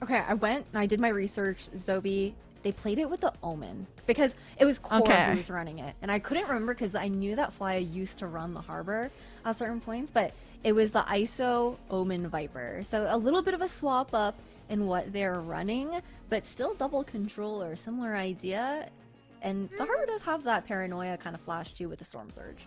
Okay, I went and I did my research. Zobi, they played it with the Omen because it was Core who was running it, and I couldn't remember because I knew that Flya used to run the Harbor at certain points, but it was the ISO Omen Viper. So a little bit of a swap up in what they're running, but still double controller, similar idea. And the Harbor does have that paranoia kind of flash too with the Storm Surge.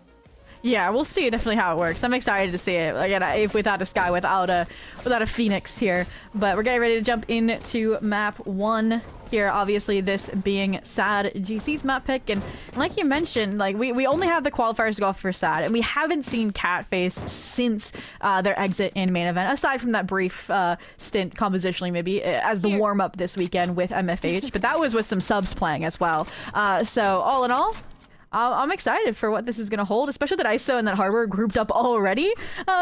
Yeah, we'll see definitely how it works. I'm excited to see it again, if without a Sky, without a Phoenix here. But we're getting ready to jump into map 1 here. Obviously, this being SAD GC's map pick, and like you mentioned, like we only have the qualifiers to go for SAD, and we haven't seen Catface since their exit in main event. Aside from that brief stint compositionally, maybe as the warm up this weekend with MFH, but that was with some subs playing as well. So all in all, I'm excited for what this is going to hold, especially that ISO and that Harbor grouped up already,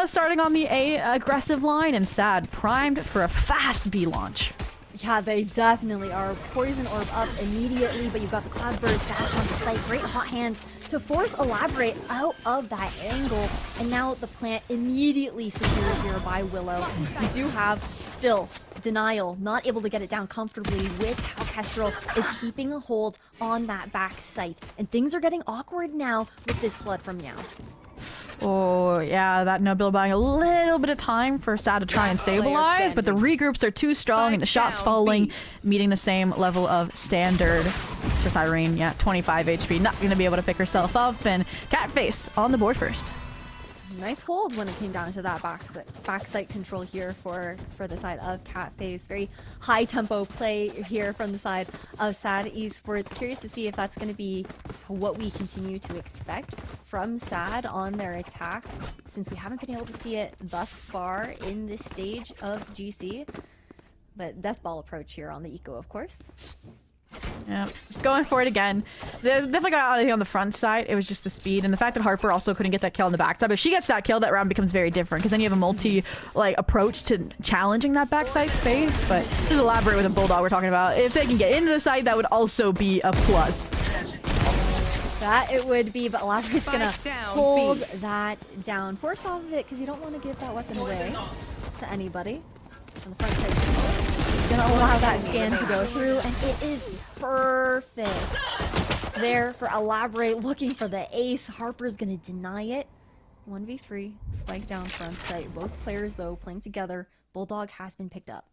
starting on the A aggressive line, and SAD primed for a fast B launch. Yeah, they definitely are. Poison Orb up immediately, but you've got the Cloud Burst dash on the site. Great hot hands to force Elaborate out of that angle. And now the plant immediately secured here by Willow. We do have still Denial, not able to get it down comfortably with how Kestrel is keeping a hold on that back site. And things are getting awkward now with this flood from MEOW. Oh, yeah, that Nobile buying a little bit of time for SAD to try and stabilize, but the regroups are too strong and the shots falling, meeting the same level of standard. Just Irene, yeah, 25 HP, not going to be able to pick herself up, and Catface on the board first. Nice hold when it came down to that backside control here for the side of Catface. Very high tempo play here from the side of SAD Esports. Curious to see if that's going to be what we continue to expect from SAD on their attack, since we haven't been able to see it thus far in this stage of GC. But death ball approach here on the eco, of course. Yeah, just going for it again. They definitely got out of here on the front side. It was just the speed and the fact that Harper also couldn't get that kill on the backside. But if she gets that kill, that round becomes very different, because then you have a multi approach to challenging that backside space. But just elaborate with a Bulldog we're talking about. If they can get into the site, that would also be a plus. That it would be, but Elaborate's gonna hold that down. Force off of it, because you don't want to give that weapon away to anybody. On the front side. Gonna allow that scan to go through, and it is perfect there for Elaborate, looking for the ace. Harper's gonna deny it. 1v3, spike down front site. Both players though playing together. Bulldog has been picked up.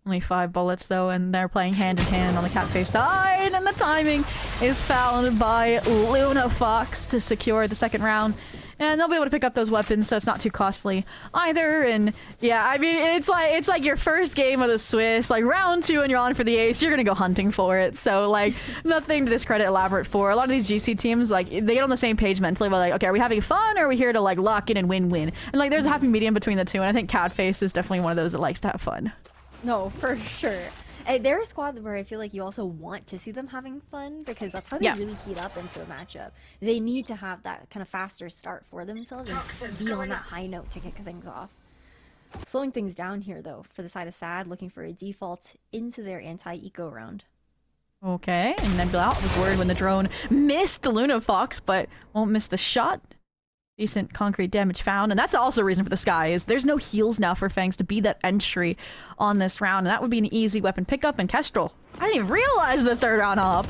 Only 5 bullets though, and they're playing hand in hand on the Catface side, and the timing is fouled by Luna Fox to secure the second round. And they'll be able to pick up those weapons, so it's not too costly either. And yeah, I mean, it's like your first game of the Swiss, like round 2 and you're on for the ace, you're gonna go hunting for it. So like, nothing to discredit Elaborate for. A lot of these GC teams, like, they get on the same page mentally, but like, okay, are we having fun, or are we here to like lock in and win-win? And like, there's a happy medium between the two, and I think Catface is definitely one of those that likes to have fun. No, for sure. They're a squad where I feel like you also want to see them having fun, because that's how they really heat up into a matchup. They need to have that kind of faster start for themselves and be on that high note to kick things off. Slowing things down here, though, for the side of SAD, looking for a default into their anti-eco round. Okay, and then Blau was worried when the drone missed the Luna Fox, but won't miss the shot. Decent concrete damage found, and that's also a reason for the Sky, is there's no heals now for Fangs to be that entry on this round, and that would be an easy weapon pickup. And Kestrel, I didn't even realize the third round up.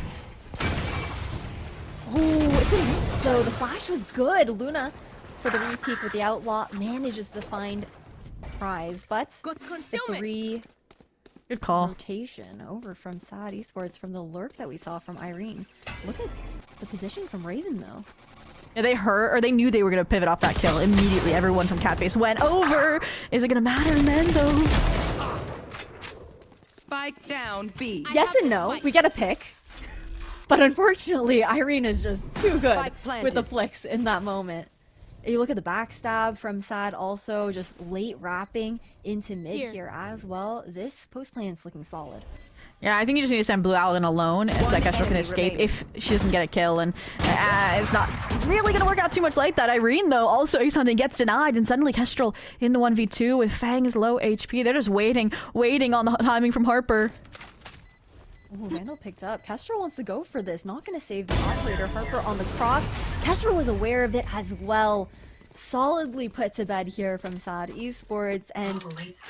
Oh, it's a miss though. The flash was good. Luna, for the re-peek with the Outlaw, manages to find prize, but the good call. Rotation over from SAD Esports from the lurk that we saw from Irene. Look at the position from Raven though. Yeah, they heard, or they knew they were going to pivot off that kill immediately. Everyone from Catface went over. Is it going to matter in the end, though? Spike down B. Yes and no. We get a pick. But unfortunately, Irene is just too good with the flicks in that moment. You look at the backstab from SAD, also just late wrapping into mid here as well. This post plan's looking solid. Yeah, I think you just need to send Blue Allen alone, and so that Kestrel can escape if she doesn't get a kill, and it's not really going to work out too much like that. Irene, though, also ace hunting gets denied, and suddenly Kestrel in the 1v2 with Fang's low HP. They're just waiting on the timing from Harper. Oh, Randall picked up. Kestrel wants to go for this. Not going to save the operator. Harper on the cross. Kestrel was aware of it as well. solidly put to bed here from SAD Esports, and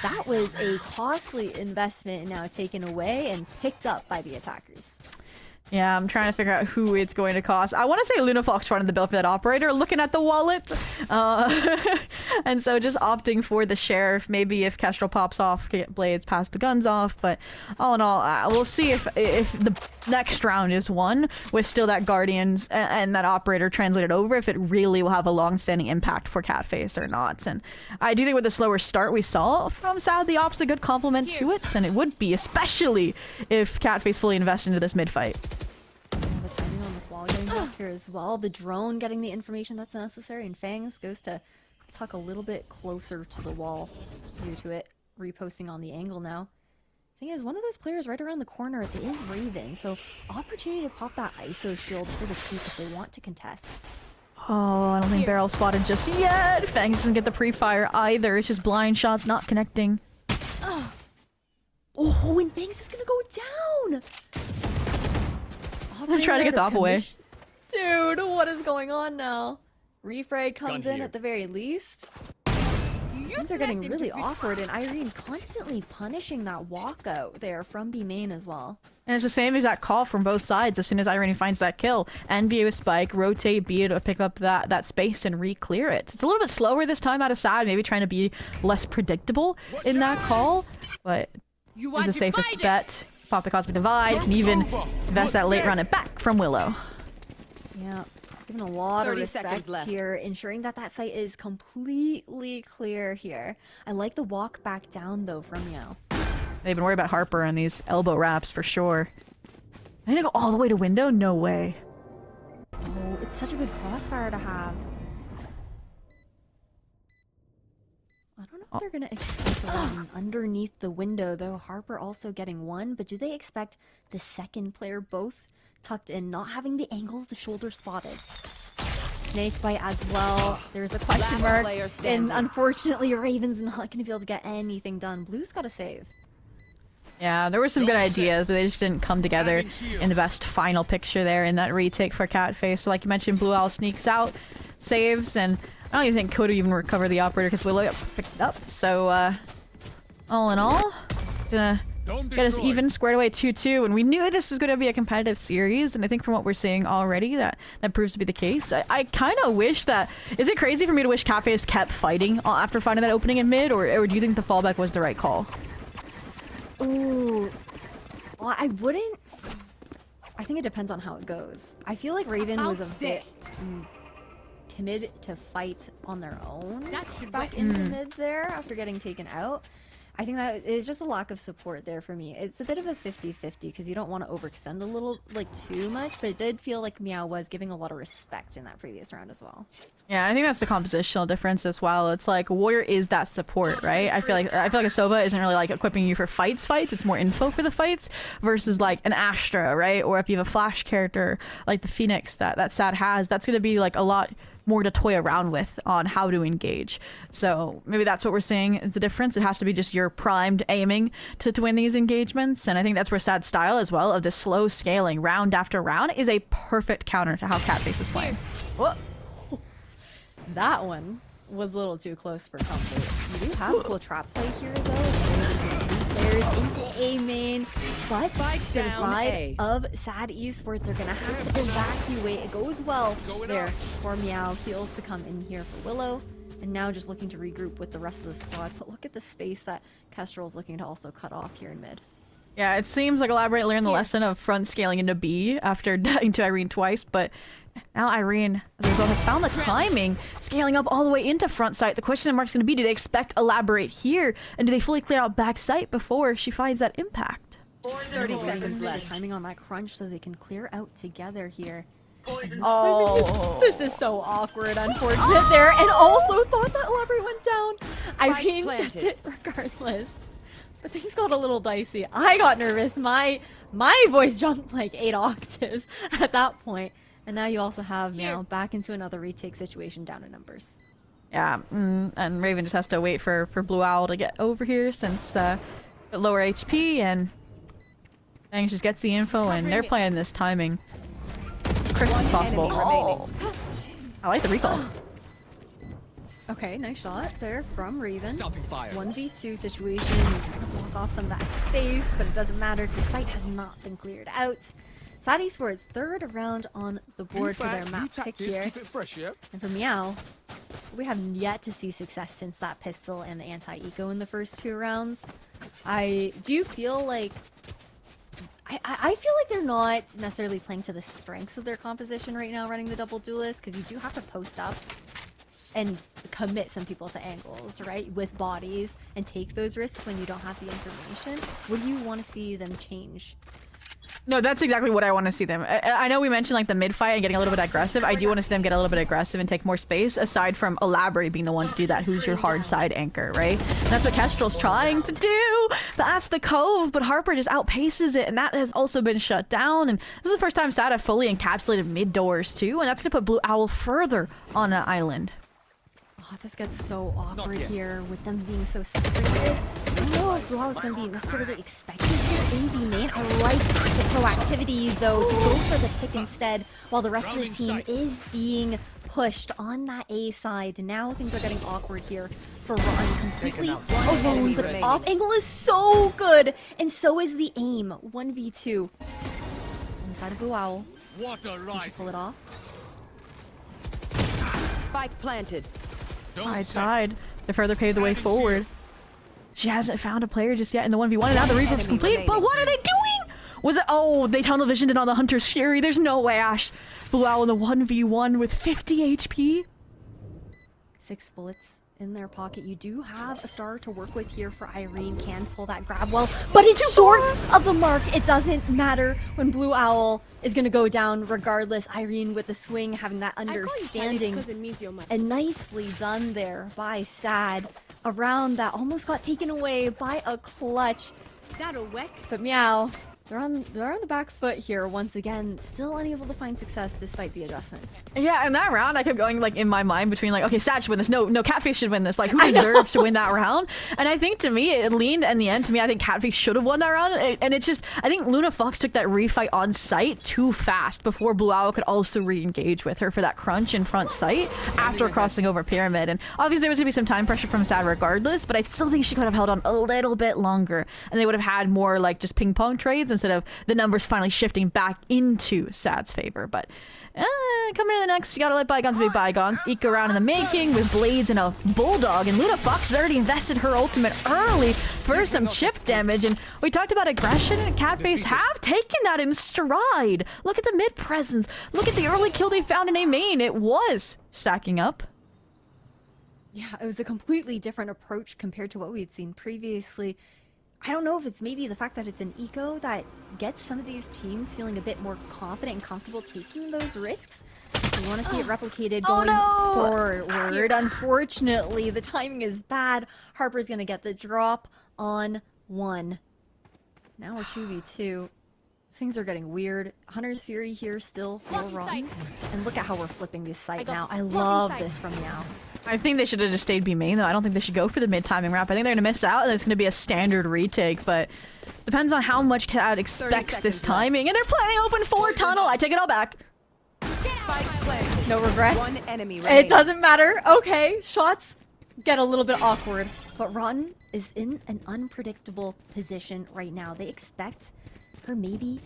that was a costly investment now taken away and picked up by the attackers. Yeah, I'm trying to figure out who it's going to cost. I want to say Luna Fox running the bill for that operator, looking at the wallet. And so just opting for the sheriff. Maybe if Kestrel pops off, get Blades pass the guns off. But all in all, we'll see if the next round is won with still that Guardians and that operator translated over, if it really will have a long-standing impact for Catface or not. And I do think with the slower start we saw from SAD, the op's a good complement to it. And it would be, especially if Catface fully invests into this mid-fight. The timing on this wall getting back here as well. The drone getting the information that's necessary, and Fangs goes to tuck a little bit closer to the wall due to it reposting on the angle now. Thing is, one of those players right around the corner is Raven, so opportunity to pop that ISO shield for the peak if they want to contest. Oh, I don't think Barrel spotted just yet. Fangs doesn't get the pre-fire either. It's just blind shots not connecting. Oh, and Fangs is gonna go down! I'm gonna try to get the op away. Dude, what is going on now? Refray comes in at the very least. Things are getting really awkward, and Irene constantly punishing that walkout there from B main as well. And it's the same exact call from both sides as soon as Irene finds that kill. NBA with Spike, rotate B to pick up that space and re-clear it. It's a little bit slower this time out of SAD, maybe trying to be less predictable in that call, but is the safest bet. Pop the Cosmic Divide, can even invest that late run it back from Willow. Yeah, given a lot of respect here, ensuring that that site is completely clear here. I like the walk back down though from MEOW. They've been worried about Harper and these elbow wraps for sure. I gonna go all the way to window? No way. Oh, it's such a good crossfire to have. I don't know if they're gonna escape around underneath the window though. Harper also getting one, but do they expect the second player both tucked in, not having the angle of the shoulder spotted? Snake bite as well. There's a question mark, and unfortunately Raven's not gonna be able to get anything done. Blue's got to save. Yeah, there were some good ideas, but they just didn't come together in the best final picture there in that retake for Catface. So like you mentioned, Blue Owl sneaks out, saves, and I don't even think could even recover the operator because Willow picked it up. So all in all, gonna get us even, squared away 2-2, and we knew this was going to be a competitive series, and I think from what we're seeing already that proves to be the case. I kind of wish that, is it crazy for me to wish Catface kept fighting after finding that opening in mid, or do you think the fallback was the right call? Ooh, well, I wouldn't. I think it depends on how it goes. I feel like Raven was a bit timid to fight on their own back into mid there after getting taken out. I think that is just a lack of support there for me. It's a bit of a 50-50 because you don't want to overextend a little, like too much, but it did feel like MEOW was giving a lot of respect in that previous round as well. Yeah, I think that's the compositional difference as well. It's like Warrior is that support, right? I feel like Sova isn't really like equipping you for fights. It's more info for the fights versus like an Astra, right? Or if you have a Flash character like the Phoenix that SAD has, that's going to be like a lot more to toy around with on how to engage. So maybe that's what we're seeing is the difference. It has to be just your primed aiming to win these engagements, and I think that's where SAD's style as well of the slow scaling round after round is a perfect counter to how Catface is playing. Whoa. That one was a little too close for comfort. You do have cool trap play here though. Players into A main, but to the side of SAD Esports, they're gonna have to evacuate. It goes well there for MEOW. Heals to come in here for Willow, and now just looking to regroup with the rest of the squad. But look at the space that Kestrel's looking to also cut off here in mid. Yeah, it seems like Elaborate learned the lesson of front scaling into B after dying to Irene twice, but now Irene, as a result, has found the timing, scaling up all the way into front site. The question mark is going to be, do they expect Elaborate here, and do they fully clear out back site before she finds that impact? 30 seconds left. Timing on that crunch so they can clear out together here. Oh, this is so awkward, unfortunate there, and also thought that Elaborate went down. Irene gets it regardless. But things got a little dicey. I got nervous. My voice jumped like 8 octaves at that point. And now you also have MEOW back into another retake situation down in numbers. Yeah, and Raven just has to wait for Blue Owl to get over here since lower HP, and Fangs just gets the info, and they're playing this timing crisp as possible. Oh. I like the recall. Okay, nice shot there from Raven. Stopping fire. 1v2 situation. You kind of block off some of that space, but it doesn't matter because the site has not been cleared out. Sad Esports, third round on the board for their map pick here. Keep it fresh, yeah? And for MEOW, we have yet to see success since that pistol and the anti-eco in the first 2 rounds. I do feel like I feel like they're not necessarily playing to the strengths of their composition right now running the double duelist, because you do have to post up and commit some people to angles, right, with bodies, and take those risks when you don't have the information. What do you want to see them change? No, that's exactly what I want to see them. I know we mentioned like the mid fight and getting a little bit aggressive. I do want to see them get a little bit aggressive and take more space, aside from Elaborate being the one to do that. Who's your hard side anchor, right? And that's what Kestrel's trying to do. That's the Cove, but Harper just outpaces it, and that has also been shut down. And this is the first time Sada fully encapsulated mid doors too, and that's going to put Blue Owl further on an island. Oh, this gets so awkward here with them being so separated. I don't know if Blue Owl is going to be necessarily expected here in B main. I like the proactivity, though, to go for the pick instead, while the rest of the team is being pushed on that A side. Now things are getting awkward here for Ron, completely alone. The off angle is so good, and so is the aim. 1v2 inside of Blue Owl. What a Can she pull it off? Spike planted. Side. To further pave the way forward. She hasn't found a player just yet in the 1v1, and now the regroup's complete. But what are they doing? Was it? Oh, they tunnel visioned it on the Hunter's Fury. There's no way, Ash. Blue Owl in the 1v1 with 50 HP. 6 bullets in their pocket. You do have a star to work with here for Irene. Can pull that grab well, but it's short of the mark. It doesn't matter when Blue Owl is going to go down regardless. Irene with the swing, having that understanding. And nicely done there by Sad. Around that almost got taken away by a clutch. But MEOW, they're on the back foot here once again, still unable to find success despite the adjustments. Yeah, in that round, I kept going like in my mind between like, okay, Sad should win this. No, Catfish should win this. Like, who deserves to win that round? And I think to me, it leaned in the end. To me, I think Catfish should have won that round. And it's just, I think Luna Fox took that refight on site too fast before Blue Owl could also re-engage with her for that crunch in front site after crossing over Pyramid. And obviously there was gonna be some time pressure from Sad regardless, but I still think she could have held on a little bit longer, and they would have had more like just ping pong trades instead of the numbers finally shifting back into Sad's favor. But coming to the next, you gotta let bygones be bygones. Eco round in the making with blades and a bulldog, and Luna Fox has already invested her ultimate early for some chip damage. And we talked about aggression, and Catface have taken that in stride. Look at the mid presence. Look at the early kill they found in A main. It was stacking up. Yeah, it was a completely different approach compared to what we had seen previously. I don't know if it's maybe the fact that it's an eco that gets some of these teams feeling a bit more confident and comfortable taking those risks. We want to see it replicated going forward. Unfortunately, the timing is bad. Harper's going to get the drop on 1. Now we're 2v2. Things are getting weird. Hunter's Fury here still for Ron. And look at how we're flipping this site now. I love this from MEOW. I think they should have just stayed B main though. I don't think they should go for the mid timing wrap. I think they're gonna miss out, and there's gonna be a standard retake, but depends on how much Cat expects this timing. And they're playing open 4 tunnel. I take it all back. No regrets. One enemy remaining. It doesn't matter. Okay, shots get a little bit awkward, but Ron is in an unpredictable position right now. They expect her maybe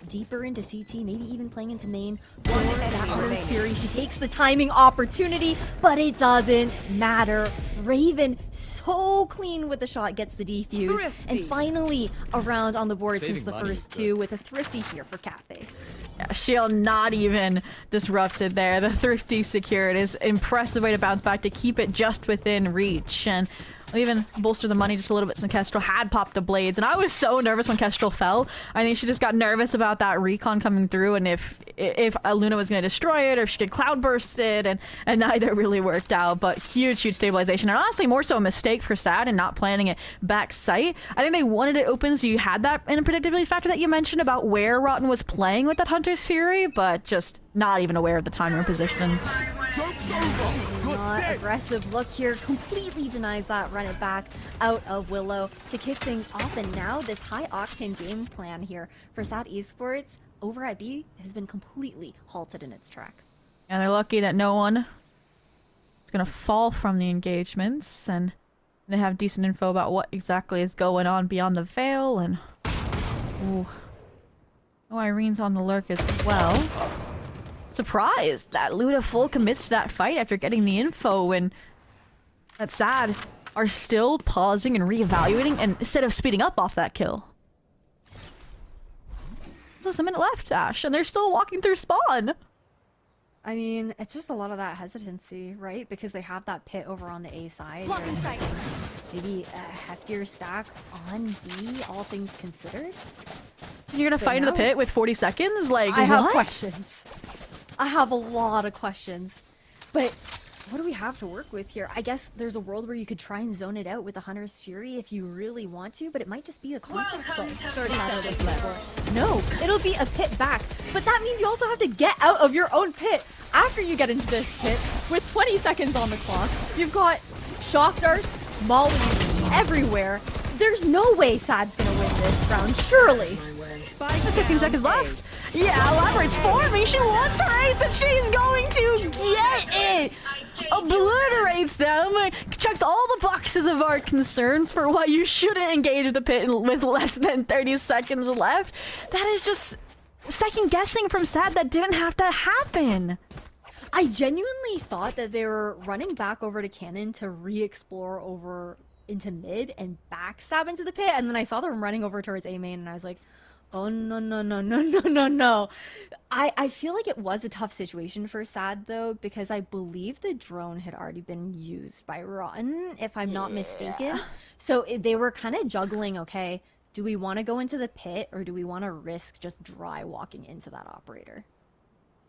deeper into CT, maybe even playing into main for that Hunter's Fury. She takes the timing opportunity, but it doesn't matter. Raven, so clean with the shot, gets the defuse. And finally, a round on the board since the first 2 with a thrifty here for Catface. Yeah, Shield not even disrupted there. The thrifty secured is impressive way to bounce back to keep it just within reach. And we'll even bolster the money just a little bit since Kestrel had popped the blades. And I was so nervous when Kestrel fell. I think she just got nervous about that recon coming through, and if Luna was going to destroy it, or if she could cloud burst it, and neither really worked out. But huge stabilization, and honestly more so a mistake for Sad and not planning it back site. I think they wanted it open, so you had that unpredictability factor that you mentioned about where Rotten was playing with that Hunter's Fury, but just not even aware of the timing positions. Not aggressive look here, completely denies that, run it back out of Willow to kick things off. And now this high octane game plan here for Sad Esports over at B has been completely halted in its tracks. And they're lucky that no one It's gonna fall from the engagements, and they have decent info about what exactly is going on beyond the veil, and... Ooh. Oh, Irene's on the lurk as well. Surprised that Luda full commits to that fight after getting the info, and that's sad. Are still pausing and reevaluating, and instead of speeding up off that kill. There's a minute left, Ash, and they're still walking through spawn. I mean, it's just a lot of that hesitancy, right? Because they have that pit over on the A side. Maybe a heftier stack on B, all things considered. You're gonna fight into the pit with 40 seconds? Like, I have what? questions. I have a lot of questions. But what do we have to work with here? I guess there's a world where you could try and zone it out with the Hunter's Fury if you really want to, but it might just be a contact play. 30 seconds left. No, it'll be a pit back. But that means you also have to get out of your own pit after you get into this pit with 20 seconds on the clock. You've got shock darts, mollies everywhere. There's no way Sad's gonna win this round, surely. 15 seconds left. Yeah, Elaborate's forming. She wants her ace, and she's going to get it. Obliterates them. Checks all the boxes of our concerns for why you shouldn't engage the pit with less than 30 seconds left. That is just second guessing from Sad. That didn't have to happen. I genuinely thought that they were running back over to Cannon to re-explore over into mid and backstab into the pit, and then I saw them running over towards A main, and I was like, oh no. I feel like it was a tough situation for Sad though, because I believe the drone had already been used by Rotten, if I'm not mistaken. So they were kind of juggling, okay, do we want to go into the pit or do we want to risk just dry walking into that operator?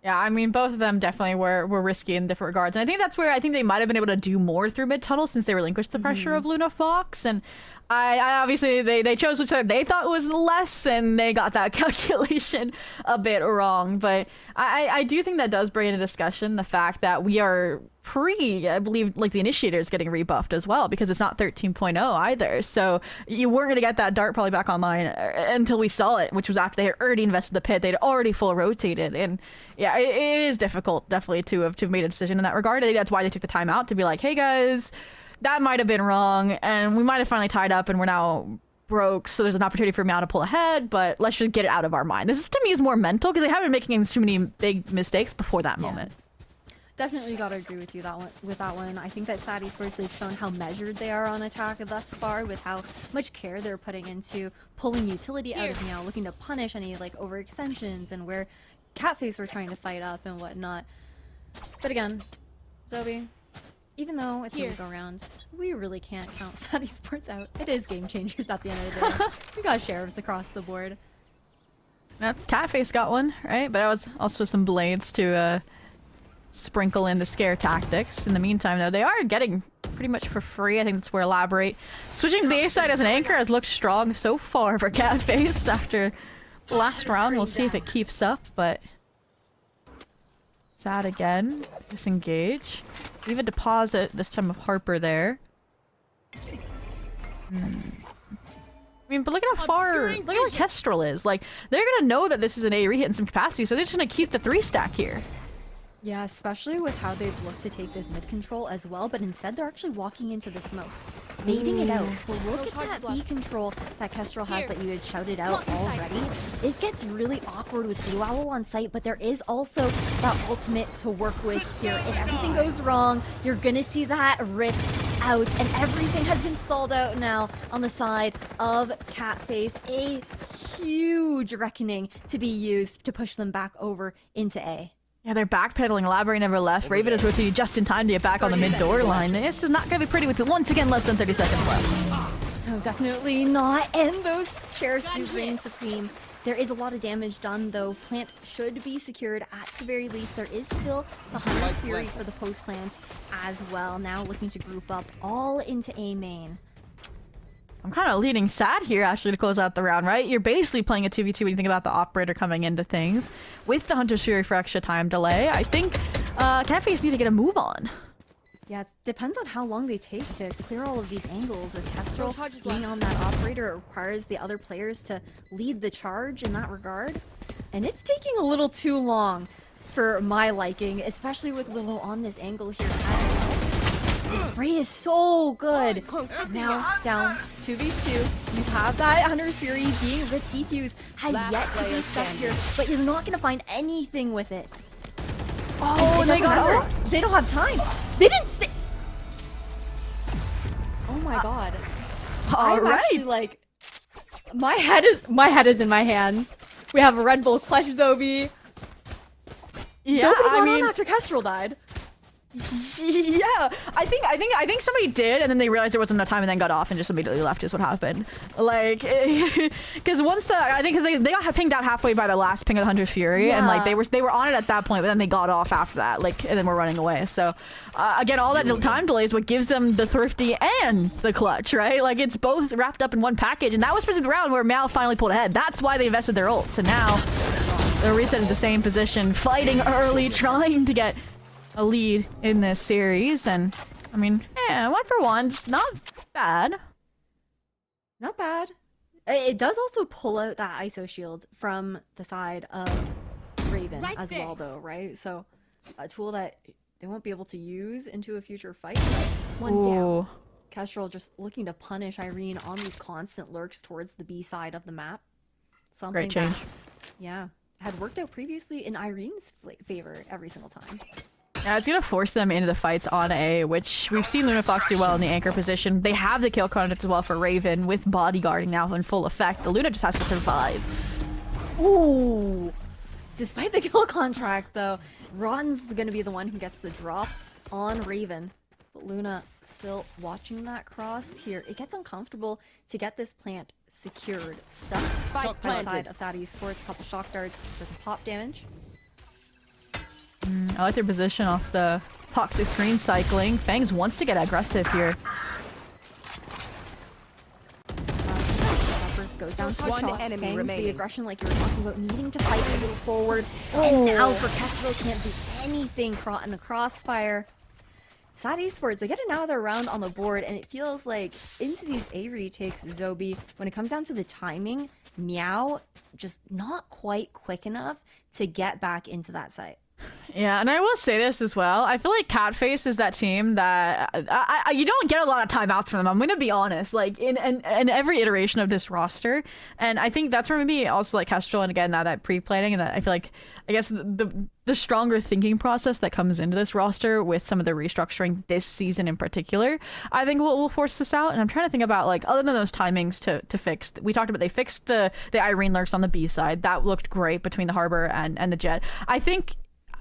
Yeah, I mean, both of them definitely were risky in different regards. And I think that's where I think they might have been able to do more through mid-tunnel since they relinquished the pressure of Luna Fox. And I obviously, they chose which side they thought was less, and they got that calculation a bit wrong. But I do think that does bring into discussion the fact that we are I believe, like, the initiator is getting rebuffed as well, because it's not 13.0 either. So you weren't going to get that dart probably back online until we saw it, which was after they had already invested the pit. They'd already full rotated. And yeah, it is difficult, definitely, to have made a decision in that regard. I think that's why they took the time out to be like, hey guys, that might have been wrong, and we might have finally tied up, and we're now broke, so there's an opportunity for MEOW to pull ahead, but let's just get it out of our mind. This, to me, is more mental, because they haven't been making too many big mistakes before that moment. Definitely gotta agree with you with that one. I think that Sad Esports, they've shown how measured they are on attack thus far, with how much care they're putting into pulling utility out of MEOW, looking to punish any like overextensions, and where Catface were trying to fight up and whatnot. But again, Zoe, even though it's a go-round, we really can't count Sad Esports out. It is game changers at the end of the day. We got sheriffs across the board. That's Catface got one, right? But that was also some blades to sprinkle in the scare tactics. In the meantime, though, they are getting pretty much for free. I think that's where Elaborate switching to the A side as an anchor has looked strong so far for Catface after the last round. We'll see if it keeps up, but Sad again. Disengage. Leave a deposit this time of Harper there. I mean, but look at how far, look at where Kestrel is. Like, they're gonna know that this is an A rehit in some capacity, so they're just gonna keep the 3-stack here. Yeah, especially with how they've looked to take this mid control as well, but instead they're actually walking into the smoke, baiting it out. But look at that B control that Kestrel has that you had shouted out already. It gets really awkward with Blue Owl on site, but there is also that ultimate to work with here. If everything goes wrong, you're gonna see that ripped out, and everything has been stalled out now on the side of Catface. A huge reckoning to be used to push them back over into A. Yeah, they're backpedaling. Elaborate never left. Raven is rotating just in time to get back on the mid-door line. This is not going to be pretty with once again less than 30 seconds left. No, definitely not. And those sheriffs do reign supreme. There is a lot of damage done, though. Plant should be secured at the very least. There is still the Hunter's Fury for the post plant as well. Now looking to group up all into A main. I'm kind of leading Sad here, actually, to close out the round, right? You're basically playing a 2v2 when you think about the operator coming into things. With the Hunter's Fury for extra time delay, I think Catface need to get a move on. Yeah, it depends on how long they take to clear all of these angles. With Kestrel being on that operator, it requires the other players to lead the charge in that regard. And it's taking a little too long for my liking, especially with Willow on this angle here as well. The spray is so good. Now down 2v2. You have that Hunter's Fury being ripped. Defuse has Last yet to player be stuck standing. here, but you're not gonna find anything with it. Oh, It they doesn't got matter. off. They don't have time. They didn't stay. Oh my god. All I'm right. actually like, my head is in my hands. We have a Red Bull Clutch Zobi. Yeah, Nobody got I mean, on after Kestrel died. yeah, I think somebody did, and then they realized there wasn't enough time, and then got off and just immediately left. Is what happened. Like, because once because they got pinged out halfway by the last ping of the Hunter's Fury, and like Yeah. they were on it at that point, but then they got off after that, like, and then we're running away. So again, all that time delay is what gives them the thrifty and the clutch, right? Like it's both wrapped up in one package, and that was specifically the round where MEOW finally pulled ahead. That's why they invested their ults, and now they're reset in the same position, fighting early, trying to get a lead in this series. And I mean, yeah, 1-for-1, it's not bad. Not bad. It does also pull out that ISO shield from the side of Raven Right as there. well, though, right? So a tool that they won't be able to use into a future fight. But one down. Ooh. Kestrel just looking to punish Irene on these constant lurks towards the B side of the map. Something Great change. that, yeah, had worked out previously in Irene's favor every single time. Yeah, it's gonna force them into the fights on A, which we've seen Luna Fox do well in the anchor position. They have the kill content as well for Raven with bodyguarding now in full effect. The Luna just has to survive. Ooh! Despite the kill contract, though, Ron's gonna be the one who gets the drop on Raven. But Luna still watching that cross here. It gets uncomfortable to get this plant secured. Stuck Spike outside planted. of Sad Esports. Couple shock darts for some pop damage. I like their position off the toxic screen cycling. Fangs wants to get aggressive here. Pepper goes down to a One shot. enemy Fangs, the remaining. aggression like you were talking about, needing to fight a little forward. And now for Kestrel, can't do anything caught in a crossfire. Sad Esports, they get another round on the board, and it feels like into these A retakes, Zobi, when it comes down to the timing, MEOW just not quite quick enough to get back into that site. Yeah, and I will say this as well. I feel like Catface is that team that you don't get a lot of timeouts from them. I'm gonna be honest. Like in every iteration of this roster, and I think that's where maybe also like Kestrel, and again now that pre-planning, and that I feel like I guess the stronger thinking process that comes into this roster with some of the restructuring this season in particular, I think will force this out. And I'm trying to think about like other than those timings to fix. We talked about they fixed the Irene lurks on the B side. That looked great between the Harbor and the Jet. I think.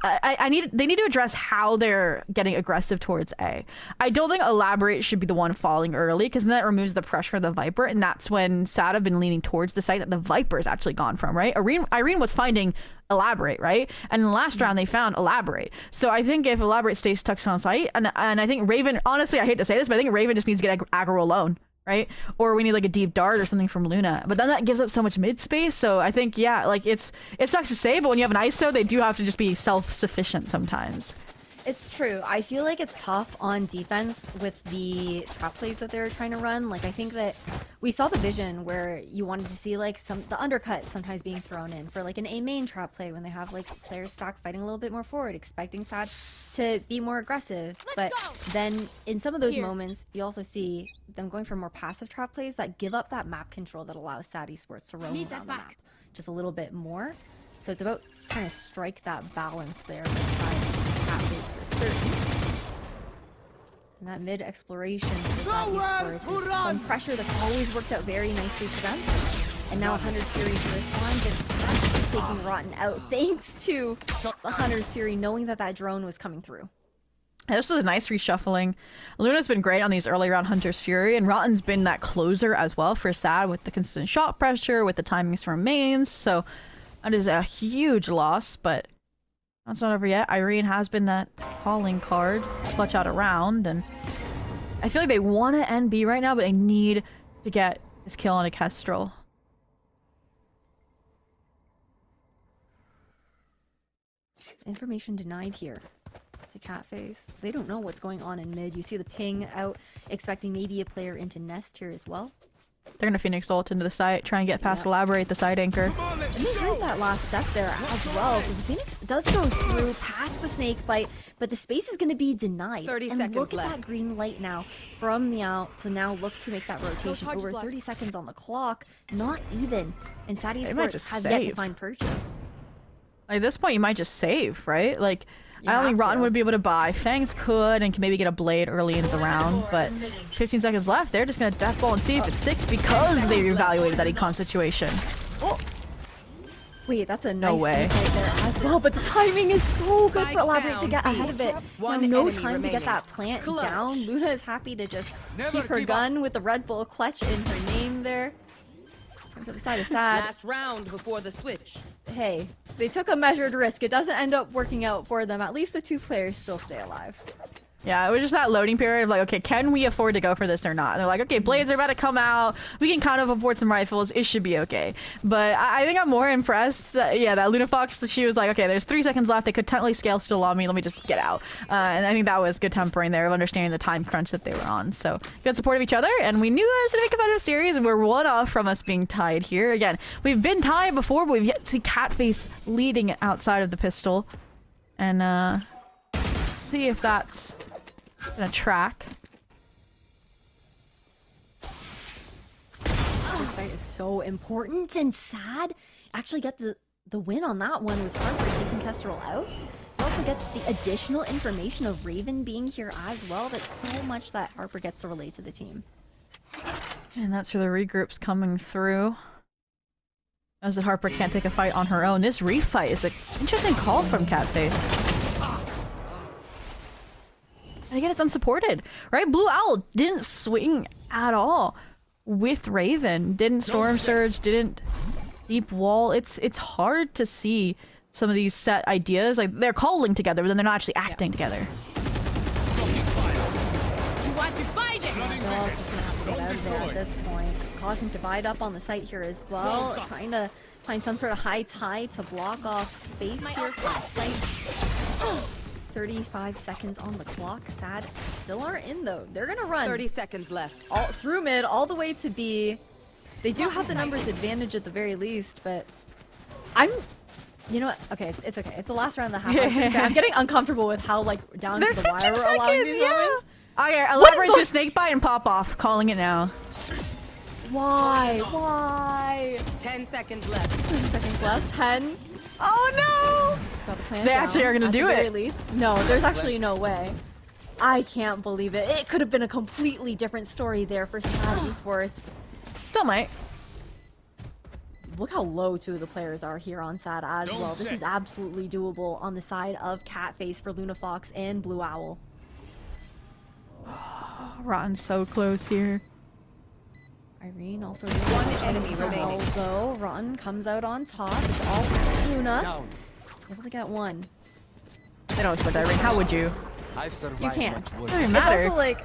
They need to address how they're getting aggressive towards A. I don't think Elaborate should be the one falling early, because then that removes the pressure of the Viper, and that's when SAD have been leaning towards the site that the Viper's actually gone from, right? Irene was finding Elaborate, right? And in the last round they found Elaborate. So I think if Elaborate stays stuck on site, and I think Raven, honestly, I hate to say this, but I think Raven just needs to get aggro alone. Right? Or we need like a deep dart or something from Luna. But then that gives up so much mid space. So I think, yeah, like it sucks to say, but when you have an ISO, they do have to just be self-sufficient sometimes. It's true. I feel like it's tough on defense with the trap plays that they're trying to run. Like, I think that we saw the vision where you wanted to see like the undercut sometimes being thrown in for like an A main trap play when they have like players stacked fighting a little bit more forward, expecting SAD to be more aggressive. But then in some of those moments, you also see them going for more passive trap plays that give up that map control that allows SAD Esports to roam around the map just a little bit more. So it's about trying to strike that balance there inside cat base for certain. And that mid exploration for SAD Esports is some pressure that's always worked out very nicely for them. And now Hunter's Fury for this one, just taking Rotten out thanks to the Hunter's Fury knowing that that drone was coming through. This was a nice reshuffling. Luna's been great on these early round Hunter's Fury, and Rotten's been that closer as well for SAD with the consistent shot pressure, with the timings from mains. So that is a huge loss, but that's not over yet. Irene has been that calling card, clutch out a round, and I feel like they want to end B right now, but they need to get this kill on a Kestrel. Information denied here to Catface. They don't know what's going on in mid. You see the ping out, expecting maybe a player into Nest here as well. They're gonna Phoenix ult into the site, try and get past Elaborate the side anchor. And they heard that last step there as well. So the Phoenix does go through past the snake bite, but the space is going to be denied. 30 and seconds look left. at that green light now from MEOW to now look to make that rotation. charges Over left. 30 seconds on the clock, not even. And Sadie They might Sports just has yet to save. find purchase. Like, at this point, you might just save, right? Like, You I don't think have Rotten to. would be able to buy. Fangs could and can maybe get a blade early into the round, but 15 seconds left. They're just gonna death ball and see if it sticks because they evaluated that econ situation. Wait, that's a No nice way. snake right there as well, but the timing is so good Spike for Elaborate to down. get ahead of it. One Now, no enemy time to remaining. get that plant Clutch. down. Luna is happy to just Never keep her give gun with the Red Bull clutch in her name there. And for the side of Sad, Last round before the switch. hey, they took a measured risk. It doesn't end up working out for them. At least the two players still stay alive. Yeah, it was just that loading period of like, okay, can we afford to go for this or not? And they're like, okay, blades are about to come out. We can kind of afford some rifles. It should be okay. But I think I'm more impressed that, yeah, that Luna Fox, she was like, okay, there's 3 seconds left. They could technically scale still on me. Let me just get out. And I think that was good tempering there of understanding the time crunch that they were on. So good support of each other. And we knew it was going to be a competitive series, and we're one off from us being tied here. Again, we've been tied before, but we've yet to see Catface leading outside of the pistol. And see if that's gonna track. This fight is so important and Sad. Actually get the win on that one with Harper taking Kestrel out. You also get the additional information of Raven being here as well. That's so much that Harper gets to relate to the team. And that's where the regroup's coming through. As that Harper can't take a fight on her own. This refight is an interesting call from Catface. And again, it's unsupported, right? Blue Owl didn't swing at all with Raven. Didn't Storm Surge, didn't Deep Wall. It's hard to see some of these set ideas. Like, they're calling together, but then they're not actually acting together. You want to find it? They're all just gonna have to get out of there at this point. Cosmic Divide up on the site here as well. Trying to find some sort of high tide to block off space here for the site. 35 seconds on the clock. Sad still aren't in though. They're gonna run 30 seconds left. all through mid, all the way to B. They do have the numbers advantage at the very least, but you know what? Okay, it's okay. It's the last round of the half. I was gonna say, I'm getting uncomfortable with how like down There's to the 15 wire we're allowing seconds, these yeah! moments. Oh yeah, What is Elaborate's going- just snake bite and pop off. Calling it now. Why? Why? 10 seconds left. 30 seconds left. 10. Oh Got the plan They actually down are gonna at do the very it. least. No, there's actually no way. I can't believe it. It could have been a completely different story there for Sad Esports. no! Still might. Look how low two of the players are here on Sad as Don't well. This say. is absolutely doable on the side of Catface for Luna Fox and Blue Owl. Rotten's so close here. Irene also One enemy remaining. Though Rotten comes out on top. It's all Luna. Down. Able to get one. They don't expect Irene. How would you? I've survived You can't. much worse. Doesn't even It's matter. also like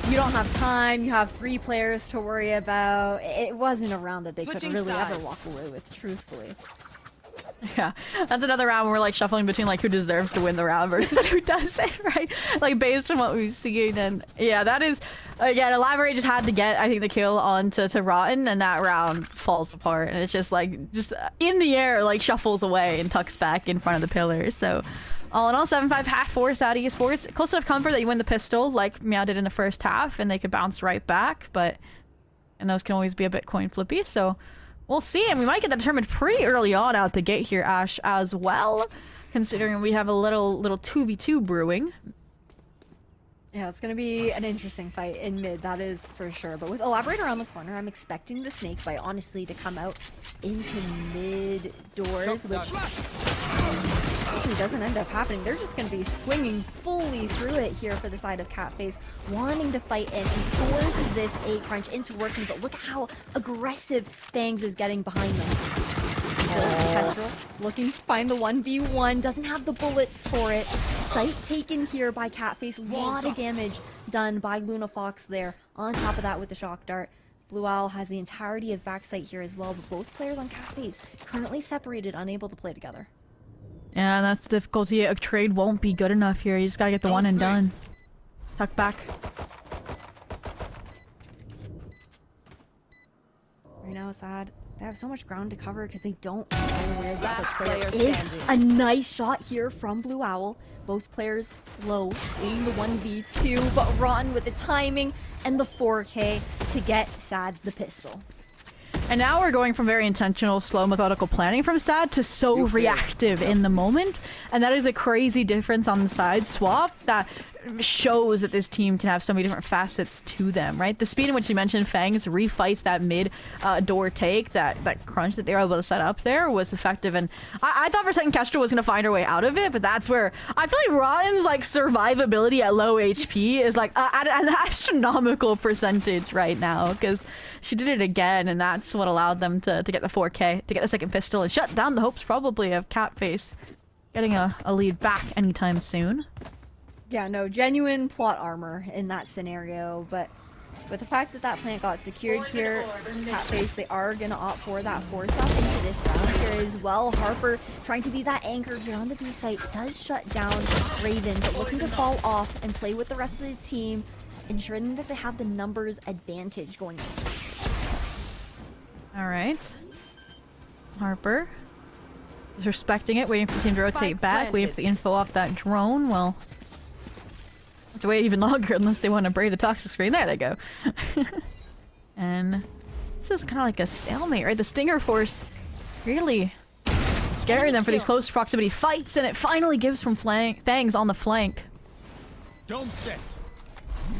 you don't have time. You have 3 players to worry about. It wasn't a round that they could Switching really ever sides. walk away with, truthfully. Yeah, that's another round where we're like shuffling between like who deserves to win the round versus who doesn't, right? Like based on what we've seen, and yeah, that is again, Elaborate just had to get I think the kill onto to Rotten, and that round falls apart, and it's just in the air, like shuffles away and tucks back in front of the pillars. So all in all, 7-5 half for Sad Esports. Close enough comfort that you win the pistol like MEOW did in the first half, and they could bounce right back, and those can always be a bit coin flippy. So. We'll see, and we might get that determined pretty early on out the gate here, Ash, as well, considering we have a little 2v2 brewing. Yeah, it's going to be an interesting fight in mid, that is for sure. But with Elaborate around the corner, I'm expecting the snake bite, honestly, to come out into mid doors, which actually doesn't end up happening. They're just going to be swinging fully through it here for the side of Catface, wanting to fight in and force this A crunch into working. But look at how aggressive Fangs is getting behind them. Still, Kestrel looking to find the 1v1, doesn't have the bullets for it. Sight taken here by Catface, a lot of damage done by Luna Fox there. On top of that with the shock dart. Blue Owl has the entirety of backside here as well, but both players on Catface currently separated, unable to play together. Yeah, that's the difficulty. A trade won't be good enough here. You just gotta get the one and done. Tuck back. Sad, they have so much ground to cover because they don't know where the other Last player player is. standing. A nice shot here from Blue Owl. Both players low in the 1v2, but Rotten with the timing and the 4K to get Sad the pistol. And now we're going from very intentional, slow, methodical planning from Sad to so reactive in the moment. And that is a crazy difference on the side swap that shows that this team can have so many different facets to them, right? The speed in which you mentioned Fangs refights that mid door take, that crunch that they were able to set up there was effective. And I thought for a second Kestrel was going to find her way out of it, but that's where I feel like Rotten's like survivability at low HP is like at an astronomical percentage right now, because she did it again, and that's what allowed them to get the 4K, to get the second pistol, and shut down the hopes probably of Catface getting a lead back anytime soon. Yeah, no, genuine plot armor in that scenario, but with the fact that that plant got secured here, Catface, they are going to opt for that force up into this round here as well. Harper trying to be that anchor here on the B site does shut down Raven, but looking to fall off and play with the rest of the team, ensuring that they have the numbers advantage going in. All right. Harper is respecting it, waiting for the team to rotate back, waiting for the info off that drone. Well, have to wait even longer unless they want to brave the toxic screen. There they go. And this is kind of like a stalemate, right? The Stinger Force really scaring them for these close proximity fights, and it finally gives from Fangs on the flank. Don't set.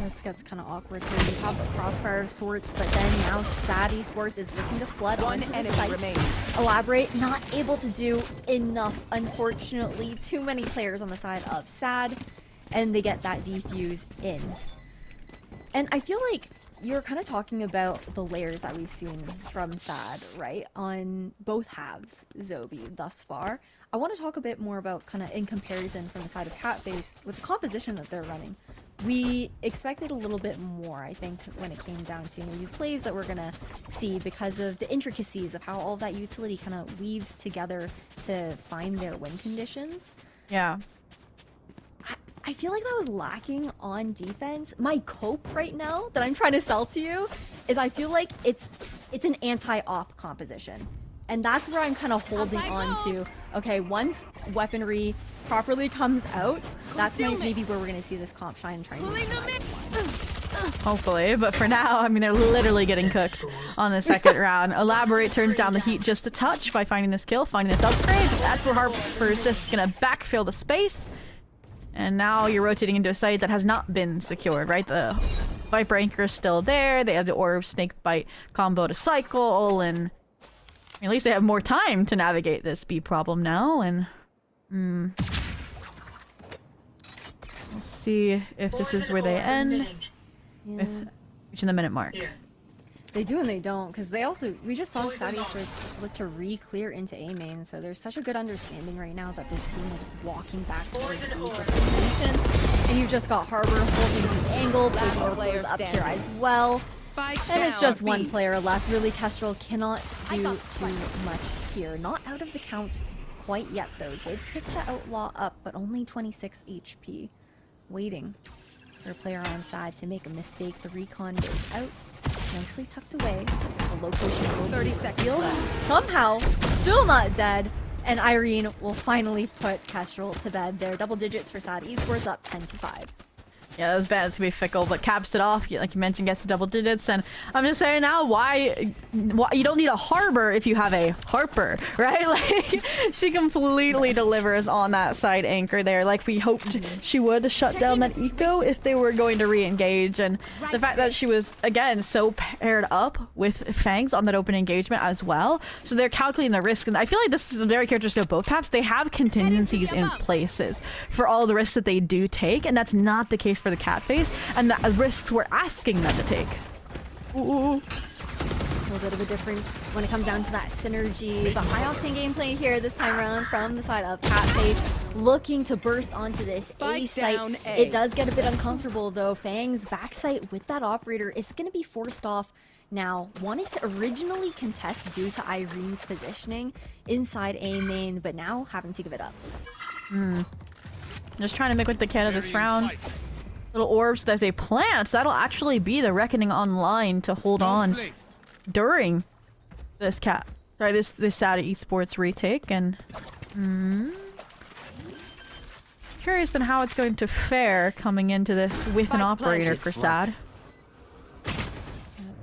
This gets kind of awkward here. You have the crossfire of sorts, but then now Sad Esports is looking to flood onto the site. Elaborate, not able to do enough, unfortunately. Too many players on the side of Sad, and they get that defuse in. And I feel like you're kind of talking about the layers that we've seen from Sad, right? On both halves, Zobi, thus far. I want to talk a bit more about kind of in comparison from the side of Catface with the composition that they're running. We expected a little bit more, I think, when it came down to maybe plays that we're going to see because of the intricacies of how all of that utility kind of weaves together to find their win conditions. Yeah. I feel like that was lacking on defense. My cope right now that I'm trying to sell to you is I feel like it's an anti-op composition. And that's where I'm kind of holding on to. Okay, once weaponry properly comes out, that's maybe where we're going to see this comp shine trying to Hopefully, but for now, I mean, they're literally getting cooked on the second round. Elaborate turns down the heat just a touch by finding this kill, finding this upgrade. That's where Harper's just going to backfill the space. And now you're rotating into a site that has not been secured, right? The Viper Anchor is still there. They have the Orb Snake Bite combo to cycle, and at least they have more time to navigate this B problem now. And we'll see if this is where they end with reaching the minute mark. They do and they don't, because we just saw Sadie look to re-clear into A main, so there's such a good understanding right now that this team is walking back towards the formation. And you've just got Harbor holding the angle, players up here as well. And it's just one player left. Really, Kestrel cannot do too much here. Not out of the count quite yet, though. Did pick the Outlaw up, but only 26 HP. Waiting for a player on side to make a mistake. The recon goes out. Nicely tucked away. The location will 30 seconds somehow still not dead. And Irene will finally put Kestrel to bed there. Double digits for Sad Esports, up 10-5. Yeah, it was bad to be fickle, but caps it off, like you mentioned, gets to double digits. And I'm just saying now, why you don't need a Harbor if you have a Harper, right? Like, she completely delivers on that side anchor there, like we hoped she would, to shut down that eco if they were going to re-engage. And the fact that she was, again, so paired up with Fangs on that open engagement as well, so they're calculating the risk. And I feel like this is very characteristic of both halves. They have contingencies in places for all the risks that they do take, and that's not the case for the Catface, and the risks we're asking them to take. Ooh. A little bit of a difference when it comes down to that synergy. The high octane gameplay here this time around from the side of Catface, looking to burst onto this A site. It does get a bit uncomfortable though. Fang's backside with that operator is going to be forced off now. Wanted to originally contest due to Irene's positioning inside A main, but now having to give it up. Just trying to make what they can of this round. Little orbs that they plant, that'll actually be the reckoning online to hold on during this Sada Esports retake, and curious on how it's going to fare coming into this with an operator for Sad.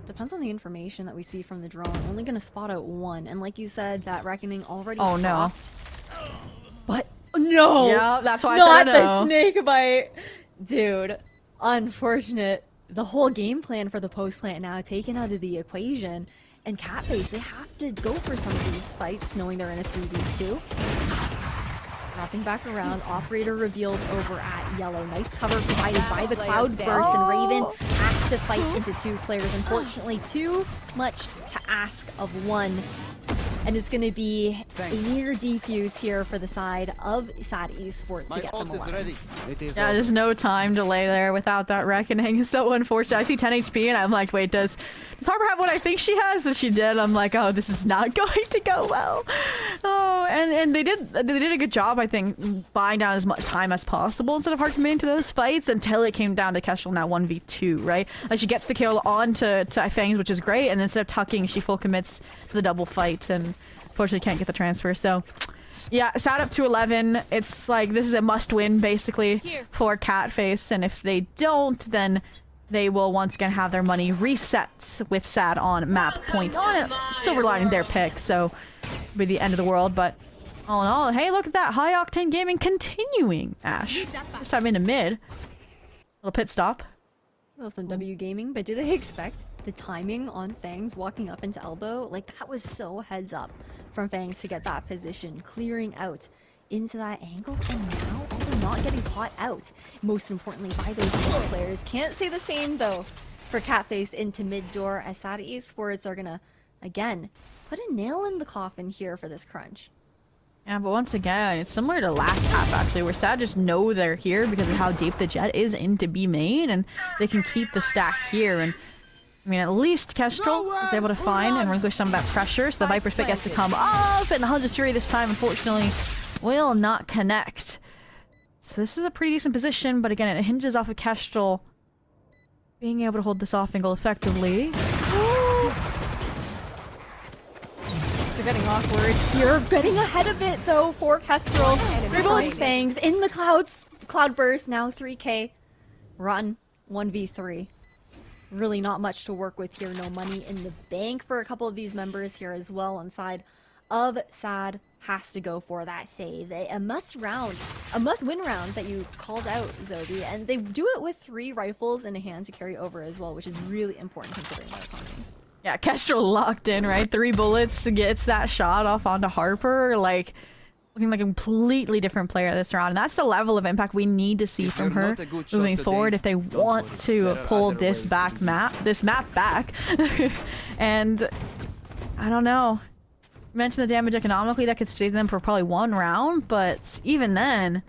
Depends on the information that we see from the drone. Only gonna spot out one, and like you said, that reckoning already Oh, no. dropped. But no, Yeah, that's why I not said the no. snake bite, dude. Unfortunate. The whole game plan for the post plant now taken out of the equation, and Catface, they have to go for some of these fights, knowing they're in a 3v2. Wrapping back around, operator revealed over at yellow. Nice cover provided by the Cloudburst, and Raven has to fight into two players. Unfortunately, too much to ask of one. And it's going to be a near defuse here for the side of Sad Esports to get them alive. Yeah, there's no time delay there without that reckoning. So unfortunate. I see 10 HP and I'm like, wait, does Harper have what I think she has? And she did. I'm like, oh, this is not going to go well. Oh, and they did a good job, I think, buying down as much time as possible instead of hard committing to those fights until it came down to Kestrel now 1v2, right? Like she gets the kill on to Fangs, which is great, and instead of tucking, she full commits to the double fight and unfortunately can't get the transfer. So yeah, Sad up to 11. It's like this is a must win basically for Catface, and if they don't, then they will once again have their money reset with Sad on map point on it. Silver lining their pick, so it'll be the end of the world. But all in all, hey, look at that high octane gaming continuing. Ash, this time into mid. Little pit stop. Well, some W gaming, but do they expect the timing on Fangs walking up into elbow? Like, that was so heads up from Fangs to get that position, clearing out into that angle, and now also not getting caught out. Most importantly, by those other players. Can't say the same, though, for Catface into mid door, as Sad Esports are gonna, again, put a nail in the coffin here for this crunch. Yeah, but once again, it's similar to last half actually, where Sad just know they're here because of how deep the jet is into B main, and they can keep the stack here. And I mean, at least Kestrel is able to find and relinquish some of that pressure, so the Viper's pick gets to come up, and the Hunter's Fury this time, unfortunately, will not connect. So this is a pretty decent position, but again, it hinges off of Kestrel being able to hold this off angle effectively. They're getting awkward here. Getting ahead of it, though, for Kestrel. Dribbles Fangs in the clouds. Cloudburst, now 3k. Run 1v3. Really not much to work with here. No money in the bank for a couple of these members here as well. On side of Sad, has to go for that save. A must-win round that you called out, Zobi. And they do it with 3 rifles in a hand to carry over as well, which is really important considering their economy. Yeah, Kestrel locked in, right? 3 bullets gets that shot off onto Harper. Like, looking like a completely different player this round. And that's the level of impact we need to see from her moving forward if they want to pull this map back. And I don't know. You mentioned the damage economically that could save them for probably 1 round, but even then,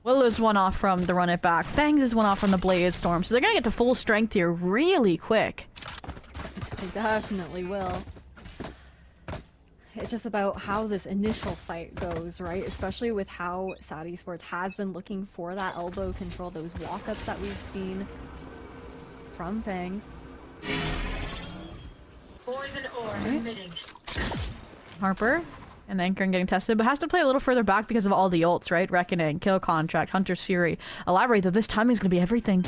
Willow's one off from the run it back. Fangs is one off from the Blaze Storm. So they're gonna get to full strength here really quick. They definitely will. It's just about how this initial fight goes, right? Especially with how Sad Esports has been looking for that elbow control, those walk-ups that we've seen from Fangs. Poison ore emitting. Harper and Anchor getting tested, but has to play a little further back because of all the ults, right? Reckoning, Kill Contract, Hunter's Fury. Elaborate that this timing is going to be everything.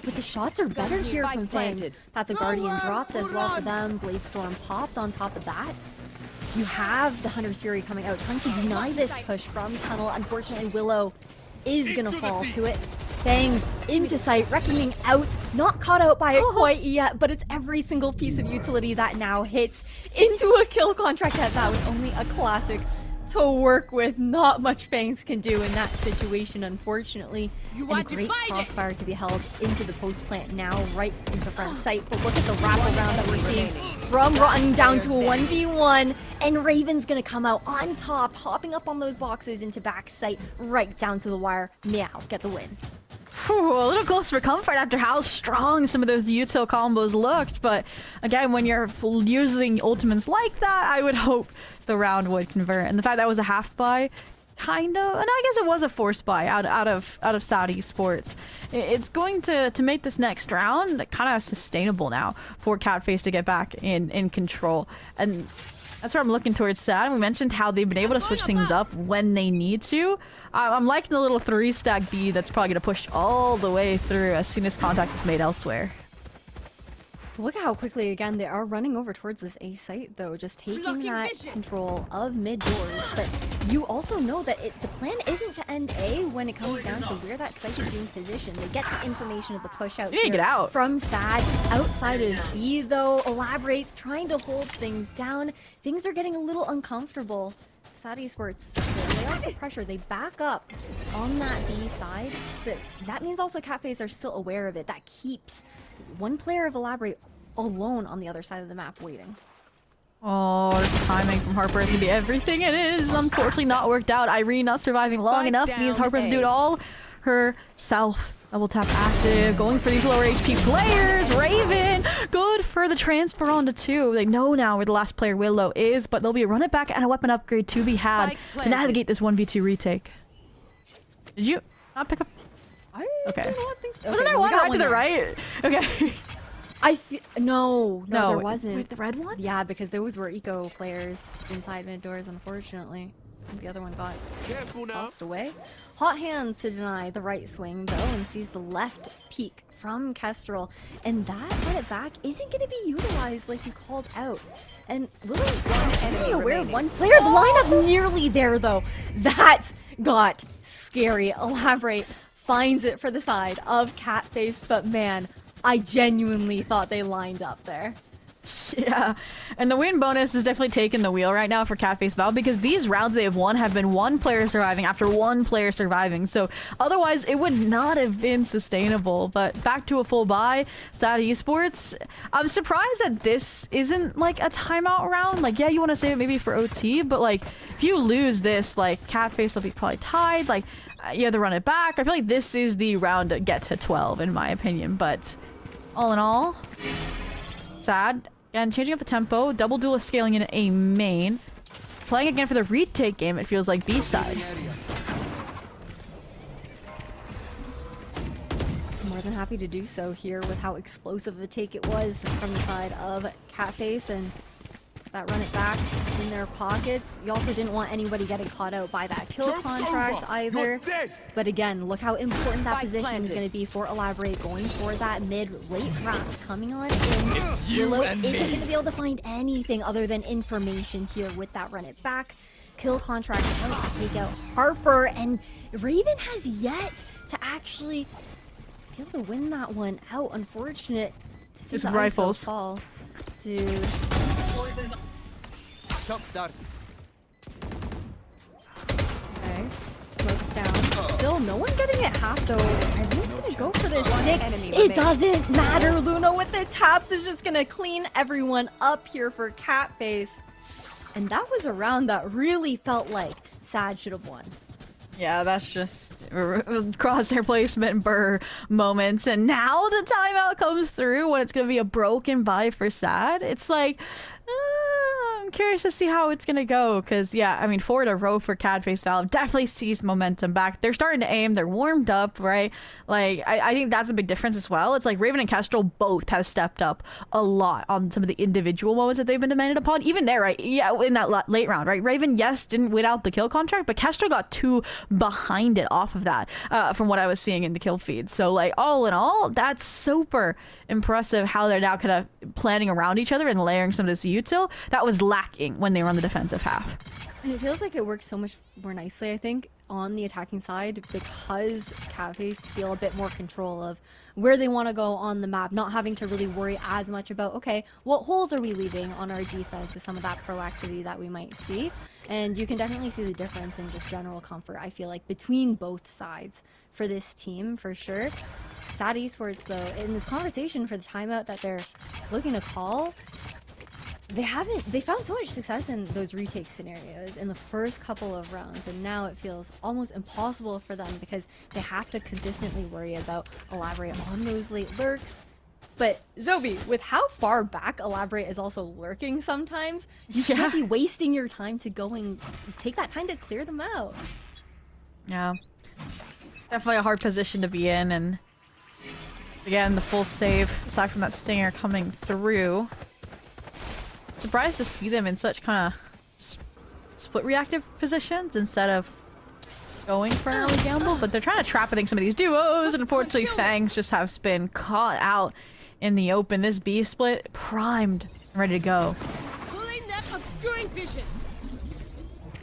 But the shots are better here from Fangs. That's a Guardian dropped as well for them. Blade Storm popped on top of that. You have the Hunter's Fury coming out, trying to deny this push from Tunnel. Unfortunately, Willow is gonna fall to it. Fangs into sight, Reckoning out, not caught out by it quite yet, but it's every single piece of utility that now hits into a kill contract. That was only a classic to work with. Not much Fangs can do in that situation, unfortunately. And a great crossfire to be held into the post plant now, right into front sight. But look at the wraparound that we're seeing from Rotten down to a 1v1. And Raven's gonna come out on top, hopping up on those boxes into back sight, right down to the wire. MEOW, get the win. Whew, a little close for comfort after how strong some of those util combos looked, but again, when you're using ultimates like that, I would hope the round would convert. And the fact that was a half buy kind of, and I guess it was a forced buy out of Saudi Sports. It's going to make this next round kind of sustainable now for Catface to get back in control, and that's where I'm looking towards Sad. We mentioned how they've been able to switch things up when they need to. I'm liking the little 3-stack B that's probably going to push all the way through as soon as contact is made elsewhere. Look at how quickly, again, they are running over towards this A site, though, just taking that control of mid doors. But you also know that the plan isn't to end A when it comes down to where that spike is being positioned. They get the information of the push out, get out from Sad. Outside of B, though, elaborates, trying to hold things down. Things are getting a little uncomfortable. Sad Esports, they are under pressure. They back up on that B side, but that means also Catface are still aware of it. That keeps one player of Elaborate alone on the other side of the map waiting. Oh, this timing from Harper is gonna be everything it is. Unfortunately not worked out. Irene not surviving long enough means Harper has to do it all herself. Double tap active, going for these lower HP players. Raven, good for the transfer onto 2. They know now where the last player Willow is, but there'll be a run it back and a weapon upgrade to be had to navigate this 1v2 retake. Did you not pick up? Okay. Wasn't there one right to the right? Okay. No, there wasn't. Wait, the red one? Yeah, because those were eco players inside mid doors, unfortunately. I think the other one got tossed away. Hot hands to deny the right swing, though, and sees the left peek from Kestrel. And that run it back isn't going to be utilized like you called out. And Willow's enemy aware of one player. The lineup nearly there, though. That got scary. Elaborate finds it for the side of Catface, but man, I genuinely thought they lined up there. Yeah, and the win bonus is definitely taking the wheel right now for Catface Valve because these rounds they have won have been one player surviving after one player surviving. So otherwise it would not have been sustainable. But back to a full buy, Sad Esports. I'm surprised that this isn't like a timeout round. Like, yeah, you want to save it maybe for OT, but like if you lose this, like Catface will be probably tied. Like you have to run it back. I feel like this is the round to get to 12 in my opinion. But all in all, Sad. And changing up the tempo, double duelist scaling in A main. Playing again for the retake game, it feels like B side. More than happy to do so here with how explosive a take it was from the side of Catface, and that run it back in their pockets. You also didn't want anybody getting caught out by that kill contract either. But again, look how important that position is going to be for Elaborate going for that mid-late round coming on in. Willow isn't going to be able to find anything other than information here with that run it back. Kill contract wants to take out Harper, and Raven has yet to actually be able to win that one out. Unfortunate to see the rifles fall to... Okay, smokes down. Still, no one getting it half though. Everyone's gonna go for this stick. It doesn't matter. Luna with the taps is just gonna clean everyone up here for Catface. And that was a round that really felt like Sad should have won. Yeah, that's just crosshair placement burr moments. And now the timeout comes through when it's going to be a broken buy for Sad. It's like, I'm curious to see how it's going to go. Because, yeah, I mean, 4 in a row for Catface Valve definitely sees momentum back. They're starting to aim. They're warmed up, right? Like, I think that's a big difference as well. It's like Raven and Kestrel both have stepped up a lot on some of the individual moments that they've been demanded upon. Even there, right? Yeah, in that late round, right? Raven, yes, didn't win out the kill contract, but Kestrel got 2 behind it off of that from what I was seeing in the kill feed. So like all in all, that's super impressive how they're now kind of planning around each other and layering some of this util that was lacking when they were on the defensive half. And it feels like it works so much more nicely, I think, on the attacking side because Catface feel a bit more control of where they want to go on the map, not having to really worry as much about, okay, what holes are we leaving on our defense with some of that proactivity that we might see. And you can definitely see the difference in just general comfort, I feel like, between both sides for this team, for sure. Sad Esports, though, in this conversation for the timeout that they're looking to call, they found so much success in those retake scenarios in the first couple of rounds, and now it feels almost impossible for them because they have to consistently worry about Elaborate on those late lurks. But Zobi, with how far back Elaborate is also lurking sometimes, you can't be wasting your time to go and take that time to clear them out. Yeah. Definitely a hard position to be in, and again, the full save, aside from that stinger coming through. Surprised to see them in such kind of split reactive positions instead of going for an early gamble, but they're trying to trap, I think, some of these duos, and unfortunately Fangs just have been caught out in the open. This B split primed and ready to go. Pulling that obscuring vision.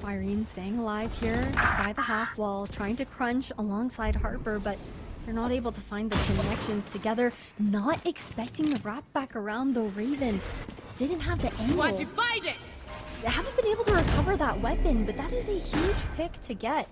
Irene staying alive here by the half wall, trying to crunch alongside Harper, but they're not able to find the connections together. Not expecting the wrap back around, though. Raven didn't have the angle. Why'd you find it? They haven't been able to recover that weapon, but that is a huge pick to get.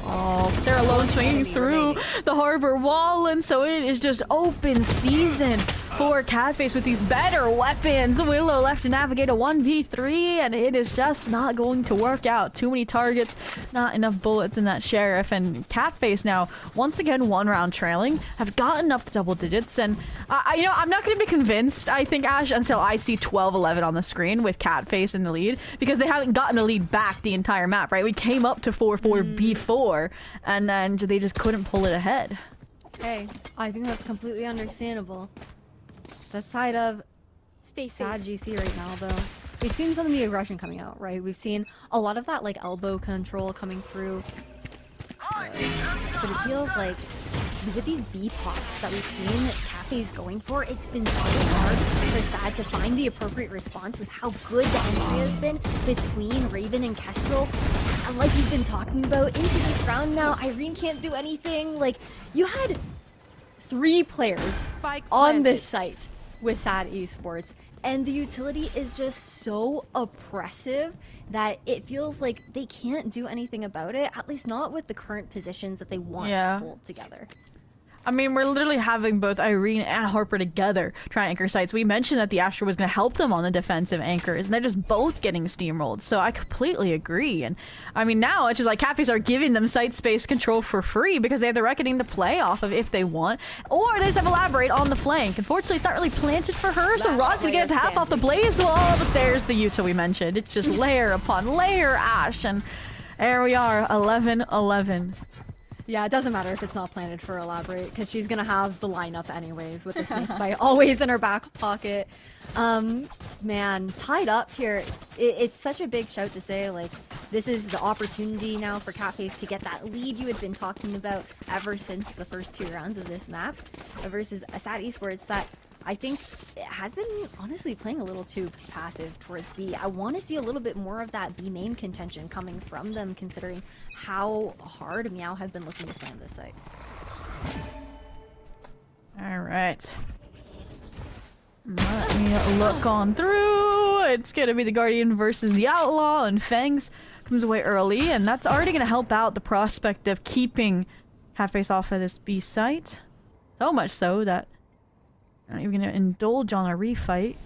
Oh, they're alone swinging through the harbor wall, and so it is just open season for Catface with these better weapons. Willow left to navigate a 1v3, and it is just not going to work out. Too many targets, not enough bullets in that Sheriff, and Catface now, once again, 1 round trailing, have gotten up to double digits, and you know, I'm not going to be convinced, I think, Ash, until I see 12-11 on the screen with Catface in the lead, because they haven't gotten the lead back the entire map, right? We came up to 4-4 before, and then they just couldn't pull it ahead. Hey, I think that's completely understandable. The side of sad GC right now, though. We've seen some of the aggression coming out, right? We've seen a lot of that, like, elbow control coming through. But it feels like with these B pops that we've seen Cathy's going for, it's been so hard for Sad to find the appropriate response with how good the entry has been between Raven and Kestrel. And like we've been talking about, into this round now, Irene can't do anything. Like, you had 3 players Spike on planted. this site with Sad Esports, and the utility is just so oppressive that it feels like they can't do anything about it, at least not with the current positions that they want to hold together. I mean, we're literally having both Irene and Harper together trying anchor sites. We mentioned that the Astra was going to help them on the defensive anchors, and they're just both getting steamrolled. So I completely agree. And I mean, now it's just like Catfish are giving them site space control for free because they have the Reckoning to play off of if they want, or they just have Elaborate on the flank. Unfortunately, it's not really planted for her, so Rod's going to get half off the Blaze wall, but there's the Yuta we mentioned. It's just layer upon layer, Ash, and there we are, 11-11. Yeah, it doesn't matter if it's not planted for Elaborate, because she's going to have the lineup anyways with the snake bite always in her back pocket. Man, tied up here. It's such a big shout to say, like, this is the opportunity now for Catface to get that lead you had been talking about ever since the first 2 rounds of this map versus Sad Esports that I think it has been honestly playing a little too passive towards B. I want to see a little bit more of that B main contention coming from them, considering how hard MEOW have been looking to slam this site. All right. Let me look on through. It's going to be the Guardian versus the Outlaw, and Fangs comes away early, and that's already going to help out the prospect of keeping Catface off of this B site. So much so that I'm not even going to indulge on a refight.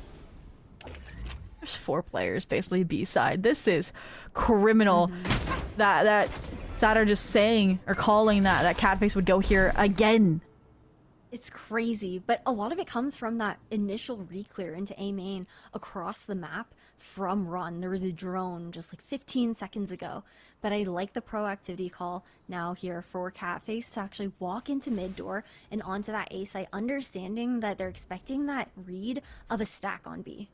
There's 4 players basically B side. This is criminal. That Sad are just saying or calling that Catface would go here again. It's crazy, but a lot of it comes from that initial reclear into A main across the map from Run. There was a drone just like 15 seconds ago, but I like the proactivity call now here for Catface to actually walk into mid door and onto that A site, understanding that they're expecting that read of a stack on B.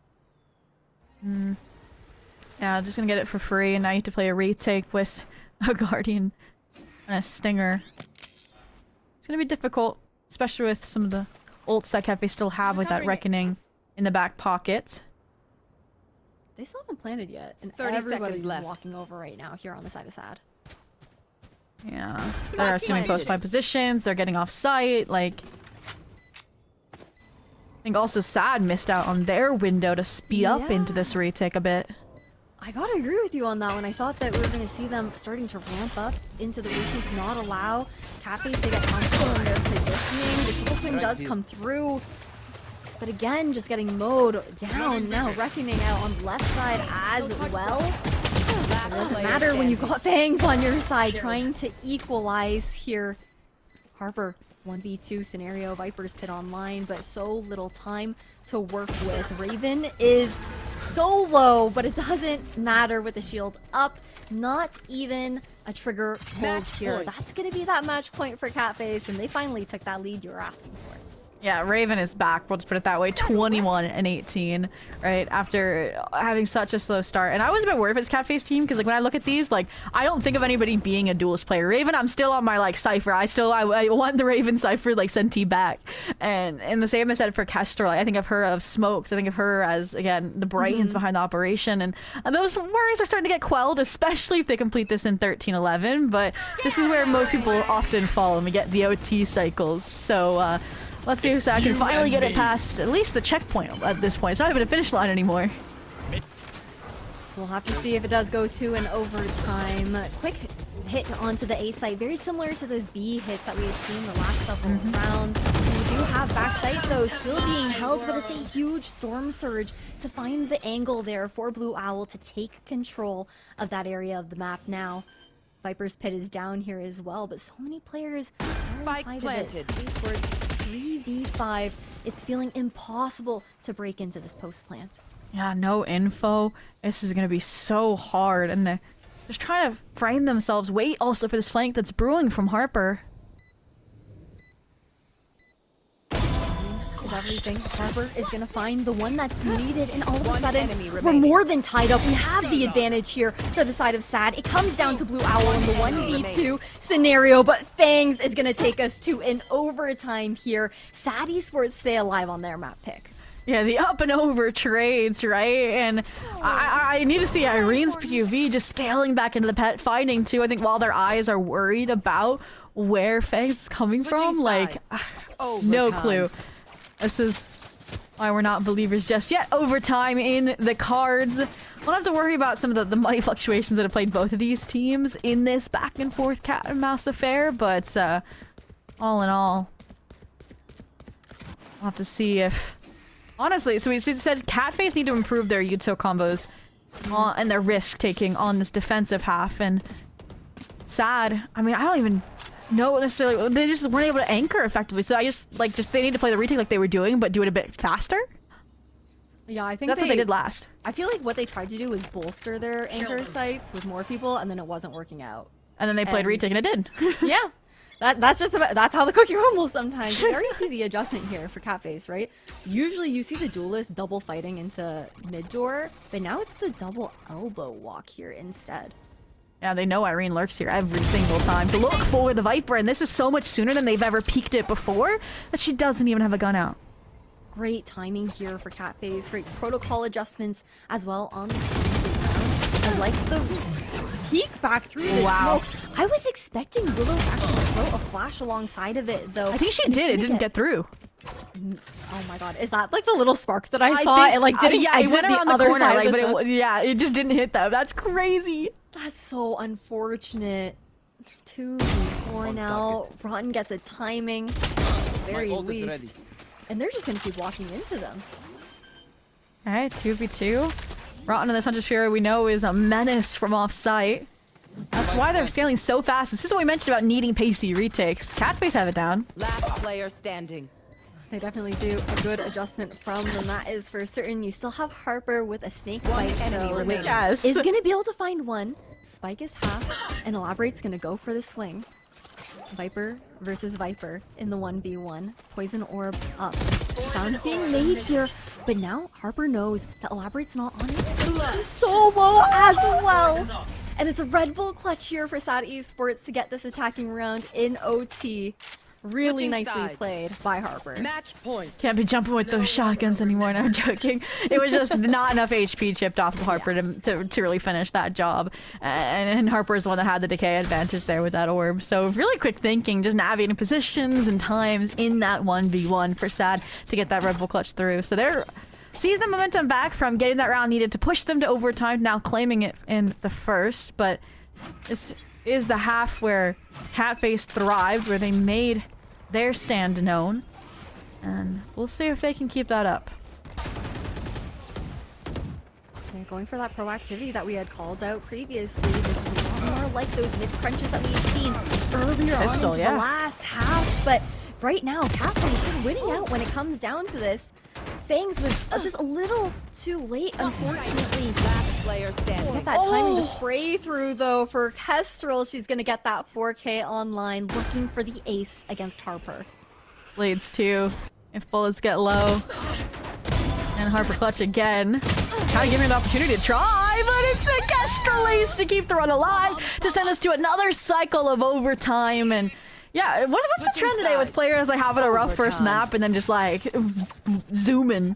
Yeah, just gonna get it for free, and now you have to play a retake with a Guardian and a Stinger. It's gonna be difficult, especially with some of the ults that Catface still have with that Reckoning in the back pocket. They still haven't planted yet, and 30 everybody's seconds left. walking over right now here on the side of Sad. Yeah, they're assuming close by positions, they're getting off site, like... I think also Sad missed out on their window to speed up into this retake a bit. I gotta agree with you on that one. I thought that we were gonna see them starting to ramp up into the retake, to not allow Catface to get comfortable in their positioning. The triple swing does come through, but again, just getting mowed down. Now Reckoning out on the left side as well. It doesn't matter when you've got Fangs on your side trying to equalize here. Harper, 1v2 scenario, Viper's pit online, but so little time to work with. Raven is so low, but it doesn't matter with the shield up. Not even a trigger holds here. That's going to be that match point for Catface, and they finally took that lead you were asking for. Yeah, Raven is back. We'll just put it that way. 21-18, right? After having such a slow start. And I was a bit worried if it's Catface team, because like when I look at these, like I don't think of anybody being a duelist player. Raven, I'm still on my like Cypher. I want the Raven Cypher like sent back. And the same I said for Kestrel. I think of her of Smokes. I think of her as again the brains behind the operation. And those worries are starting to get quelled, especially if they complete this in 13-11. But this is where most people often fall and we get the OT cycles. So let's see if Sad can finally get it past at least the checkpoint at this point. It's not even a finish line anymore. We'll have to see if it does go to an overtime. Quick hit onto the A site, very similar to those B hits that we had seen the last several rounds. We do have backside though still being held, but it's a huge storm surge to find the angle there for Blue Owl to take control of that area of the map now. Viper's Pit is down here as well, but so many players are inside of this. These were 3v5. It's feeling impossible to break into this post plant. Yeah, no info. This is gonna be so hard, and they're just trying to frame themselves. Wait also for this flank that's brewing from Harper. Is everything. Harper is going to find the one that's needed, and all of a sudden, we're more than tied up. We have the advantage here for the side of Sad. It comes down to Blue Owl in the 1v2 scenario, but Fangs is going to take us to an overtime here. Sad Esports stay alive on their map pick. Yeah, the up and over trades, right? And I need to see Irene's PUV just scaling back into the pet, finding too. I think while their eyes are worried about where Fangs is coming from, like, no clue. This is why we're not believers just yet. Overtime in the cards. We'll have to worry about some of the money fluctuations that have played both of these teams in this back and forth cat and mouse affair, but all in all, we'll have to see if... Honestly, so we said Catface need to improve their util combos and their risk taking on this defensive half, and Sad, I mean, I don't even know necessarily, they just weren't able to anchor effectively, so I just they need to play the retake like they were doing, but do it a bit faster. Yeah, I think that's what they did last. I feel like what they tried to do was bolster their anchor sites with more people, and then it wasn't working out. And then they played retake, and it did. Yeah. That's just about, that's how the cookie crumbles sometimes. You already see the adjustment here for Catface, right? Usually you see the duelist double fighting into mid door, but now it's the double elbow walk here instead. Yeah, they know Irene lurks here every single time to look for the Viper, and this is so much sooner than they've ever peeked it before that she doesn't even have a gun out. Great timing here for Catface. Great protocol adjustments as well on this round. I like the peek back through the smoke. I was expecting Willow to actually throw a flash alongside of it, though. I think she did. It didn't get through. Oh my god, is that like the little spark that I saw? It like didn't yeah, it went around the corner, like, but it just didn't hit them. That's crazy. That's so unfortunate. 2v4 now. Rotten gets a timing, very least, and they're just gonna keep walking into them. All right, 2v2. Rotten and this Hunter Shira we know is a menace from off-site. That's why they're scaling so fast. This is what we mentioned about needing pacey retakes. Catface have it down. Last player standing. They definitely do a good adjustment from them, that is for certain. You still have Harper with a snake bite, though, which is going to be able to find one. Spike is half, and Elaborate's going to go for the swing. Viper versus Viper in the 1v1. Poison Orb up. Sounds being made here, but now Harper knows that Elaborate's not on it. He's solo as well. And it's a Red Bull clutch here for Sad Esports to get this attacking round in OT. Really nicely played by Harper. Match point. Can't be jumping with those shotguns anymore. No, I'm joking. It was just not enough HP chipped off of Harper to really finish that job. And Harper is the one that had the decay advantage there with that orb. So really quick thinking, just navigating positions and times in that 1v1 for Sad to get that Red Bull clutch through. So they're sees the momentum back from getting that round needed to push them to overtime, now claiming it in the first. But this is the half where Catface thrived, where they made their stand known, and we'll see if they can keep that up. They're going for that proactivity that we had called out previously. This is a lot more like those mid crunches that we've seen earlier on into the last half, but right now Catface is winning out when it comes down to this. Fangs was just a little too late, unfortunately. Last player standing. Get that timing to spray through, though, for Kestrel. She's going to get that 4K online, looking for the ace against Harper. Blades too. If bullets get low. And Harper clutch again. Kind of giving her the opportunity to try, but it's the Kestrel ace to keep the run alive, to send us to another cycle of overtime. And yeah, what's the trend today with players like having a rough first map and then just like zooming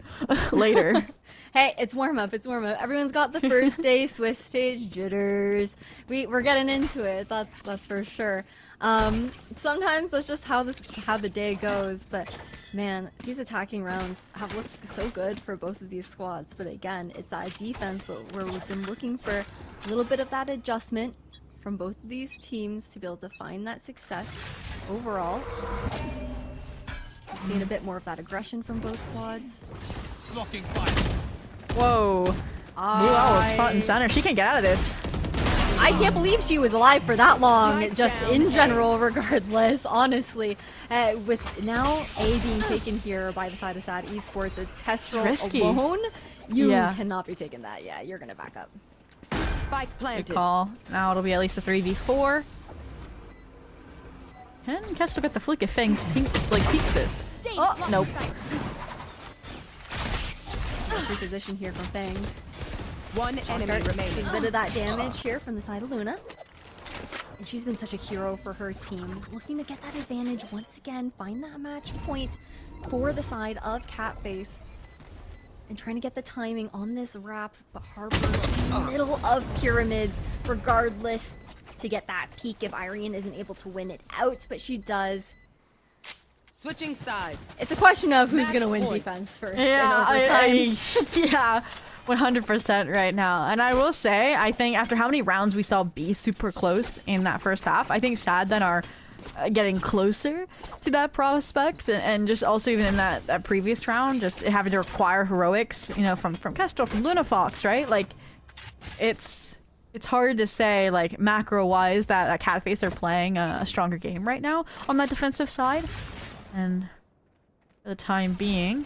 later? Hey, it's warm up. It's warm up. Everyone's got the first day Swiss stage jitters. We're getting into it. That's for sure. Sometimes that's just how the day goes. But man, these attacking rounds have looked so good for both of these squads. But again, it's that defense where we've been looking for a little bit of that adjustment from both of these teams to be able to find that success overall. We've seen a bit more of that aggression from both squads. Blocking fire. Whoa. MEOW was front and center. She can't get out of this. I can't believe she was alive for that long, just in general, regardless, honestly. With now A being taken here by the side of SAD Esports, it's Kestrel alone. You cannot be taking that. Yeah, you're going to back up. Spike planted. Good call. Now it'll be at least a 3v4. Can Kestrel get the flick if Fangs peeks this? Oh, nope. Reposition here from Fangs. One enemy remaining. She's a bit of that damage here from the side of Luna. And she's been such a hero for her team. Looking to get that advantage once again. Find that match point for the side of Catface. And trying to get the timing on this wrap. But Harper in the middle of pyramids. Regardless, to get that peak if Irene isn't able to win it out. But she does. Switching sides. It's a question of who's going to win defense first. Yeah, in overtime. yeah. 100% right now. And I will say, I think after how many rounds we saw be super close in that first half, I think SAD then are getting closer to that prospect. And just also even in that previous round, just having to require heroics, you know, from Kestrel, from Luna Fox, right? Like, it's hard to say, like, macro-wise that Catface are playing a stronger game right now on that defensive side. And for the time being,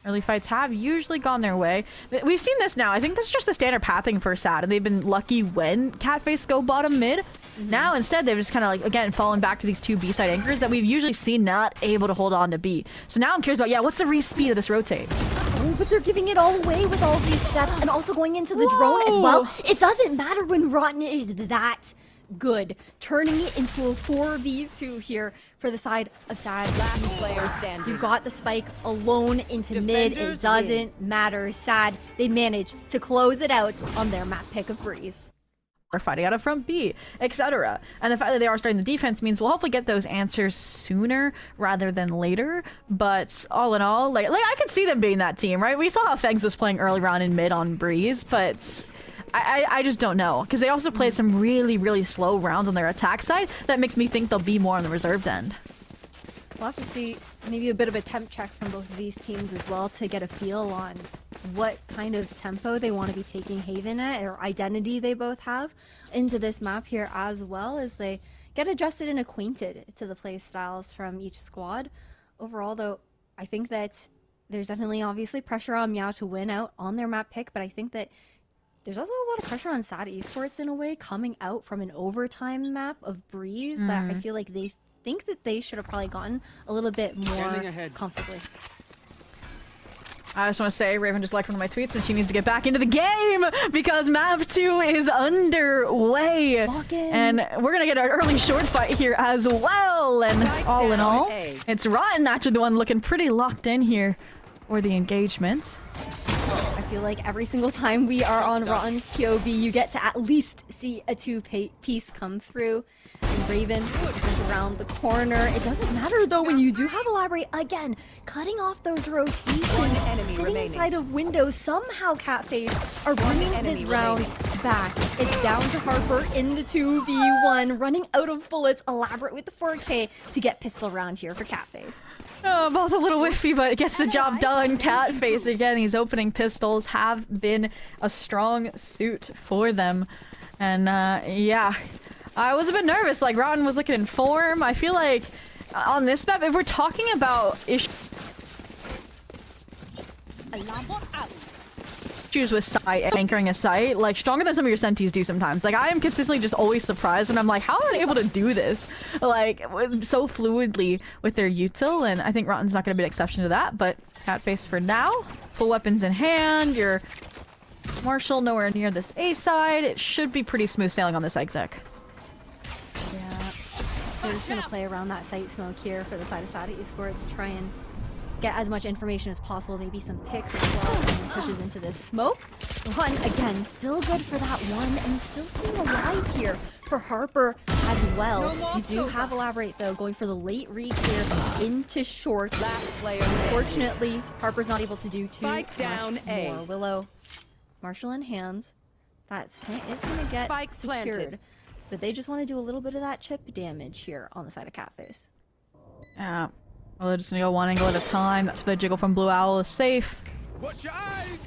early fights have usually gone their way. We've seen this now. I think this is just the standard pathing for SAD, and they've been lucky when Catface go bottom mid. Now, instead, they've just kind of, like, again, fallen back to these two B-side anchors that we've usually seen not able to hold on to B. So now I'm curious about, what's the re-speed of this rotate? Oh, but they're giving it all away with all these steps and also going into the drone as well. It doesn't matter when Rotten is that good. Turning it into a 4v2 here for the side of SAD. Last player standing. You've got the spike alone into mid. It doesn't matter. SAD, they manage to close it out on their map pick of Breeze. Are fighting out of front B, etc. And the fact that they are starting the defense means we'll hopefully get those answers sooner rather than later. But all in all, like I could see them being that team, right? We saw how Fangs was playing early round in mid on Breeze, but I just don't know, because they also played some really, really slow rounds on their attack side. That makes me think they'll be more on the reserved end. We'll have to see maybe a bit of a temp check from both of these teams as well to get a feel on what kind of tempo they want to be taking Haven at, or identity they both have into this map here, as well as they get adjusted and acquainted to the play styles from each squad. Overall, though, I think that there's definitely obviously pressure on MEOW to win out on their map pick, but I think that there's also a lot of pressure on SAD Esports in a way, coming out from an overtime map of Breeze that I feel like they think that they should have probably gotten a little bit more comfortably. I just want to say, Raven just liked one of my tweets and she needs to get back into the game because map 2 is underway. And we're going to get an early short fight here as well. And all in all, it's Rotten actually the one looking pretty locked in here for the engagement. I feel like every single time we are on Rotten's POV, you get to at least see a two-piece come through. And Raven is just around the corner. It doesn't matter, though, when you do have Elaborate. Again, cutting off those rotations, sitting inside of windows. Somehow, Catface are bringing this round back. It's down to Harper in the 2v1, running out of bullets. Elaborate with the 4K to get pistol round here for Catface. Oh, both a little whiffy, but it gets the job done. Catface, again, these opening pistols have been a strong suit for them. And, yeah, I was a bit nervous. Like, Rotten was looking in form. I feel like on this map, if we're talking about issues Choose with site and anchoring a site, like stronger than some of your senties do sometimes. Like I am consistently just always surprised and I'm like, how are they able to do this? Like so fluidly with their util, and I think Rotten's not gonna be an exception to that, but Catface for now. Full weapons in hand, your Marshall nowhere near this A side. It should be pretty smooth sailing on this exec. Yeah. They're just gonna play around that site smoke here for the side of Sada Esports, try and get as much information as possible, maybe some picks as well, and then pushes into this smoke. One, again, still good for that one, and still staying alive here for Harper as well. You do have Elaborate, though, going for the late read here into short. Last player. Unfortunately, Harper's not able to do too Spike down much A. more. Willow, Marshall in hand. That plant is going to get Spike secured. planted. But they just want to do a little bit of that chip damage here on the side of Catface. Yeah. Well, they're just gonna go one angle at a time. That's where the jiggle from Blue Owl is safe. Watch your eyes!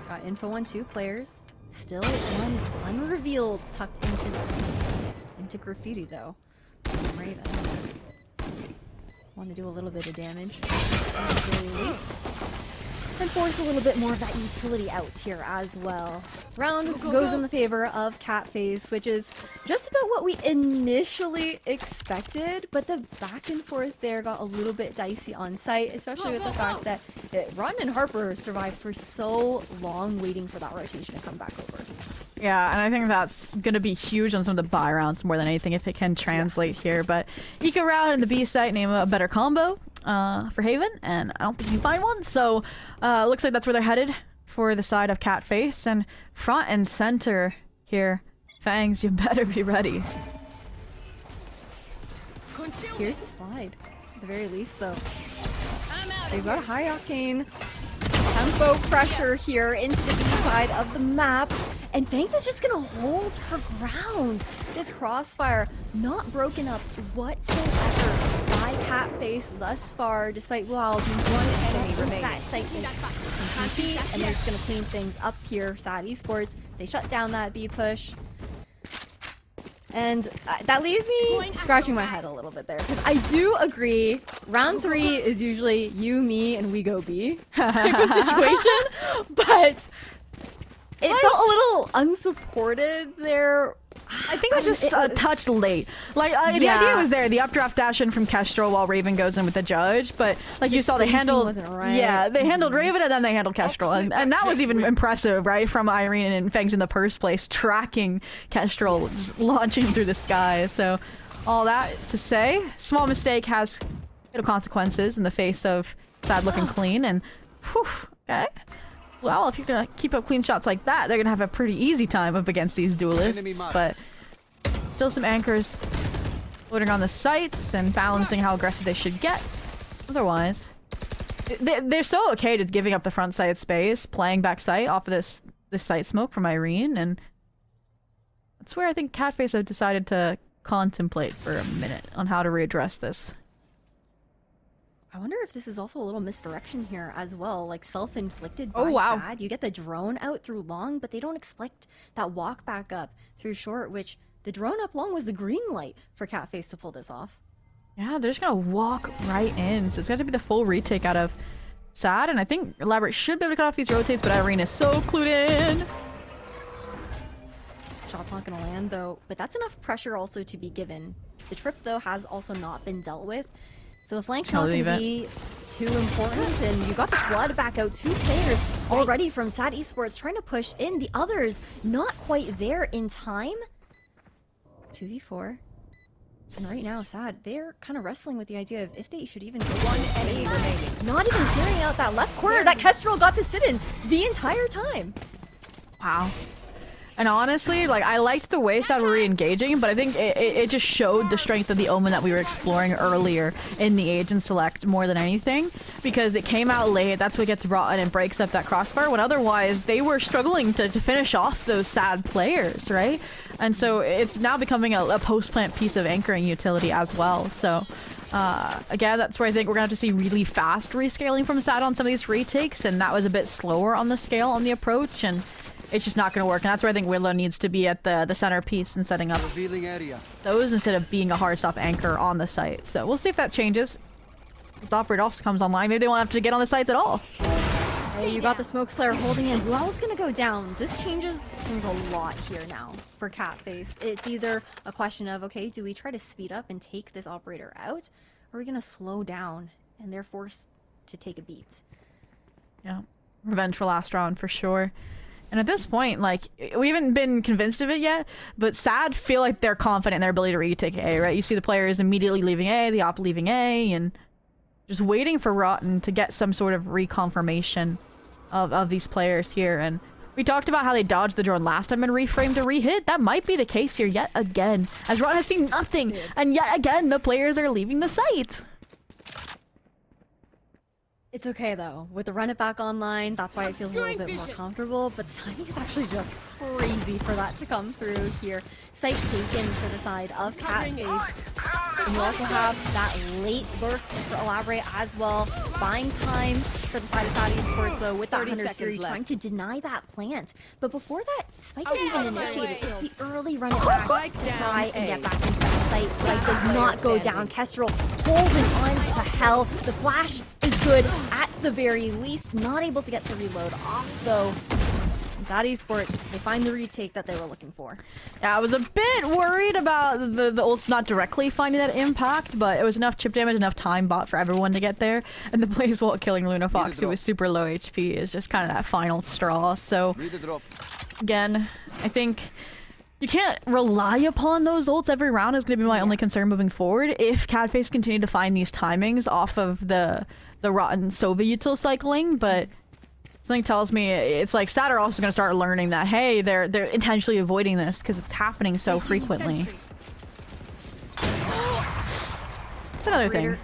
Got info on 2 players. Still one unrevealed tucked into graffiti though. Raven. Want to do a little bit of damage at the very least. And force a little bit more of that utility out here as well. Round goes in the favor of Catface, which is just about what we initially expected, but the back and forth there got a little bit dicey on site, especially with the fact that Run and Harper survived for so long waiting for that rotation to come back over. Yeah, and I think that's gonna be huge on some of the buy rounds more than anything if it can translate here. But Eco round and the B site name a better combo for Haven, and I don't think you can find one. So looks like that's where they're headed for the side of Catface, and front and center here. Fangs, you better be ready. Here's the slide, at the very least, though. They've got a high octane tempo pressure here into the B side of the map, and Fangs is just gonna hold her ground. This crossfire not broken up whatsoever by Catface thus far, despite Wild one enemy remains. That site is CT, and they're just gonna clean things up here. Sad Esports, they shut down that B push. And that leaves me scratching my head a little bit there, because I do agree, round 3 is usually you, me, and we go B type of situation, but it felt a little unsupported there. I think it was just a touch late. Like, the idea was there, the updraft dash in from Kestrel while Raven goes in with the judge, but like you saw, they handled... wasn't right. Yeah, they handled Raven and then they handled Kestrel, and that was even impressive, right, from Irene and Fangs in the first place, tracking Kestrel, just launching through the sky. So, all that to say, small mistake has consequences in the face of Sad looking clean, and whew, okay. Well, if you're gonna keep up clean shots like that, they're gonna have a pretty easy time up against these duelists, but still some anchors floating on the sites and balancing how aggressive they should get. Otherwise, they're so okay just giving up the front side space, playing back site off of this site smoke from Irene, and that's where I think Catface have decided to contemplate for a minute on how to readdress this. I wonder if this is also a little misdirection here as well, like self-inflicted by Sad. You get the drone out through long, but they don't expect that walk back up through short, which the drone up long was the green light for Catface to pull this off. Yeah, they're just gonna walk right in, so it's got to be the full retake out of Sad, and I think Elaborate should be able to cut off these rotates, but Irene is so clued in. Shot's not gonna land though, but that's enough pressure also to be given. The trip though has also not been dealt with. So the flank's not going to be too important, and you got the flood back out. 2 players already from Sad Esports trying to push in. The others not quite there in time. 2v4. And right now, Sad, they're kind of wrestling with the idea of if they should even go one enemy remaining. Not even clearing out that left corner that Kestrel got to sit in the entire time. Wow. And honestly, like, I liked the way Sad were re-engaging, but I think it just showed the strength of the Omen that we were exploring earlier in the Agent Select more than anything, because it came out late. That's what gets brought in and breaks up that crossbar, when otherwise they were struggling to finish off those Sad players, right? And so it's now becoming a post-plant piece of anchoring utility as well. So again, that's where I think we're gonna have to see really fast rescaling from Sad on some of these retakes, and that was a bit slower on the scale on the approach, and it's just not going to work. And that's where I think Willow needs to be at the centerpiece and setting up those instead of being a hard stop anchor on the site. So we'll see if that changes. This operator also comes online. Maybe they won't have to get on the sites at all. Hey, you got the smokes player holding in. Blue's gonna go down. This changes things a lot here now for Catface. It's either a question of, okay, do we try to speed up and take this operator out? Or are we gonna slow down and they're forced to take a beat? Yeah. Revenge for last round for sure. And at this point, like, we haven't been convinced of it yet, but SAD feel like they're confident in their ability to retake A, right? You see the players immediately leaving A, the op leaving A, and just waiting for Rotten to get some sort of reconfirmation of these players here. And we talked about how they dodged the drone last time and reframed a rehit. That might be the case here yet again, as Rotten has seen nothing, and yet again the players are leaving the site. It's okay though. With the run it back online, that's why it feels a little bit more comfortable, but the timing is actually just crazy for that to come through here. Site taken for the side of Catface. And you also have that late lurk for Elaborate as well. Buying time for the side of Saudi Sports though with that 30 Hunter's seconds Fury left. trying to deny that plant. But before that spike is even initiated, it's the early run it back to try and get back into the site. Spike does not go down. Kestrel holding on to hell. The flash is good at the very least. Not able to get the reload off though. And Saudi Sports, they find the retake that they were looking for. Yeah, I was a bit worried about the ults not directly finding that impact, but it was enough chip damage, enough time bought for everyone to get there. And the plays while killing Luna Fox, who was super low HP, is just kind of that final straw. So, again, I think you can't rely upon those ults every round is going to be my only concern moving forward. If Catface continue to find these timings off of the Rotten Sova util cycling, but something tells me it's like SAD are also going to start learning that, hey, they're intentionally avoiding this because it's happening so frequently. It's another thing.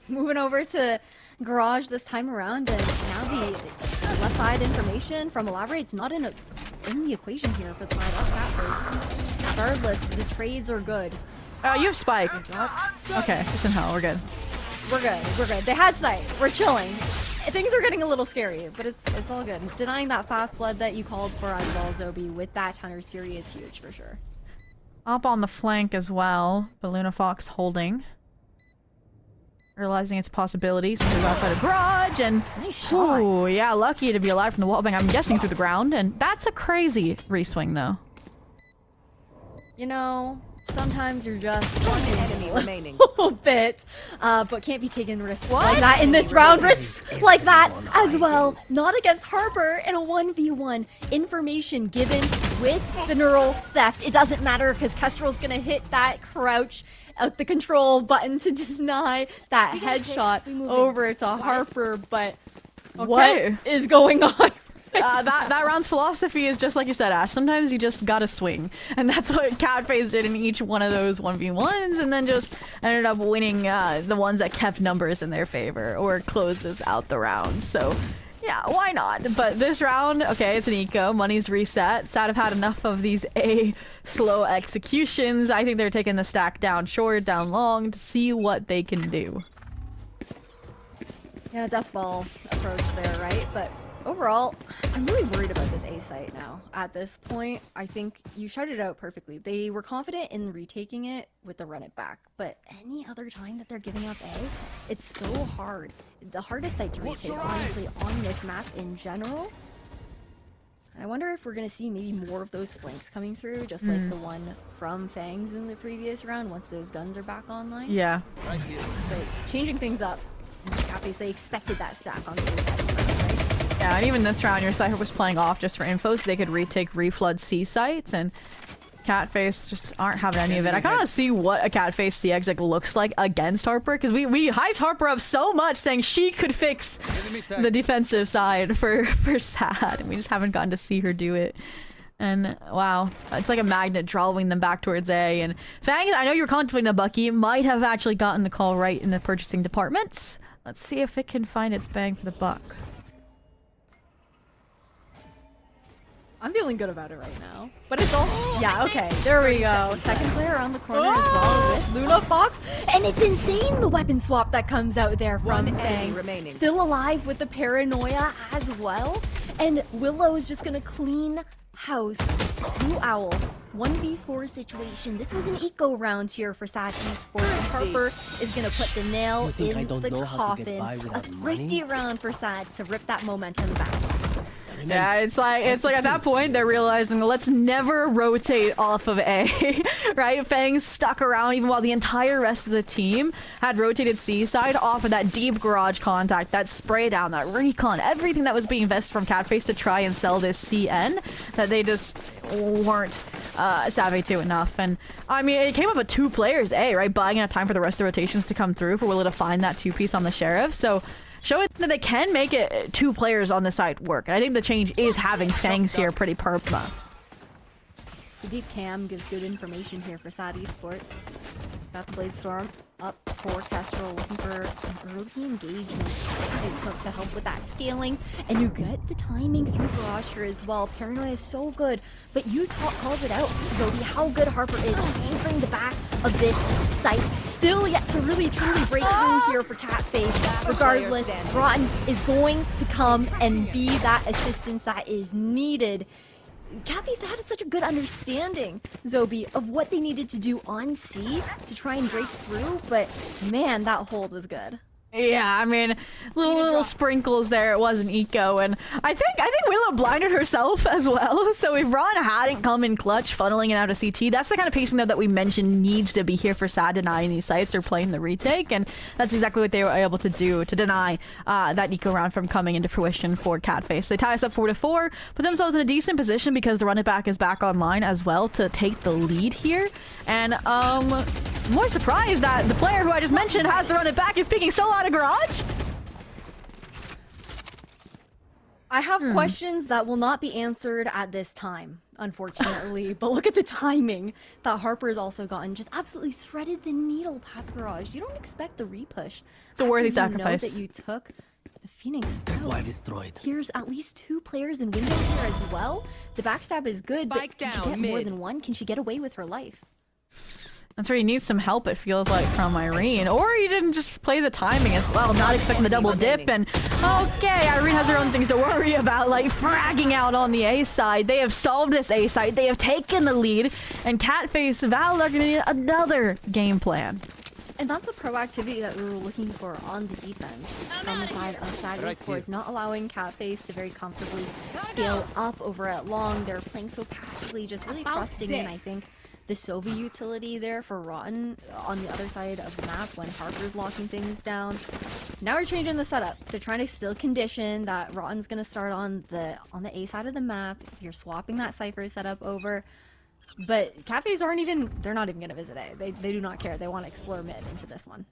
Moving over to Garage this time around, and now the left side information from Elaborate's not in the equation here for the side of Catface. Regardless, the trades are good. Oh, you have Spike. Okay, then hell, we're good. We're good. We're good. They had sight. We're chilling. Things are getting a little scary, but it's all good. Denying that fast flood that you called for as well, Zobi, with that Hunter's Fury is huge for sure. Up on the flank as well, but Luna Fox holding. Realizing its possibilities. There's outside of garage and Nice shot. ooh, yeah, lucky to be alive from the wall bang. I'm guessing through the ground, and that's a crazy reswing though. You know, sometimes you're just One enemy remaining. a little bit, but can't be taking risks like that in this round. Risks like that as well. Not against Harper in a 1v1. Information given with the neural theft. It doesn't matter because Kestrel's gonna hit that crouch out the control button to deny that headshot over to Harper. But what is going on? That round's philosophy is just like you said, Ash. Sometimes you just gotta swing, and that's what Catface did in each one of those 1v1s, and then just ended up winning the ones that kept numbers in their favor or closes out the round. So yeah, why not? But this round, okay, it's an eco. Money's reset. SAD have had enough of these A slow executions. I think they're taking the stack down short, down long to see what they can do. Yeah, death ball approach there, right? But overall, I'm really worried about this A site now. At this point, I think you shouted it out perfectly. They were confident in retaking it with the run it back, but any other time that they're giving up A, it's so hard. The hardest site to retake, honestly, on this map in general. And I wonder if we're gonna see maybe more of those flanks coming through, just like the one from Fangs in the previous round, once those guns are back online. Yeah. But changing things up. Catface, they expected that stack on the A side, right? Yeah, and even this round, your Cypher was playing off just for info so they could retake reflood C sites, and Catface just aren't having any of it. I kind of see what a Catface C exec looks like against Harper, because we hyped Harper up so much saying she could fix the defensive side for SAD, and we just haven't gotten to see her do it. And wow, it's like a magnet drawing them back towards A. And Fang, I know you were contemplating a Bucky, might have actually gotten the call right in the purchasing department. Let's see if it can find its bang for the buck. I'm feeling good about it right now. But it's all... Yeah, okay. There we go. Second player around the corner as well with Luna Fox. And it's insane, the weapon swap that comes out there from One enemy Fangs. remaining. Still alive with the paranoia as well. And Willow is just going to clean house. Blue Owl. 1v4 situation. This was an eco round here for Sad Esports. And Harper is going to put the nail in the coffin. A thrifty round for Sad to rip that momentum back. Yeah, it's like at that point they're realizing let's never rotate off of A, right? Fang stuck around even while the entire rest of the team had rotated C side off of that deep garage contact, that spray down, that recon, everything that was being invested from Catface to try and sell this CN that they just weren't savvy to enough. And I mean, it came up with 2 players A, right? Buying enough time for the rest of the rotations to come through for Willow to find that 2-piece on the Sheriff. So showing that they can make it 2 players on the side work. And I think the change is having Fangs here pretty perma. The deep cam gives good information here for Sad Esports. Got the Blade Storm up for Kestrel, looking for an early engagement to help with that scaling. And you get the timing through Garage here as well. Paranoia is so good, but you called it out, Zoe, how good Harper is anchoring the back of this site. Still yet to really truly break through here for Catface. Regardless, Rotten is going to come and be that assistance that is needed. Catface had such a good understanding, Zobi, of what they needed to do on C to try and break through, but man, that hold was good. Yeah, I mean, little sprinkles there. It was an eco, and I think Willow blinded herself as well. So if Ron hadn't come in clutch, funneling it out of CT, that's the kind of pacing though that we mentioned needs to be here for Sad denying these sites or playing the retake, and that's exactly what they were able to do to deny that eco round from coming into fruition for Catface. They tie us up 4-4, put themselves in a decent position because the run it back is back online as well to take the lead here, and more surprised that the player who I just mentioned has to run it back is picking solo out of garage. I have questions that will not be answered at this time, unfortunately. But look at the timing that Harper's also gotten. Just absolutely threaded the needle past garage. You don't expect the repush. It's a worthy sacrifice. That you took the Phoenix out. Destroyed. Here's at least 2 players in window here as well. The backstab is good, Spike but can she down, get more mid. than one? Can she get away with her life? That's where you need some help, it feels like, from Irene. Or you didn't just play the timing as well, not expecting the double dip. And okay, Irene has her own things to worry about, like fragging out on the A side. They have solved this A side. They have taken the lead. And Catface, Val are going to need another game plan. And that's the proactivity that we were looking for on the defense on the side of Sad Esports, not allowing Catface to very comfortably scale up over at long. They're playing so passively, just really trusting in, I think, the Sovi utility there for Rotten on the other side of the map when Harper's locking things down. Now we're changing the setup. They're trying to still condition that Rotten's gonna start on the A side of the map. You're swapping that Cypher setup over. But Cafes they're not even gonna visit A. They do not care. They want to explore mid into this one.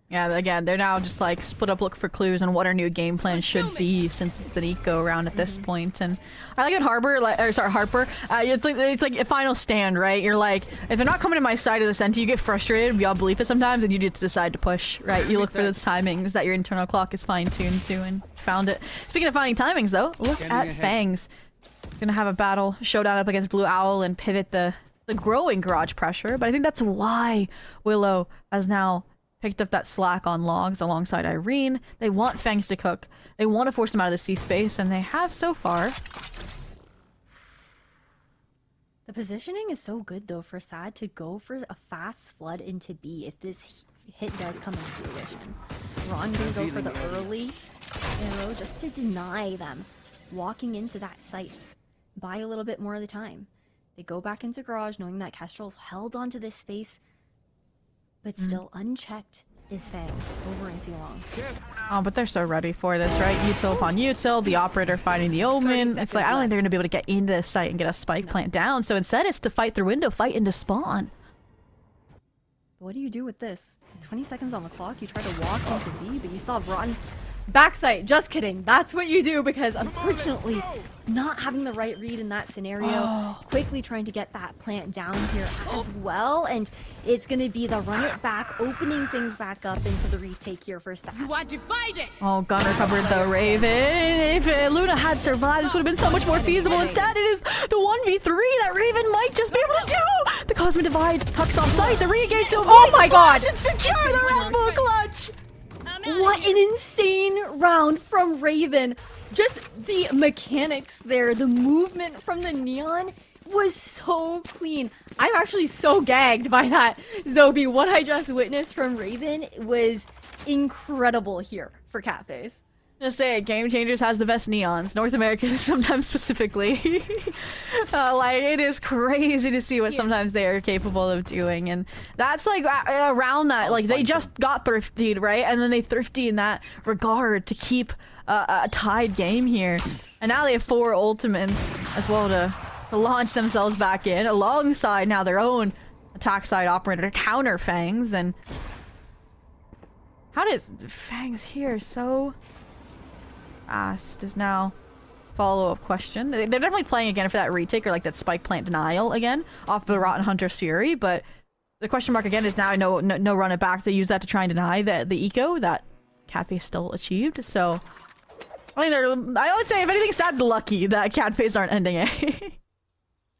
Yeah, again, they're now just like split up, look for clues on what our new game plan should be since it's an eco round at this point. And I like it, Harper. It's like a final stand, right? You're like, if they're not coming to my side of the center, you get frustrated. We all believe it sometimes, and you just decide to push, right? You look for those timings that your internal clock is fine tuned to, and found it. Speaking of finding timings, though, look at Fangs. He's gonna have a battle showdown up against Blue Owl and pivot the growing garage pressure. But I think that's why Willow has now picked up that slack on logs alongside Irene. They want Fangs to cook. They want to force them out of the C space, and they have so far. The positioning is so good though for Sad to go for a fast flood into B if this hit does come into fruition. Ron gonna go for the early arrow just to deny them walking into that site. Buy a little bit more of the time. They go back into garage knowing that Kestrel's held onto this space, but still unchecked is Fangs over in C-Long. Oh, but they're so ready for this, right? Util upon util, the operator fighting the omen. It's like, I don't think they're going to be able to get into this site and get a spike plant down. So instead, it's to fight through window, fight into spawn. What do you do with this? 20 seconds on the clock, you try to walk into B, but you still have Rotten backside. Just kidding. That's what you do because unfortunately, not having the right read in that scenario, quickly trying to get that plant down here as well, and it's going to be the run it back, opening things back up into the retake here for Sad. You are divided. Oh, gun recovered the Raven. If Luna had survived, this would have been so much more feasible. Instead, it is the 1v3 that Raven might just be able to do. The Cosmic Divide tucks off site. The re-engage still. Oh my god! And secure the Red Bull clutch. What an insane round from Raven. Just the mechanics there, the movement from the Neon was so clean. I'm actually so gagged by that, Zobi. What I just witnessed from Raven was incredible here for Catface. Just say it, Game Changers has the best neons. North America sometimes specifically. Like, it is crazy to see what sometimes they are capable of doing. And that's like around that, like they just got thriftied, right? And then they thrifty in that regard to keep a tied game here. And now they have 4 ultimates as well to launch themselves back in alongside now their own attack side operator to counter Fangs. And how does Fangs here so asked is now follow-up question. They're definitely playing again for that retake or like that spike plant denial again off the Rotten Hunter's Fury, but the question mark again is now no run it back. They use that to try and deny the eco that Catface still achieved. So I mean, I would say if anything, Sad's lucky that Catface aren't ending it.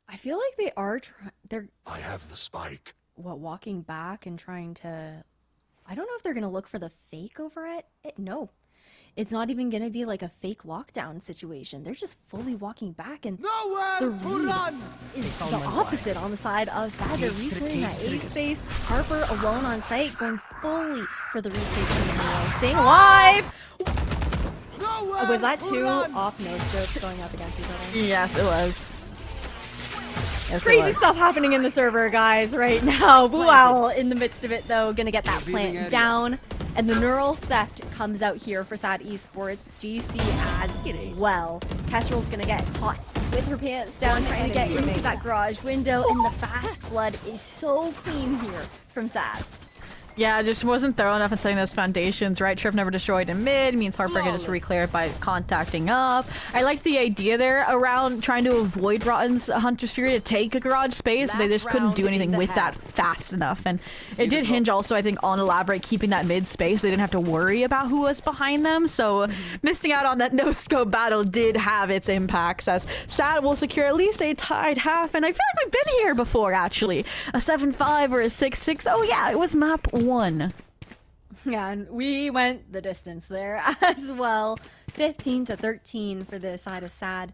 I feel like they are they're I have the spike. walking back and trying to, I don't know if they're gonna look for the fake over it. No. It's not even gonna be like a fake lockdown situation. They're just fully walking back, and Nowhere the to read run! is the opposite on the side of Sad. They're reclaiming that A space. Harper alone on site, going fully for the retake from the Nero. Staying alive! Nowhere Was that to two run! off-node strokes going up against each other? Yes, it was. Yes, it Crazy was. stuff happening in the server, guys, right now. Blue Owl in the midst of it, though, gonna get that plant down. And the neural theft comes out here for Sad Esports. GC as well. Kestrel's gonna get caught with her pants down, trying to get into that garage window. And the fast blood is so clean here from Sad. Yeah, just wasn't thorough enough in setting those foundations, right? Trip never destroyed in mid means Harper can just reclear it by contacting up. I liked the idea there around trying to avoid Rotten's Hunter's Fury to take a garage space, but they just couldn't do anything with that fast enough. And it did hinge also, I think, on Elaborate keeping that mid space. They didn't have to worry about who was behind them, so missing out on that no-scope battle did have its impacts, as Sad will secure at least a tied half. And I feel like we've been here before, actually. A 7-5 or a 6-6. Oh yeah, it was map 1. Yeah, and we went the distance there as well. 15-13 for the side of Sad.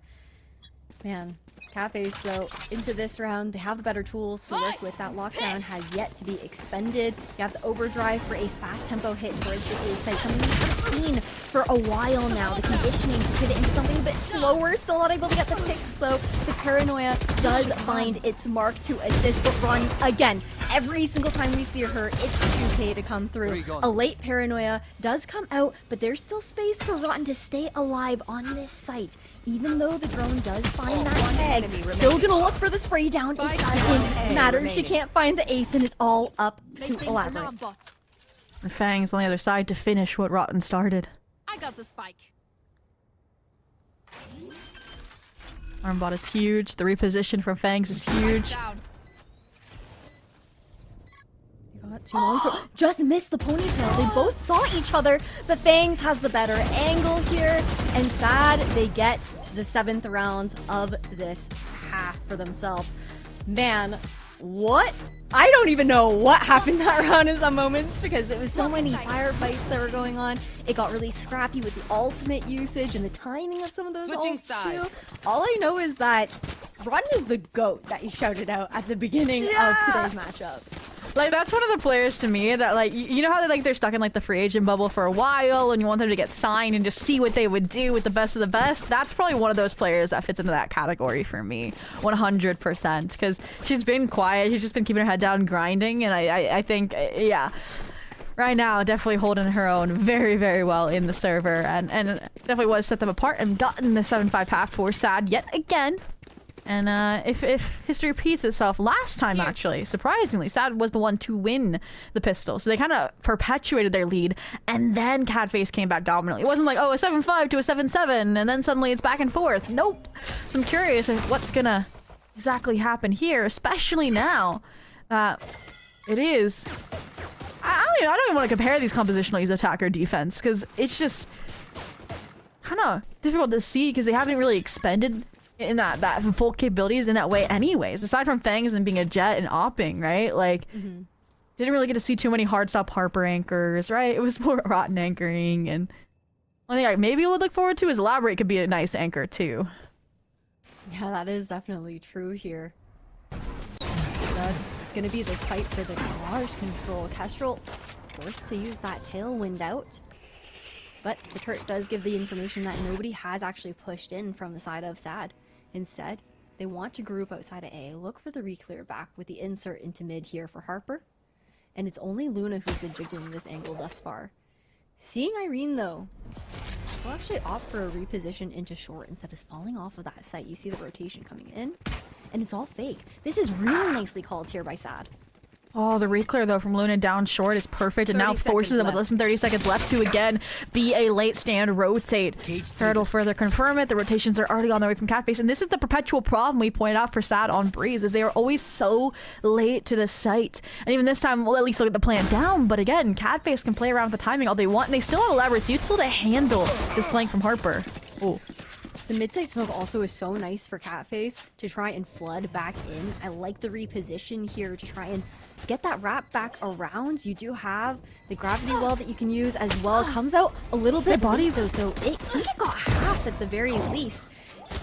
Man, Catface, though, into this round, they have the better tools to work with. That lockdown has yet to be expended. You have the overdrive for a fast tempo hit towards the A site, something we haven't seen for a while now. The conditioning to pivot into something a bit slower, still not able to get the picks, though. The paranoia does find its mark to assist, but Ron, again, every single time we see her, it's 2K to come through. A late paranoia does come out, but there's still space for Rotten to stay alive on this site. Even though the drone does find that egg, still gonna look for the spray down. It doesn't matter. She can't find the ace, and it's all up to Elaborate. And Fangs on the other side to finish what Rotten started. I got the spike. Armbot is huge. The reposition from Fangs is huge. Down. Got too long, so just missed the ponytail. They both saw each other, but Fangs has the better angle here, and Sad, they get the 7th round of this half for themselves. Man, what? I don't even know what happened that round in some moments, because it was so many firefights that were going on. It got really scrappy with the ultimate usage and the timing of some of those Switching ults sides. too. All I know is that Rodden is the GOAT that he shouted out at the beginning of today's matchup. Like, that's one of the players to me that, like, you know how they, like, they're stuck in like the free agent bubble for a while and you want them to get signed and just see what they would do with the best of the best? That's probably one of those players that fits into that category for me 100%, because she's been quiet, she's just been keeping her head down grinding, and I think, yeah, right now definitely holding her own very, very well in the server, and definitely would have set them apart and gotten the 7-5 half for Sad yet again. And if history repeats itself, last time actually, surprisingly, Sad was the one to win the pistol. So they kind of perpetuated their lead, and then Catface came back dominantly. It wasn't like, oh, a 7-5 to a 7-7, and then suddenly it's back and forth. Nope. So I'm curious of what's gonna exactly happen here, especially now that it is... I don't even want to compare these compositional use of attack or defense, because it's just kind of difficult to see, because they haven't really expended in that full capabilities in that way anyways, aside from Fangs and being a jet and opping, right? Like didn't really get to see too many hard stop Harper anchors, right? It was more rotten anchoring, and one thing I maybe would look forward to is Elaborate could be a nice anchor too. Yeah, that is definitely true here. It's gonna be this fight for the garage control. Kestrel forced to use that tailwind out. But the turret does give the information that nobody has actually pushed in from the side of SAD. Instead, they want to group outside of A, look for the reclear back with the insert into mid here for Harper. And it's only Luna who's been jiggling this angle thus far. Seeing Irene though, will actually opt for a reposition into short instead of falling off of that site. You see the rotation coming in, and it's all fake. This is really nicely called here by SAD. Oh, the reclear though from Luna down short is perfect, and now 30 forces them with seconds less than 30 seconds left to again be a late stand rotate. Turret will further confirm it. The rotations are already on their way from Catface, and this is the perpetual problem we pointed out for SAD on Breeze, is they are always so late to the site. And even this time, we'll at least look at the plan down, but again, Catface can play around with the timing all they want, and they still have Elaborate, so you still to handle this flank from Harper. Oh. The mid-side smoke also is so nice for Catface to try and flood back in. I like the reposition here to try and get that wrap back around. You do have the gravity well that you can use as well. It comes out a little bit body though, so it got half at the very least.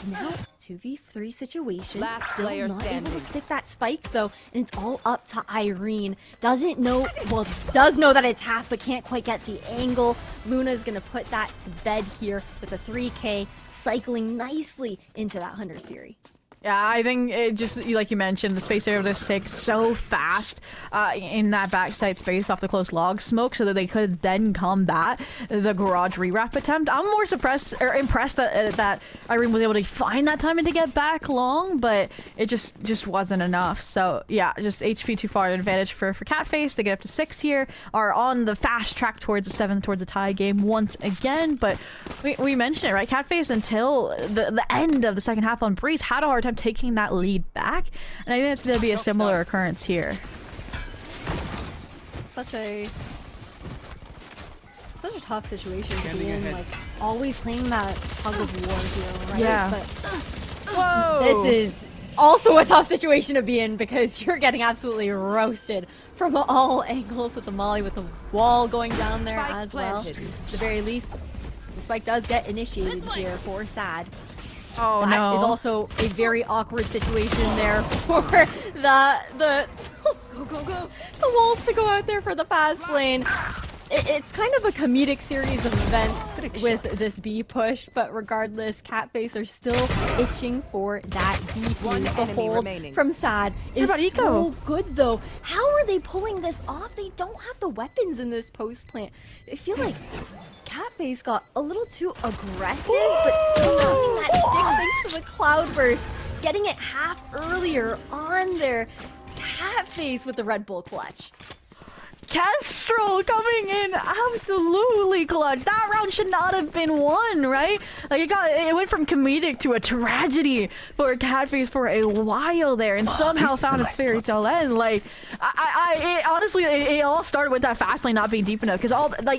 Now 2v3 situation. Last Still player not standing. able to stick that spike though, and it's all up to Irene. Doesn't know, well, does know that it's half, but can't quite get the angle. Luna's gonna put that to bed here with a 3K. Cycling nicely into that Hunter's Fury. Yeah, I think it just, like you mentioned, the space area was take so fast in that backside space off the close log smoke so that they could then combat the garage rewrap attempt. I'm more impressed that that Irene was able to find that timing to get back long, but it just wasn't enough. So yeah, just HP too far advantage for Catface. They get up to 6 here, are on the fast track towards the 7th, towards the tie game once again. But we mentioned it, right? Catface until the end of the second half on Breeze had a hard time taking that lead back, and I think it's going to be a similar occurrence here. Such a tough situation to be in, like always playing that tug of war here, right? Yeah. But Whoa! this is also a tough situation to be in because you're getting absolutely roasted from all angles with the molly, with the wall going down there Spike as well. planted. At the very least, the spike does get initiated here for SAD. Oh That no! is also a very awkward situation there for the the walls to go out there for the fast lane. It's kind of a comedic series of events with this B push, but regardless, Catface are still itching for that defuse. One The enemy hold remaining. from SAD is What about Eco? so good though. How are they pulling this off? They don't have the weapons in this post plant. I feel like Catface got a little too aggressive, but still having that stick thanks to the cloudburst, getting it half earlier on there. Catface with the Red Bull clutch. Kestrel coming in absolutely clutch. That round should not have been won, right? Like it went from comedic to a tragedy for Catface for a while there, and somehow found its fairy tale end. Like honestly, it all started with that fast lane not being deep enough. Because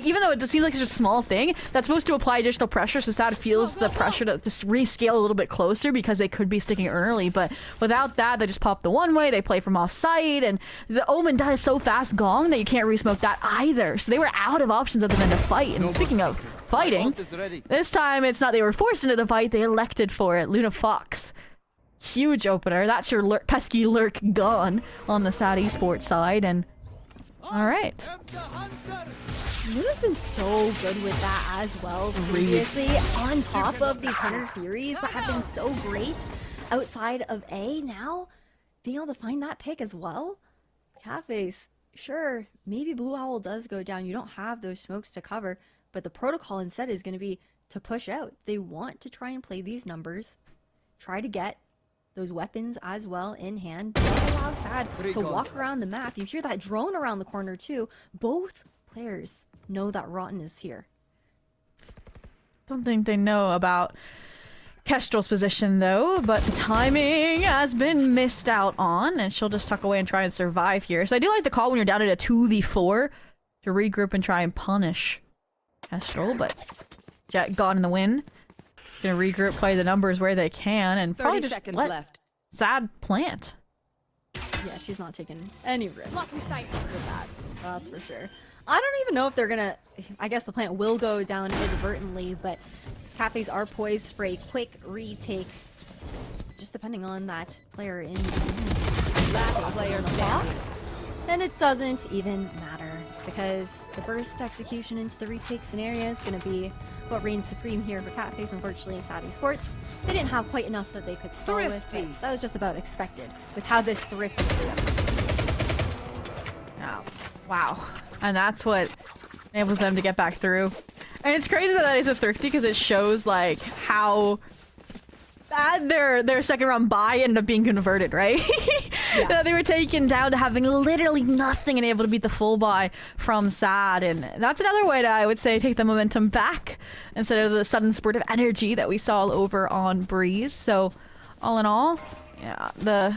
even though it just seems like it's a small thing, that's supposed to apply additional pressure, so SAD feels the pressure to just rescale a little bit closer because they could be sticking early. But without that, they just pop the one way. They play from off site, and the Omen dies so fast gong that you can't resmoke that either, so they were out of options other than to fight. And speaking of fighting, this time it's not they were forced into the fight, they elected for it. Luna Fox, huge opener. That's your pesky lurk gone on the SAD esports side. And all right, Luna's been so good with that as well previously, on top of these Hunter Furies that have been so great outside of A. Now being able to find that pick as well. Catface, sure, maybe Blue Owl does go down. You don't have those smokes to cover, but the protocol instead is going to be to push out. They want to try and play these numbers, try to get those weapons as well in hand. Don't allow SAD to walk around the map. You hear that drone around the corner too. Both players know that Rotten is here. don't think they know about Kestrel's position though, but timing has been missed out on, and she'll just tuck away and try and survive here. So I do like the call when you're down at a 2v4 to regroup and try and punish Kestrel, but Jet got in the win. Gonna regroup, play the numbers where they can, and 30 probably just seconds let left. SAD plant. Yeah, she's not taking any risks with that. That's for sure. I don't even know if they're gonna. I guess the plant will go down inadvertently, but Cafes are poised for a quick retake, just depending on that player in Last player the standing. box. Then it doesn't even matter because the burst execution into the retake scenario is going to be what reigns supreme here for Catface. Unfortunately, Sad Esports, they didn't have quite enough that they could stall with. Thrifty. But that was just about expected with how this thrifty played. Oh, wow. And that's what enables them to get back through. And it's crazy that is a thrifty because it shows like how bad their second round buy ended up being converted, right? Yeah. They were taken down to having literally nothing and able to beat the full buy from Sad. And that's another way to, I would say, take the momentum back instead of the sudden spurt of energy that we saw over on Breeze. So all in all, yeah, the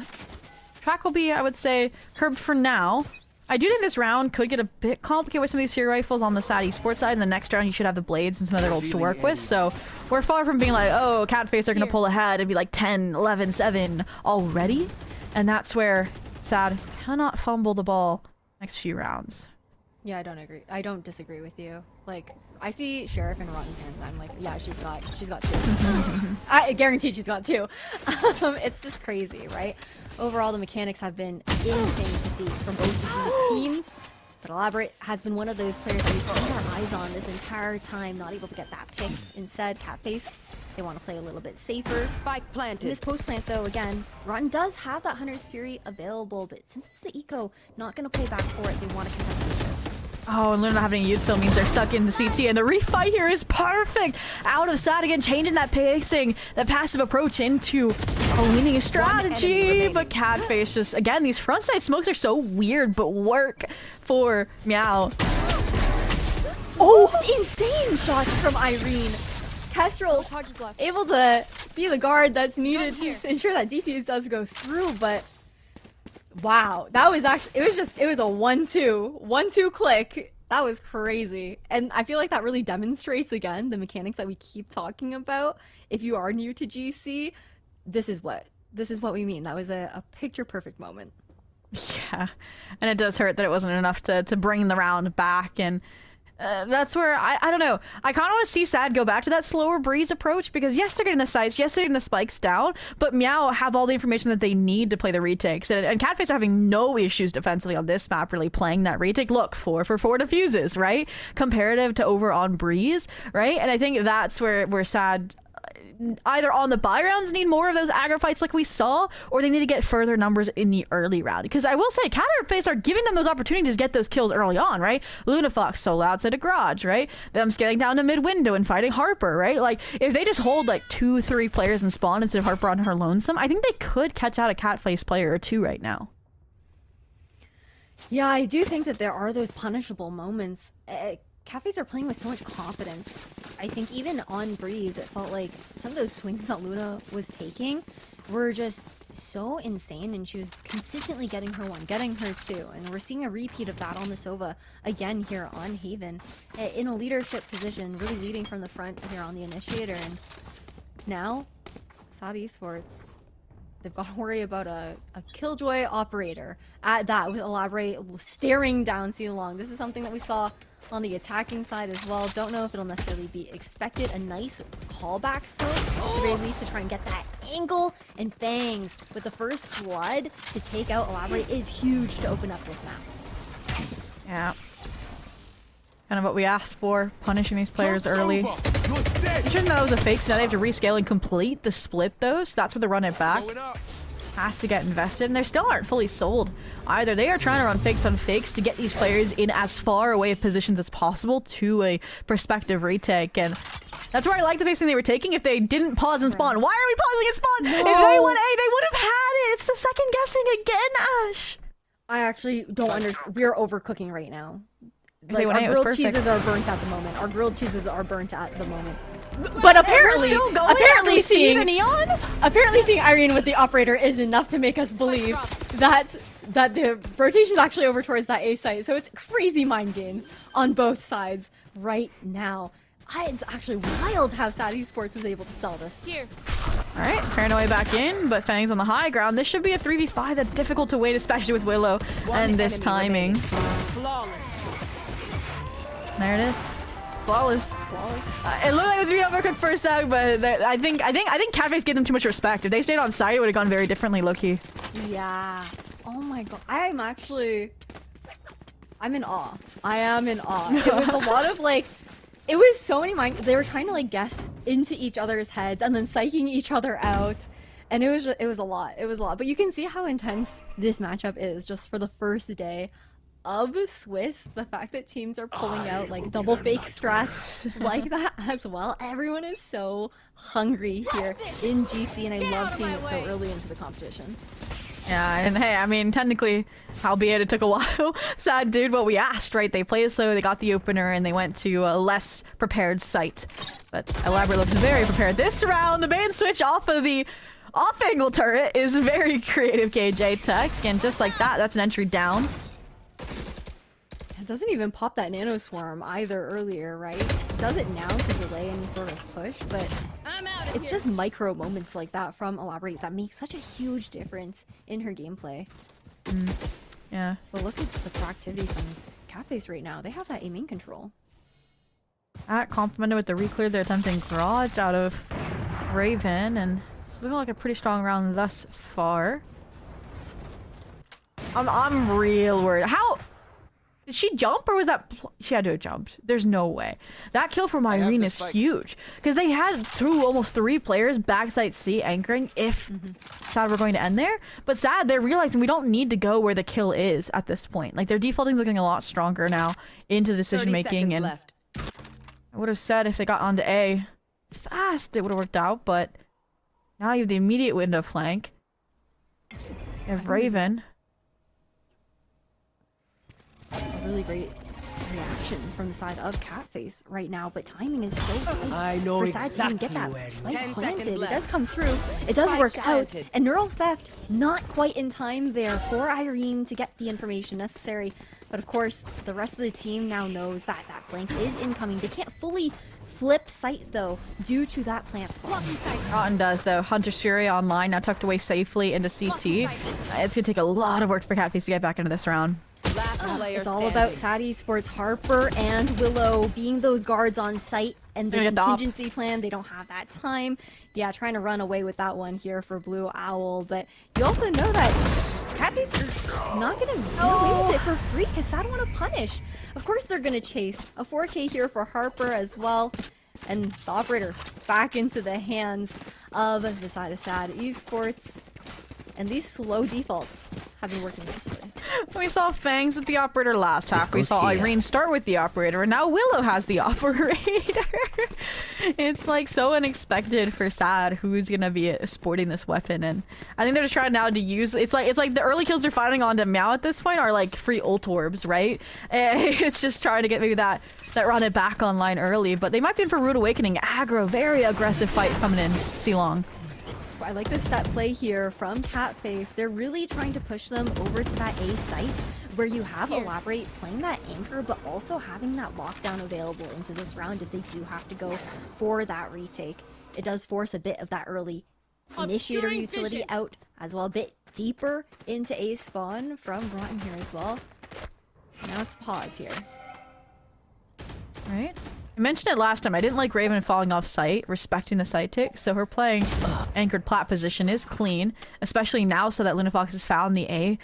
track will be, I would say, curbed for now. I do think this round could get a bit complicated with some of these hero rifles on the Sad Esports side. In the next round, you should have the blades and some other ults to work with. So we're far from being like, oh, Catface are going to pull ahead and be like 10, 11, 7 already. And that's where Sad cannot fumble the ball next few rounds. Yeah, I don't agree. I don't disagree with you. Like, I see Sheriff in Rotten's hands, and I'm like, yeah, she's got two. I guarantee she's got two. It's just crazy, right? Overall, the mechanics have been insane to see from both of these teams. But Elaborate has been one of those players that we've had our eyes on this entire time, not able to get that pick. Instead, Catface, they want to play a little bit safer. Spike In planted. this post plant, though, again, Rotten does have that Hunter's Fury available, but since it's the eco, not going to play back for it. They want to contest the chips. Oh, and Luna not having a Utsil means they're stuck in the CT, and the refight here is perfect! Out of Sad again, changing that pacing, that passive approach into a winning strategy, remaining. but Catface just, again, these front side smokes are so weird, but work for MEOW. Oh, insane shots from Irene. Kestrel able to be the guard that's needed to ensure that defuse does go through, but wow, that was actually, it was a 1-2 click. That was crazy. And I feel like that really demonstrates again the mechanics that we keep talking about. If you are new to GC, this is what we mean. That was a picture perfect moment. Yeah, and it does hurt that it wasn't enough to bring the round back, and that's where I don't know. I kind of want to see Sad go back to that slower Breeze approach because yes, they're getting the sights, yes, they're getting the spikes down, but MEOW have all the information that they need to play the retakes, and Catface are having no issues defensively on this map really playing that retake. Look, 4 for 4 diffuses, right? Comparative to over on Breeze, right? And I think that's where Sad either on the buy rounds need more of those aggro fights like we saw, or they need to get further numbers in the early round. Because I will say, Catface are giving them those opportunities to get those kills early on, right? Lunafox solo outside a garage, right? Them scaling down to mid window and fighting Harper, right? Like, if they just hold like 2-3 players in spawn instead of Harper on her lonesome, I think they could catch out a Catface player or two right now. Yeah, I do think that there are those punishable moments. Cafes are playing with so much confidence. I think even on Breeze, it felt like some of those swings that Luna was taking were just so insane, and she was consistently getting her one, getting her two, and we're seeing a repeat of that on the Sova again here on Haven in a leadership position, really leading from the front here on the initiator. And now, Sad Esports, they've got to worry about a Killjoy operator at that with Elaborate staring down C long. This is something that we saw on the attacking side as well. Don't know if it'll necessarily be expected. A nice callback smoke, at the very least, to try and get that angle. And Fangs with the first blood to take out Elaborate is huge to open up this map. Yeah. Kind of what we asked for, punishing these players Joke's early. over. You're dead. You shouldn't know the fakes. Now they have to rescale and complete the split though, so that's where the run it back Going up. has to get invested, and they still aren't fully sold either. They are trying to run fakes on fakes to get these players in as far away of positions as possible to a prospective retake, and that's where I like the facing they were taking. If they didn't pause and spawn, why are we pausing and spawn? No. If they went A, they would have had it. It's the second guessing again, Ash. I actually don't understand. We're overcooking right now. If they Like, went A, our it was grilled perfect. cheeses are burnt at the moment. Our grilled cheeses are burnt at the moment. But apparently, We're still going. apparently See seeing the neon. Apparently seeing Irene with the operator is enough to make us believe that the rotation is actually over towards that A site. So it's crazy mind games on both sides right now. It's actually wild how Sad Esports was able to sell this. Here. All right, Paranoia back in, but Fang's on the high ground. This should be a 3v5 that's difficult to win, especially with Willow and this timing. Flawless. There it is. Flawless. Flawless. It looked like it was being over quick first out, but I think Catface gave them too much respect. If they stayed on site, it would have gone very differently, low-key. Yeah. Oh my god. I'm in awe. I am in awe. It was a lot of like, it was so many mind. They were trying to like guess into each other's heads and then psyching each other out, and it was a lot. It was a lot. But you can see how intense this matchup is just for the first day of Swiss. The fact that teams are pulling out like double fake strats like that as well. Everyone is so hungry here in GC, and I love seeing it so early into the competition. Yeah, and hey, I mean, technically, albeit it took a while, Sad did what we asked, right? They played slow, they got the opener, and they went to a less prepared site. But Elaborate looks very prepared. This round, the main switch off of the off-angle turret is very creative KJ tech, and just like that, that's an entry down. It doesn't even pop that nano swarm either earlier, right? It does it now to delay any sort of push, but I'm out of it's here. just micro moments like that from Elaborate that make such a huge difference in her gameplay. Yeah. But look at the proactivity from Catface right now. They have that aiming control. That complemented with the reclear, they're attempting garage out of Raven, and it's looking like a pretty strong round thus far. I'm real worried. How did she jump, or was that she had to have jumped? There's no way. That kill from Irene is huge because they had through almost 3 players backside C anchoring if Sad were going to end there. But Sad, they're realizing we don't need to go where the kill is at this point. Like their defaulting's looking a lot stronger now into decision 30 making, seconds and left. I would have said if they got onto A fast, it would have worked out, but now you have the immediate window flank. You have Raven. A really great reaction from the side of Catface right now, but timing is so good. I know for Sad to even exactly get that where you spike 10 planted. seconds It left. does come through. It does Spike work out. planted. And neural theft not quite in time there for Irene to get the information necessary. But of course, the rest of the team now knows that that flank is incoming. They can't fully flip sight though due to that plant spawn. Rotten does though. Hunter's Fury online, now tucked away safely into CT. It's gonna take a lot of work for Catface to get back into this round. Last player It's all standing. about Sad Esports, Harper and Willow being those guards on site and the Gonna get the op. contingency plan. They don't have that time. Yeah, trying to run away with that one here for Blue Owl. But you also know that Catface are not going to get away with it for free because Sad want to punish. Of course they're going to chase. A 4K here for Harper as well. And the operator back into the hands of the side of Sad Esports. And these slow defaults have been working nicely. We saw Fangs with the operator last half. We goes saw here. Irene start with the operator, and now Willow has the operator. It's like so unexpected for Sad, who's gonna be sporting this weapon, and I think they're just trying now to use. It's like the early kills they're finding onto MEOW at this point are like free ult orbs, right? It's just trying to get maybe that run it back online early, but they might be in for Rude Awakening. Aggro, very aggressive fight coming in. C-Long. I like the set play here from Catface. They're really trying to push them over to that A site where you have Elaborate playing that anchor, but also having that lockdown available into this round if they do have to go for that retake. It does force a bit of that early initiator Obscuring utility vision. out as well, a bit deeper into A spawn from Rotten here as well. Now it's pause here. Right? I mentioned it last time. I didn't like Raven falling off site, respecting the site tick, so her playing anchored plat position is clean, especially now so that Lunafox has found the A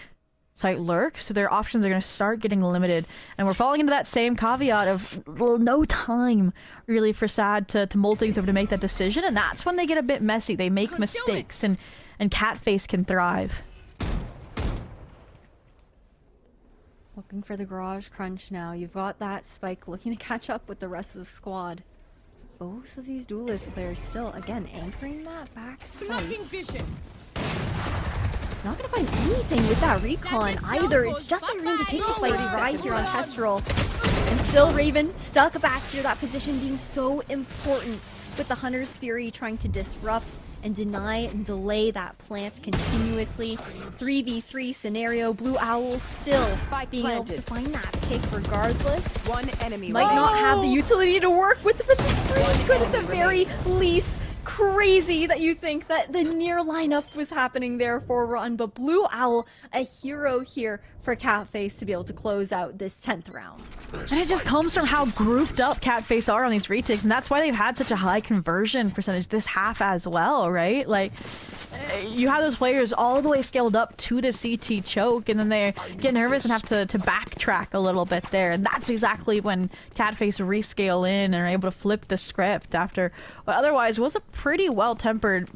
site lurk, so their options are going to start getting limited. And we're falling into that same caveat of no time, really, for Sad to mull things over to make that decision, and that's when they get a bit messy. They make mistakes, and Catface can thrive. Looking for the garage crunch now. You've got that spike looking to catch up with the rest of the squad. Both of these duelist players still, again, anchoring that back Blocking site. vision. Not gonna find anything with that recon either. It's just Irene to take the fight right here on Kestrel. And still Raven stuck back here. That position being so important with the Hunter's Fury trying to disrupt and deny and delay that plant continuously. 3v3 scenario. Blue Owl still Spike being able planted. to find that pick regardless. One enemy. Might not have the utility to work with the screens, but at the enemy very least, crazy that you think that the near lineup was happening there for Run, but Blue Owl, a hero here for Catface to be able to close out this 10th round. And it just comes from how grouped up Catface are on these retakes, and that's why they've had such a high conversion percentage this half as well, right? Like, you have those players all the way scaled up to the CT choke, and then they get nervous and have to backtrack a little bit there, and that's exactly when Catface rescale in and are able to flip the script after what otherwise was a pretty well-tempered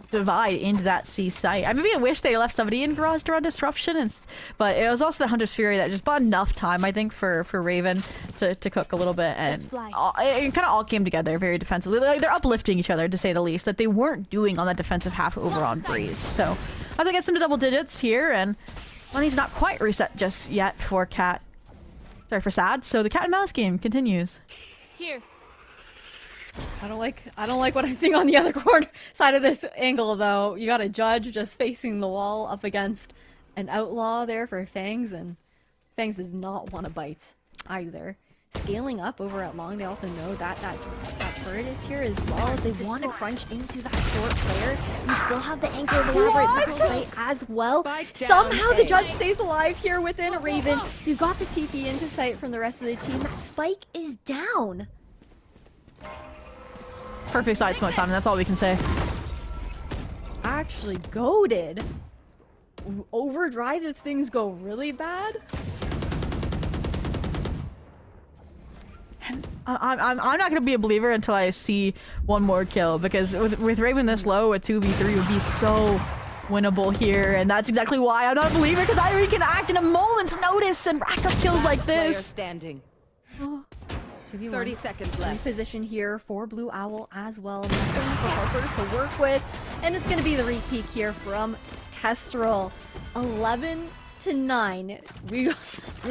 divide into that C site. I maybe wish they left somebody in garage to run disruption, but it was also the Hunter's Fury that just bought enough time, I think, for Raven to cook a little bit, and it kind of all came together very defensively. Like, they're uplifting each other, to say the least, that they weren't doing on that defensive half over on Breeze. So I have to get some double digits here, and money's not quite reset just yet for Sad. So the cat and mouse game continues. Here. I don't like what I'm seeing on the other corner side of this angle though. You got a Judge just facing the wall up against an Outlaw there for Fangs, and Fangs does not want to bite either. Scaling up over at Long, they also know that turret is here as well. If they want to crunch into that short player, you still have the anchor of the elaborate site as well. Somehow the Judge stays alive here within Raven. You've got the TP into sight from the rest of the team. That spike is down. Perfect side smoke time, that's all we can say. Actually goated. Overdrive if things go really bad. I'm not gonna be a believer until I see one more kill, because with Raven this low, a 2v3 would be so winnable here, and that's exactly why I'm not a believer, because Irie can act in a moment's notice and rack up kills like Player this. standing. 2v1. 30 seconds left. Position here for Blue Owl as well. Nothing for Harper to work with, and it's going to be the repeat here from Kestrel. 11-9. We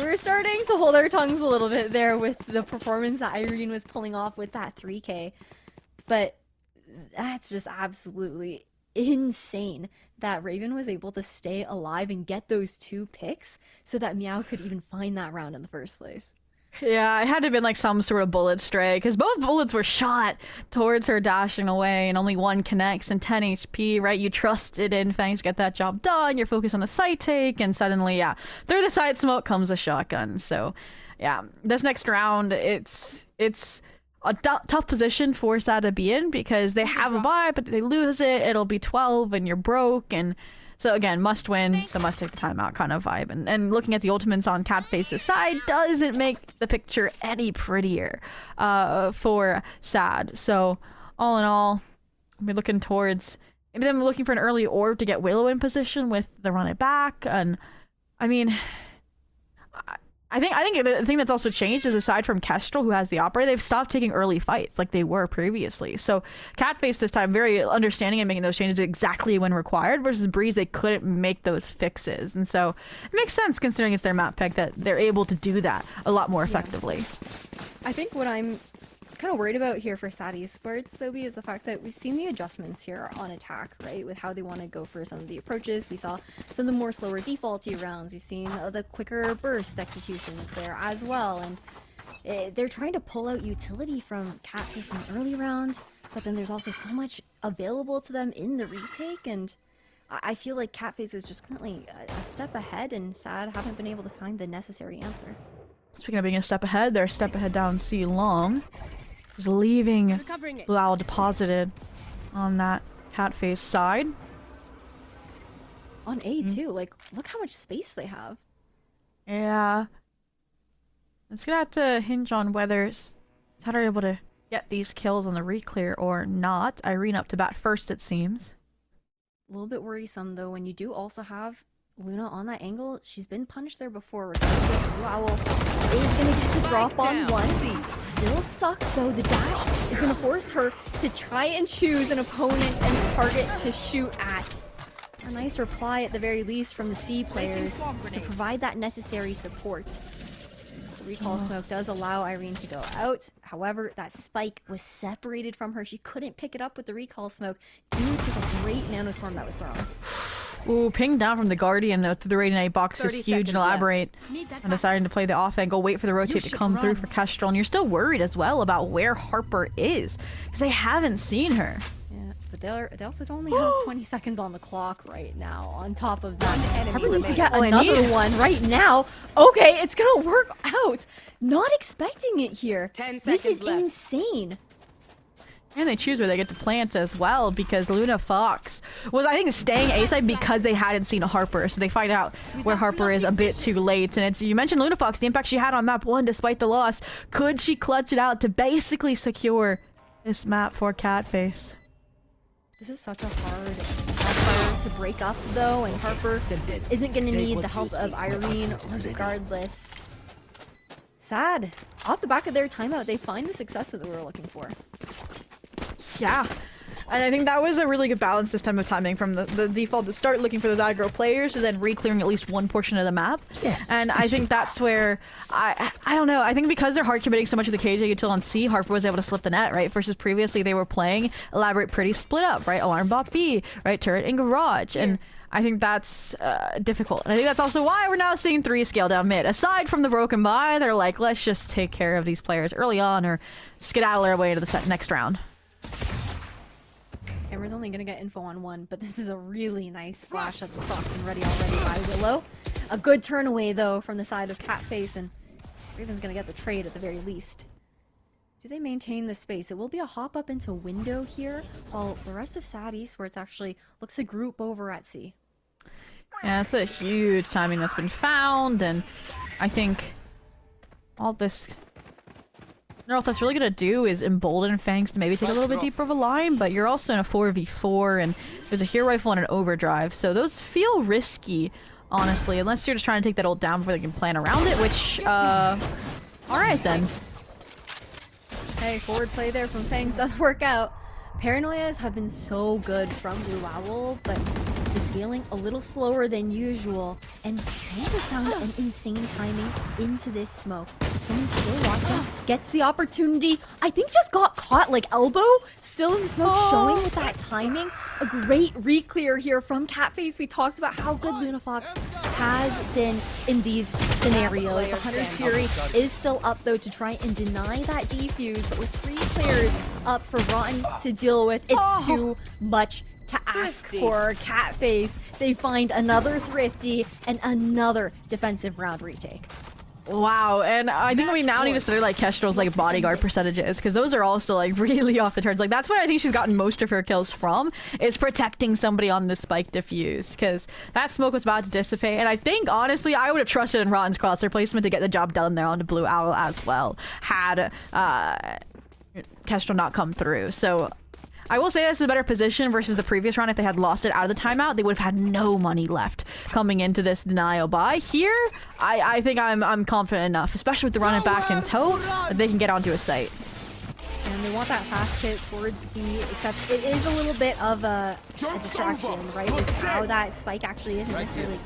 were starting to hold our tongues a little bit there with the performance that Irene was pulling off with that 3K, but that's just absolutely insane that Raven was able to stay alive and get those 2 picks so that MEOW could even find that round in the first place. Yeah, it had to have been like some sort of bullet stray, because both bullets were shot towards her dashing away, and only one connects, and 10 HP, right? You trusted in Fangs to get that job done, you're focused on the side take, and suddenly, yeah, through the side smoke comes a shotgun. So, yeah, this next round, it's a tough position for Sad to be in, because they have a buy, but they lose it, it'll be 12, and you're broke, and so again, must win, so must take the timeout kind of vibe. And looking at the ultimates on Catface's side doesn't make the picture any prettier for Sad. So all in all, we're looking towards maybe them looking for an early orb to get Willow in position with the run it back. And I mean, I think the thing that's also changed is, aside from Kestrel, who has the operator, they've stopped taking early fights like they were previously. So Catface this time very understanding and making those changes exactly when required, versus Breeze, they couldn't make those fixes. And so it makes sense, considering it's their map pick, that they're able to do that a lot more effectively. I think what I'm kind of worried about here for Sad Esports, Sobi, is the fact that we've seen the adjustments here on attack, right? With how they want to go for some of the approaches. We saw some of the more slower defaulty rounds. We've seen the quicker burst executions there as well. And they're trying to pull out utility from Catface in the early round, but then there's also so much available to them in the retake. And I feel like Catface is just currently a step ahead, and Sad haven't been able to find the necessary answer. Speaking of being a step ahead, they're a step ahead down C long. Just leaving Blue Owl deposited on that Catface side. On A too, like, look how much space they have. Yeah. It's gonna have to hinge on whether Sad are able to get these kills on the reclear or not. Irene up to bat first, it seems. A little bit worrisome though when you do also have Luna on that angle. She's been punished there before. Regardless, Blue Owl is going to get the drop on one. Still stuck though. The dash is going to force her to try and choose an opponent and target to shoot at. A nice reply at the very least from the C players to provide that necessary support. Recall smoke does allow Irene to go out. However, that spike was separated from her. She couldn't pick it up with the recall smoke due to the great nanostorm that was thrown. Ooh, ping down from the Guardian through the Radiant box is 30 huge and seconds left. elaborate. And deciding to play the off and go wait for the rotate to come through for Kestrel. And you're still worried as well about where Harper is because they haven't seen her. Yeah, but they also only have 20 seconds on the clock right now. On top of that, enemy Harper needs to get remaining. another one right now. Okay, it's gonna work out. Not expecting it here. 10 This is seconds left. insane. And they choose where they get to plant as well because Luna Fox was, I think, staying A-side because they hadn't seen a Harper. So they find out where Harper is a bit too late. And it's, you mentioned Luna Fox, the impact she had on map 1 despite the loss. Could she clutch it out to basically secure this map for Catface? This is such a hard fire to break up, though, and Harper isn't going to need the help of Irene regardless. Sad. Off the back of their timeout, they find the success that they were looking for. Yeah. And I think that was a really good balance this time of timing from the default to start looking for those aggro players and then re-clearing at least one portion of the map. Yes. And I think that's where, I don't know, I think because they're hard committing so much of the KJ util on C, Harper was able to slip the net, right? Versus previously they were playing Elaborate pretty split up, right? Alarm bot B, right? Turret and Garage. And I think that's difficult. And I think that's also why we're now seeing 3 scale down mid. Aside from the broken buy, they're like, let's just take care of these players early on or skedaddle our way into the next round. Camera's only going to get info on 1, but this is a really nice flash that's clocked and ready already by Willow. A good turn away, though, from the side of Catface, and Raven's going to get the trade at the very least. Do they maintain the space? It will be a hop up into window here, while the rest of Sad Esports actually looks to group over at C. Yeah, it's a huge timing that's been found, and I think all this... what that's really gonna do is embolden Fangs to maybe take a little bit deeper of a line, but you're also in a 4v4 and there's a hero rifle and an overdrive, so those feel risky, honestly, unless you're just trying to take that ult down before they can plan around it, which, alright then. Hey, forward play there from Fangs does work out. Paranoias have been so good from Blue Owl, but the scaling a little slower than usual, and Fangs has found an insane timing into this smoke. Someone's still watching, gets the opportunity. I think just got caught like elbow, still in the smoke, showing with that timing. A great re-clear here from Catface. We talked about how good Luna Fox has been in these scenarios. The Hunter's Fury is still up though to try and deny that defuse, but with 3 players up for Rotten to deal with, it's too much to ask for. Catface, they find another Thrifty and another defensive round retake. Wow, and I think we now need to study like Kestrel's like bodyguard percentages because those are also like really off the charts. Like that's what I think she's gotten most of her kills from, is protecting somebody on the spike defuse because that smoke was about to dissipate. And I think honestly I would have trusted in Rotten's crosshair placement to get the job done there on the Blue Owl as well had Kestrel not come through. So I will say this is a better position versus the previous round. If they had lost it out of the timeout, they would have had no money left coming into this denial buy. Here, I think I'm confident enough, especially with the running back in tow, that they can get onto a site. And they want that fast hit towards B, except it is a little bit of a distraction, right? With how that spike actually isn't necessarily...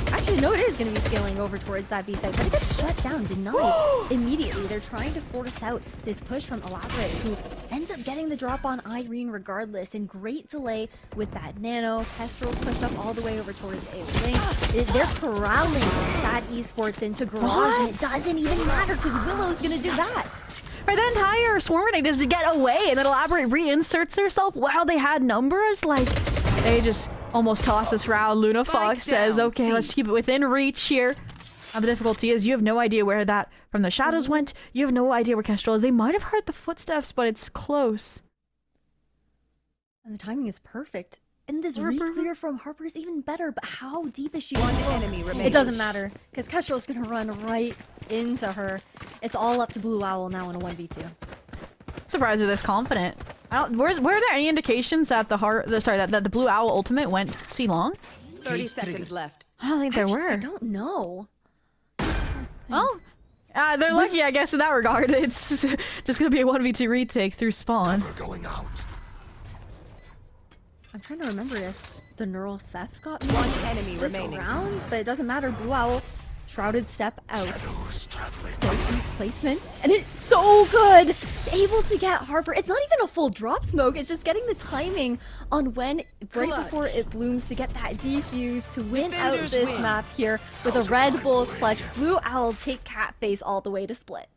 Actually, no, it is going to be scaling over towards that B site, but it gets shut down, denied immediately. They're trying to force out this push from Elaborate, who ends up getting the drop on Irene regardless, and great delay with that nano. Kestrel pushed up all the way over towards A wing. They're corralling Sad Esports into Garage, and it doesn't even matter because Willow's going to do that. Right, that entire swarm grenade is to get away, and then Elaborate reinserts herself while they had numbers. Like, they just almost toss this round. Luna Fox says, okay, let's keep it within reach here. The difficulty is you have no idea where that from the shadows went. You have no idea where Kestrel is. They might have heard the footsteps, but it's close. And the timing is perfect. And this re-clear from Harper is even better, but how deep is she? One enemy remains. It doesn't matter, because Kestrel's going to run right into her. It's all up to Blue Owl now in a 1v2. Surprised they're this confident. Were there any indications that that the Blue Owl ultimate went C-long? 30 seconds left. I don't think there were. I don't know. Oh, they're lucky, I guess, in that regard. It's just going to be a 1v2 retake through spawn. We're going out. I'm trying to remember if the neural theft got me One enemy this remaining. round, but it doesn't matter. Blue Owl Shrouded step out. Shadows traveling. Smoke placement, and it's so good! Able to get Harper. It's not even a full drop smoke, it's just getting the timing on when, right before it blooms, to get that defuse to win out this map here with a Red Bull clutch. Blue Owl take Catface all the way to split.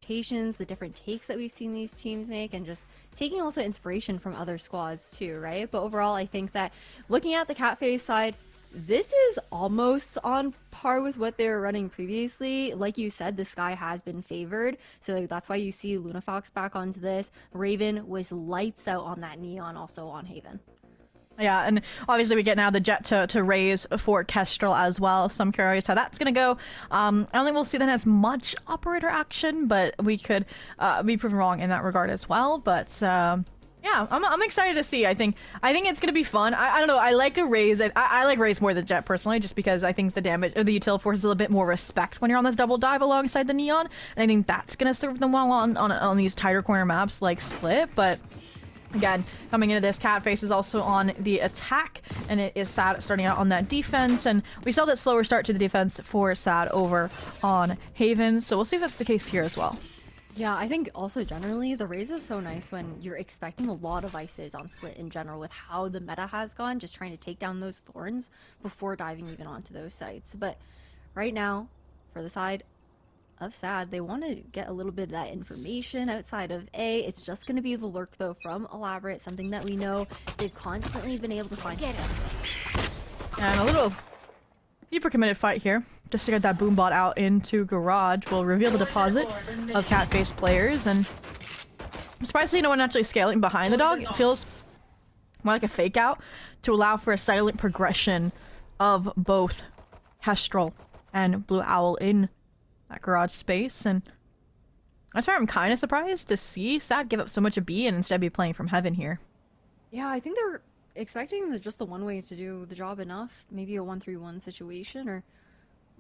The different takes that we've seen these teams make, and just taking also inspiration from other squads too, right? But overall, I think that looking at the Catface side, this is almost on par with what they were running previously. Like you said, the Sky has been favored, so that's why you see Lunafox back onto this. Raven was lights out on that Neon, also on Haven. Yeah, and obviously we get now the Jet to raise for Kestrel as well, so I'm curious how that's going to go. I don't think we'll see that as much operator action, but we could be proven wrong in that regard as well. But yeah, I'm excited to see. I think it's going to be fun. I don't know, I like a raise. I like raise more than Jet personally, just because I think the damage, or the util force, is a little bit more respect when you're on this double dive alongside the Neon, and I think that's going to serve them well on these tighter corner maps like Split. But again, coming into this, Catface is also on the attack, and it is Sad starting out on that defense, and we saw that slower start to the defense for Sad over on Haven, so we'll see if that's the case here as well. Yeah, I think also generally the raise is so nice when you're expecting a lot of ices on Split in general with how the meta has gone, just trying to take down those thorns before diving even onto those sites. But right now, for the side of Sad, they want to get a little bit of that information outside of A. It's just going to be the lurk though from Elaborate, something that we know they've constantly been able to find success with. And a little deeper committed fight here, just to get that boombot out into Garage will reveal the deposit of Catface players, and I'm surprised to see no one actually scaling behind the dog. It feels more like a fake out to allow for a silent progression of both Kestrel and Blue Owl in that Garage space, and that's why I'm kind of surprised to see Sad give up so much of B and instead be playing from Heaven here. Yeah, I think they're expecting just the one way to do the job enough, maybe a 1-3-1 situation, or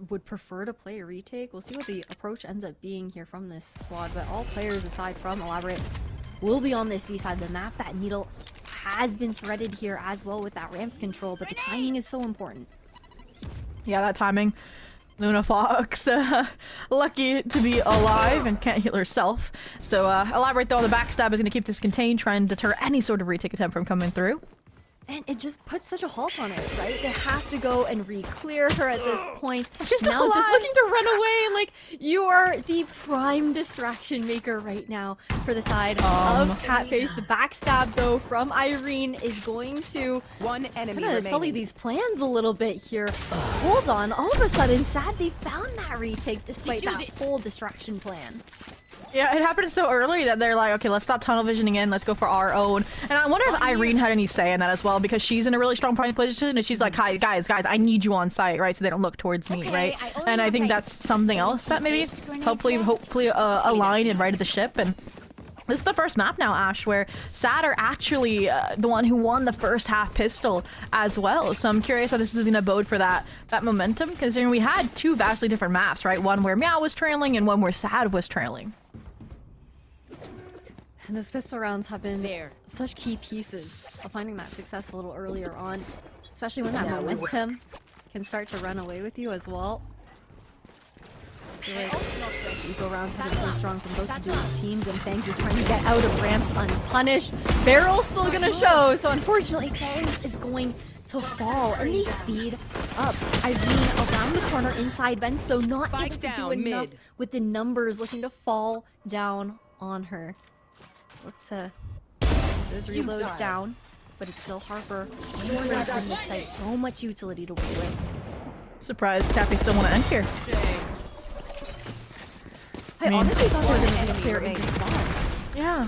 would prefer to play a retake. We'll see what the approach ends up being here from this squad, but all players aside from Elaborate will be on this B side of the map. That needle has been threaded here as well with that ramps control, but the timing is so important. Yeah, that timing. Lunafox, lucky to be alive and can't heal herself. So Elaborate though on the backstab is going to keep this contained, trying to deter any sort of retake attempt from coming through. And it just puts such a halt on it, right? They have to go and re-clear her at this point. She's now alive. just looking to run away. Like, you are the prime distraction maker right now for the side of Catface. The backstab, though, from Irene is going to One enemy kind of sully remaining. these plans a little bit here. Hold on. All of a sudden, Sad, they found that retake despite that whole distraction plan. Yeah, it happened so early that they're like, okay, let's stop tunnel visioning in, let's go for our own. And I wonder if Irene had any say in that as well, because she's in a really strong prime position, and she's like, hi, guys, I need you on site, right? So they don't look towards me, right? And I think that's something else that maybe hopefully align and right of the ship. And this is the first map now, Ash, where Sad are actually the one who won the first half pistol as well. So I'm curious how this is going to bode for that momentum, considering we had two vastly different maps, right? One where MEOW was trailing and one where Sad was trailing. And those pistol rounds have been such key pieces of finding that success a little earlier on, especially when that momentum can start to run away with you as well. I feel like eco rounds have been so strong from both of these teams, and Fangs is trying to get out of ramps unpunished. Barrel's still gonna show, so unfortunately Fangs is going to fall, and they speed up. Irene around the corner inside vents, though not able to do enough with the numbers looking to fall down on her. Look to those reloads down, but it's still Harper from this site. So much utility to work with. Surprised Cappy still want to end here. I honestly thought they were going to clear in this spot. Yeah.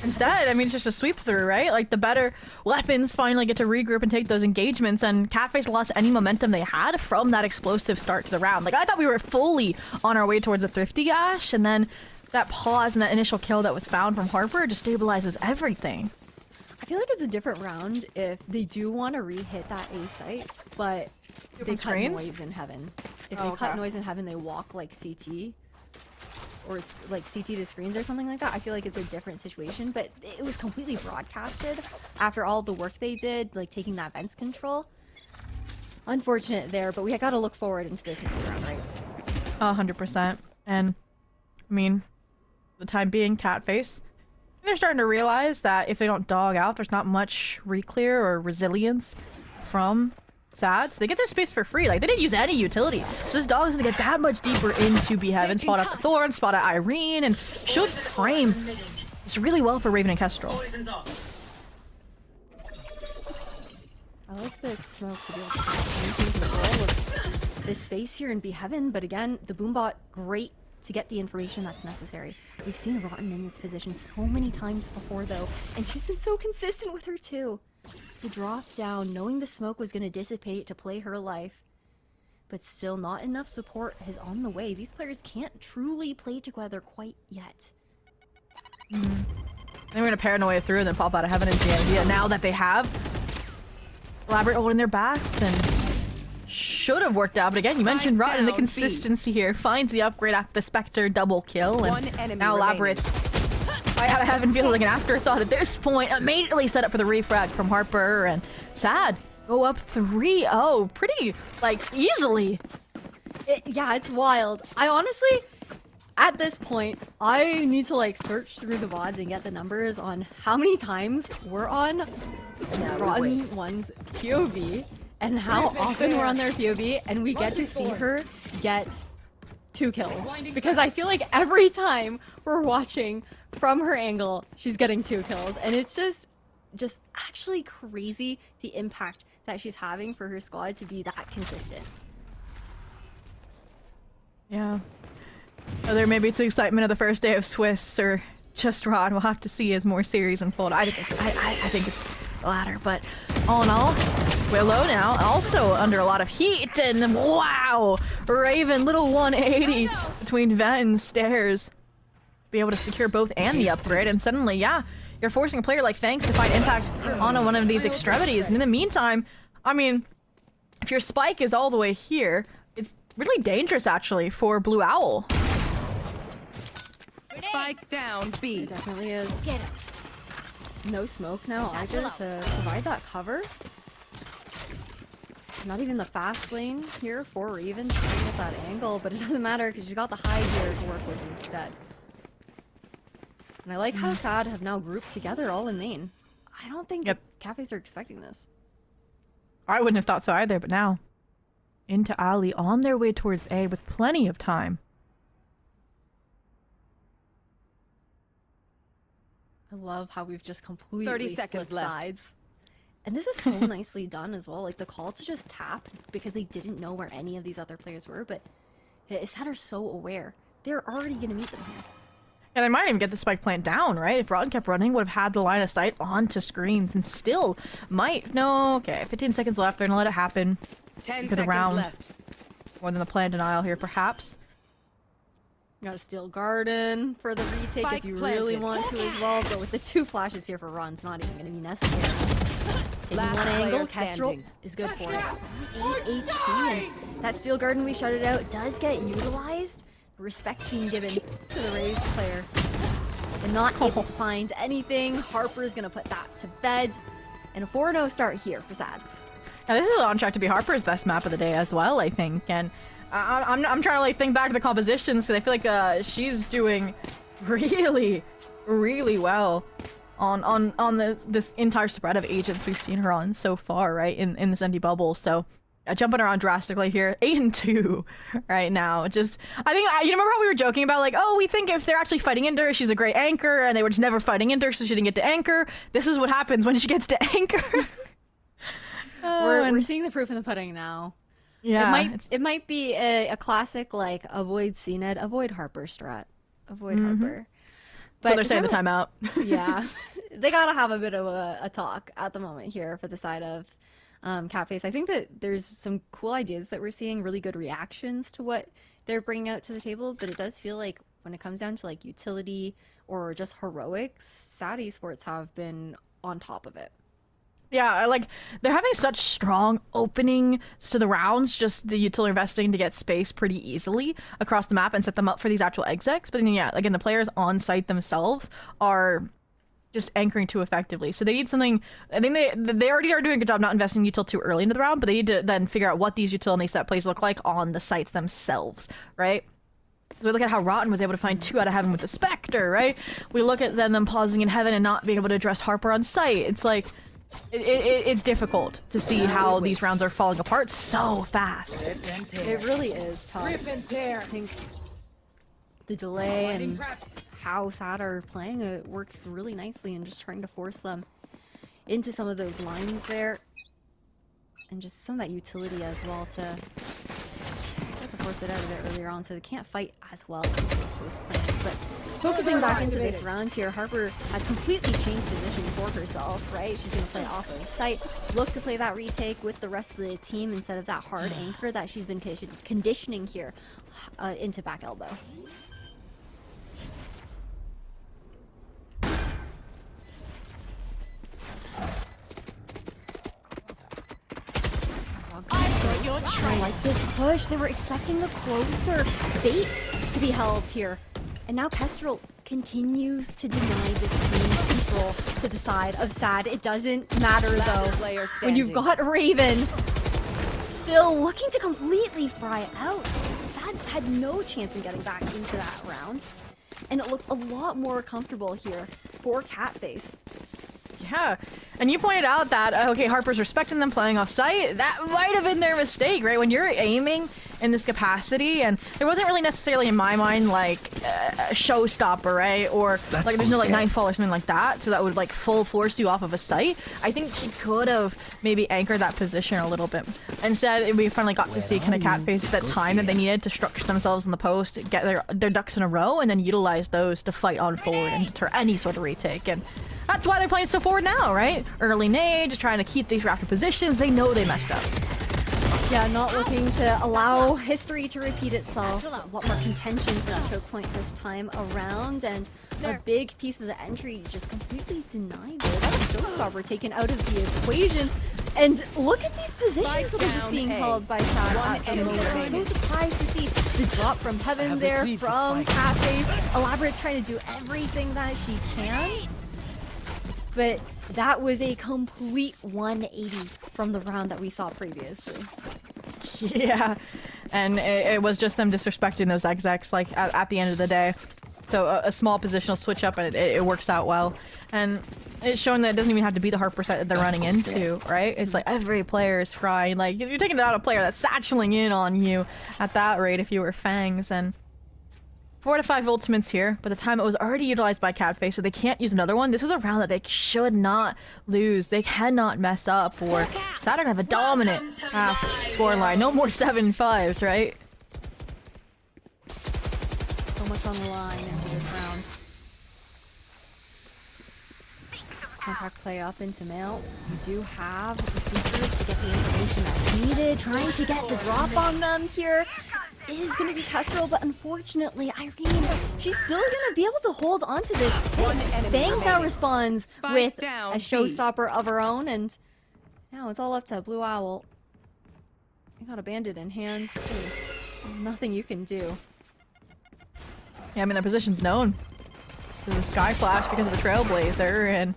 Instead, I mean, it's just a sweep through, right? Like, the better weapons finally get to regroup and take those engagements, and Catface lost any momentum they had from that explosive start to the round. Like, I thought we were fully on our way towards a thrifty Ash, and then that pause and that initial kill that was found from Harper just stabilizes everything. I feel like it's a different round if they do want to re-hit that A site, but they cut noise in Heaven. If they cut noise in Heaven, they walk like CT. Or like CT to screens or something like that. I feel like it's a different situation, but it was completely broadcasted after all the work they did, like taking that vents control. Unfortunate there, but we got to look forward into this next round, right? 100%. And I mean, for the time being, Catface, they're starting to realize that if they don't dog out, there's not much reclear or resilience from Sad. So they get this space for free. Like, they didn't use any utility. So this dog is gonna get that much deeper into B Heaven, spot out the Thorn, spot out Irene, and should frame this really well for Raven and Kestrel. Poison's off. I like this smoke to be able to maintain control of this space here in B Heaven, but again, the Boombot, great to get the information that's necessary. We've seen Rotten in this position so many times before though, and she's been so consistent with her too. The drop down, knowing the smoke was going to dissipate to play her life, but still not enough support is on the way. These players can't truly play together quite yet. Then we're gonna paranoia through and then pop out of Heaven is the idea. Now that they have Elaborate holding their backs and should have worked out, but again, you mentioned Rotten and the consistency here. Finds the upgrade after the Spectre double kill, and One enemy now Elaborate's fight out of Heaven feels like an afterthought at this point. Immediately set up for the refrag from Harper, and Sad go up 3-0 pretty, like, easily. Yeah, it's wild. I honestly, at this point, I need to like search through the VODs and get the numbers on how many times we're on Rotten 1's POV and how often we're on their POV and we get to see her get 2 kills. Because I feel like every time we're watching from her angle, she's getting 2 kills. And it's just actually crazy the impact that she's having for her squad to be that consistent. Yeah. Whether maybe it's the excitement of the first day of Swiss or just Rod, we'll have to see as more series unfold. I think it's the latter, but all in all, Willow now also under a lot of heat, and wow! Raven, little 180 between Vet and Stairs. Be able to secure both and the upgrade, and suddenly, yeah, you're forcing a player like Fangs to find impact on one of these extremities. And in the meantime, I mean, if your spike is all the way here, it's really dangerous actually for Blue Owl. Spike down B. It definitely is. No smoke now either to provide that cover. Not even the fast lane here for Raven staying at that angle, but it doesn't matter because she's got the high gear to work with instead. And I like how Sad have now grouped together all in main. I don't think cafes are expecting this. I wouldn't have thought so either, but now into Ali on their way towards A with plenty of time. I love how we've just completely 30 seconds flipped left. sides. And this is so nicely done as well. Like the call to just tap because they didn't know where any of these other players were, but Sad are so aware. They're already going to meet them here. And they might even get the spike plant down, right? If Rotten kept running, would have had the line of sight onto screens and still might. No, okay, 15 seconds left. They're gonna let it happen. 10 For the seconds round. left. More than the plan denial here, perhaps. Got a Steel Garden for the retake Spike if you really planted. want to as well, but with the 2 flashes here for Ron, it's not even going to be necessary. Taking Last one angle, player Kestrel standing. is good for it. 8 HP, and that Steel Garden we shouted out does get utilized. Respect being given to the Rays player. And not able to find anything. Harper's going to put that to bed. And a 4-0 start here for Sad. Now this is on track to be Harper's best map of the day as well, I think. And I'm trying to like think back to the compositions because I feel like she's doing really, really well on this entire spread of agents we've seen her on so far, right, in this ND bubble. So jumping around drastically here, 8-2 right now. Just I think you remember how we were joking about like, oh, we think if they're actually fighting into her, she's a great anchor, and they were just never fighting into her, so she didn't get to anchor. This is what happens when she gets to anchor. We're seeing the proof in the pudding now. Yeah, It might be a classic like avoid CNED, avoid Harper strat. Avoid Harper. so they're saying the timeout. Yeah. They gotta have a bit of a talk at the moment here for the side of Catface. I think that there's some cool ideas that we're seeing, really good reactions to what they're bringing out to the table, but it does feel like when it comes down to like utility or just heroics, Sad Esports have been on top of it. Yeah, like they're having such strong openings to the rounds, just the utility investing to get space pretty easily across the map and set them up for these actual execs. But then, yeah, again, the players on site themselves are just anchoring too effectively. So they need something. I think they already are doing a good job not investing util too early into the round, but they need to then figure out what these util and these set plays look like on the sites themselves, right? So we look at how Rotten was able to find 2 out of heaven with the Spectre, right? We look at them pausing in heaven and not being able to address Harper on site. It's like, it's difficult to see how these rounds are falling apart so fast. It really is tough. I think the delay and how SAD are playing it works really nicely and just trying to force them into some of those lines there. And just some of that utility as well to force it out of it earlier on, so they can't fight as well as those post plans. But focusing back into this round here, Harper has completely changed position for herself, right? She's going to play off of sight, look to play that retake with the rest of the team instead of that hard anchor that she's been conditioning here into back elbow. I like this push. They were expecting the closer bait to be held here. And now Kestrel continues to deny this team's control to the side of SAD. It doesn't matter though. When you've got Raven still looking to completely fry out. SAD had no chance in getting back into that round. And it looked a lot more comfortable here for Catface. Yeah, and you pointed out that, okay, Harper's respecting them playing off site. That might have been their mistake, right? When you're aiming in this capacity, and there wasn't really necessarily in my mind like a showstopper, right? Or like there's no like nightfall or something like that, so that would like full force you off of a site. I think she could have maybe anchored that position a little bit. Instead, we finally got to see kind of Catface that time that they needed to structure themselves in the post, get their ducks in a row, and then utilize those to fight on forward and deter any sort of retake. And that's why they're playing so forward now, right? Early nade, just trying to keep these rapid positions. They know they messed up. Yeah, not looking to allow history to repeat itself. A lot more contention for that choke point this time around, and a big piece of the entry just completely denied there. That was showstopper taken out of the equation. And look at these positions that are just being held by SAD at the moment. I'm so surprised to see the drop from heaven there from Catface. Elaborate trying to do everything that she can. But that was a complete 180 from the round that we saw previously. Yeah, and it was just them disrespecting those execs like at the end of the day. So a small positional switch up and it works out well. And it's showing that it doesn't even have to be the Harper set that they're running into, right? It's like every player is frying. Like you're taking out a player that's satcheling in on you at that rate if you were Fangs. And 4 to 5 ultimates here, but the time it was already utilized by Catface, so they can't use another one. This is a round that they should not lose. They cannot mess up, or SAD are gonna have a dominant half scoreline. No more 7-5s, right? So much on the line into this round. Contact play up into MEOW. You do have the Seekers to get the information that's needed. Trying to get the drop on them here is going to be Kestrel, but unfortunately, Irene, she's still going to be able to hold on to this. Fangs now responds with a showstopper of her own, and now it's all up to Blue Owl. You got a bandit in hand. Nothing you can do. Yeah, I mean, their position's known. There's a Sky Flash because of the Trailblazer, and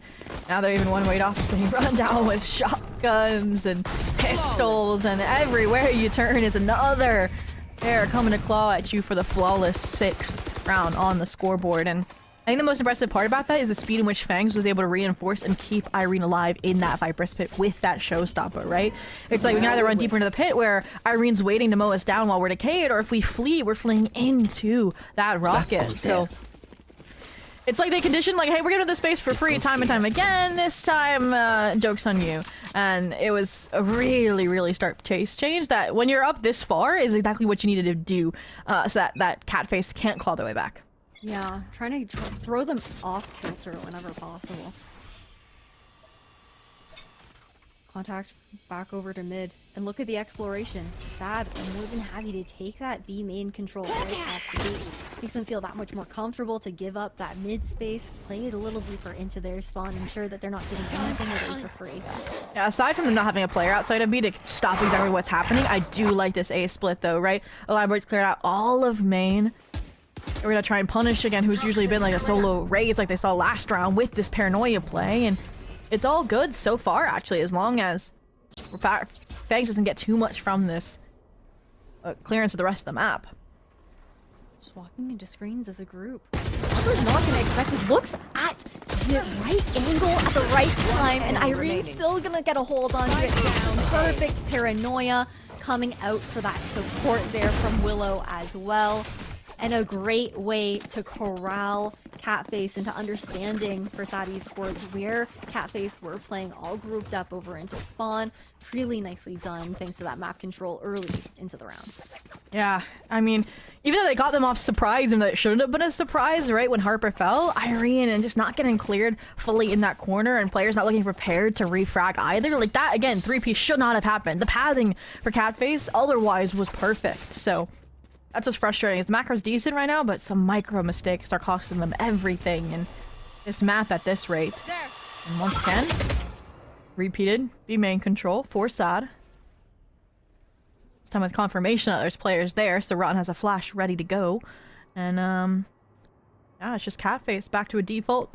now they're even one weight off just getting run down with shotguns and pistols, and everywhere you turn is another pair coming to claw at you for the flawless 6th round on the scoreboard. And I think the most impressive part about that is the speed in which Fangs was able to reinforce and keep Irene alive in that Viper's pit with that showstopper, right? It's like we can either run deeper into the pit where Irene's waiting to mow us down while we're decayed, or if we flee, we're fleeing into that rocket. So it's like they conditioned, like, hey, we're giving this space for free time and time again. This time, joke's on you. And it was a really, really stark chase change that when you're up this far is exactly what you needed to do so that Catface can't claw their way back. Yeah, trying to throw them off kilter whenever possible. Contact back over to mid. And look at the exploration. SAD, I'm more than happy to take that B main control right off the gate. Makes them feel that much more comfortable to give up that mid space, play it a little deeper into their spawn, ensure that they're not getting anything away for free. Yeah, aside from them not having a player outside of B to stop exactly what's happening, I do like this A split though, right? Elaborate's cleared out all of main. We're gonna try and punish again who's usually been like a solo raise like they saw last round with this paranoia play, and it's all good so far actually, as long as Fangs doesn't get too much from this clearance of the rest of the map. Just walking into screens as a group. Walker's not gonna expect this. Looks at the right angle at the right time, and Irene's still gonna get a hold on it. Perfect paranoia coming out for that support there from Willow as well. And a great way to corral Catface into understanding for SAD Esports where Catface were playing all grouped up over into spawn. Really nicely done thanks to that map control early into the round. Yeah, I mean, even though they got them off surprise and that shouldn't have been a surprise, right, when Harper fell, Irene and just not getting cleared fully in that corner and players not looking prepared to refrag either. Like that, again, 3P should not have happened. The pathing for Catface otherwise was perfect, so that's what's frustrating. His macro's decent right now, but some micro mistakes are costing them everything in this map at this rate. And once again, repeated B main control for SAD. This time with confirmation that there's players there, so Rotten has a flash ready to go. And yeah, it's just Catface back to a default.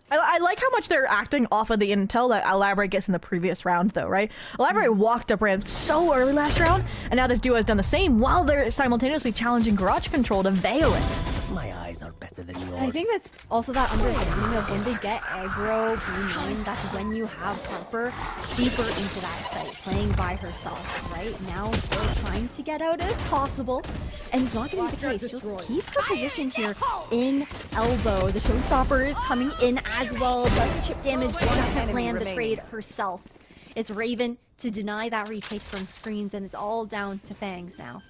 I like how much they're acting off of the intel that Elaborate gets in the previous round, though, right? Elaborate walked up ramp so early last round, and now this duo has done the same while they're simultaneously challenging Garage Control to veil it. My eyes are better than yours. And I think that's also that understanding of when they get aggro, B-main, that's when you have Harper deeper into that site, playing by herself, right? Now still trying to get out if possible, and it's not going to be the case. Just keep her position here in elbow. The showstopper is coming in as well. Does chip damage, doesn't land the trade herself. It's Raven to deny that retake from screens, and it's all down to Fangs now.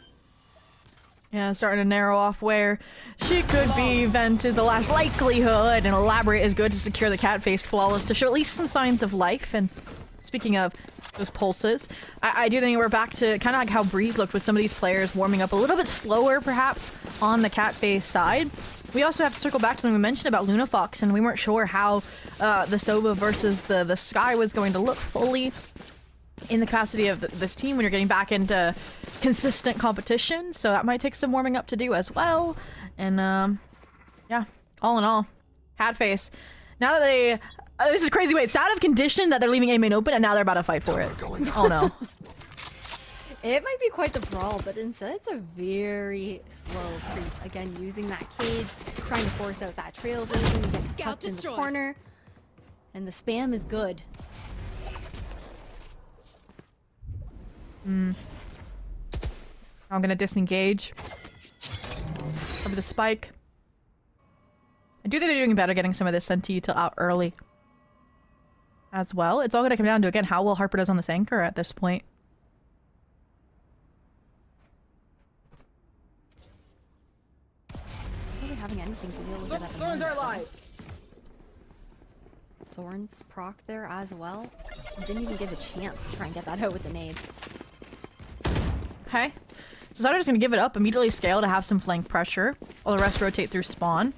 Yeah, starting to narrow off where she could be. Vent is the last likelihood, and Elaborate is good to secure the Catface flawless to show at least some signs of life. And speaking of those pulses, I do think we're back to kind of like how Breeze looked with some of these players warming up a little bit slower, perhaps, on the Catface side. We also have to circle back to something we mentioned about Luna Fox, and we weren't sure how the Sova versus the Sky was going to look fully in the capacity of this team when you're getting back into consistent competition, so that might take some warming up to do as well. And yeah, all in all, Catface, now that they this is crazy. Wait, SAD have conditioned that they're leaving A main open, and now they're about to fight for it. Oh no. It might be quite the brawl, but instead it's a very slow creep. Again, using that cage, trying to force out that trailblazing, he gets tucked in the corner, and the spam is good. I'm gonna disengage. Over the spike. I do think they're doing better getting some of this sent to you out early as well. It's all gonna come down to, again, how well Harper does on this anchor at this point. Really having anything to deal with it at the Thorns moment. are alive. Thorns proc there as well. Didn't even give a chance to try and get that out with the nade. Okay. So Zada's gonna give it up, immediately scale to have some flank pressure, while the rest rotate through spawn.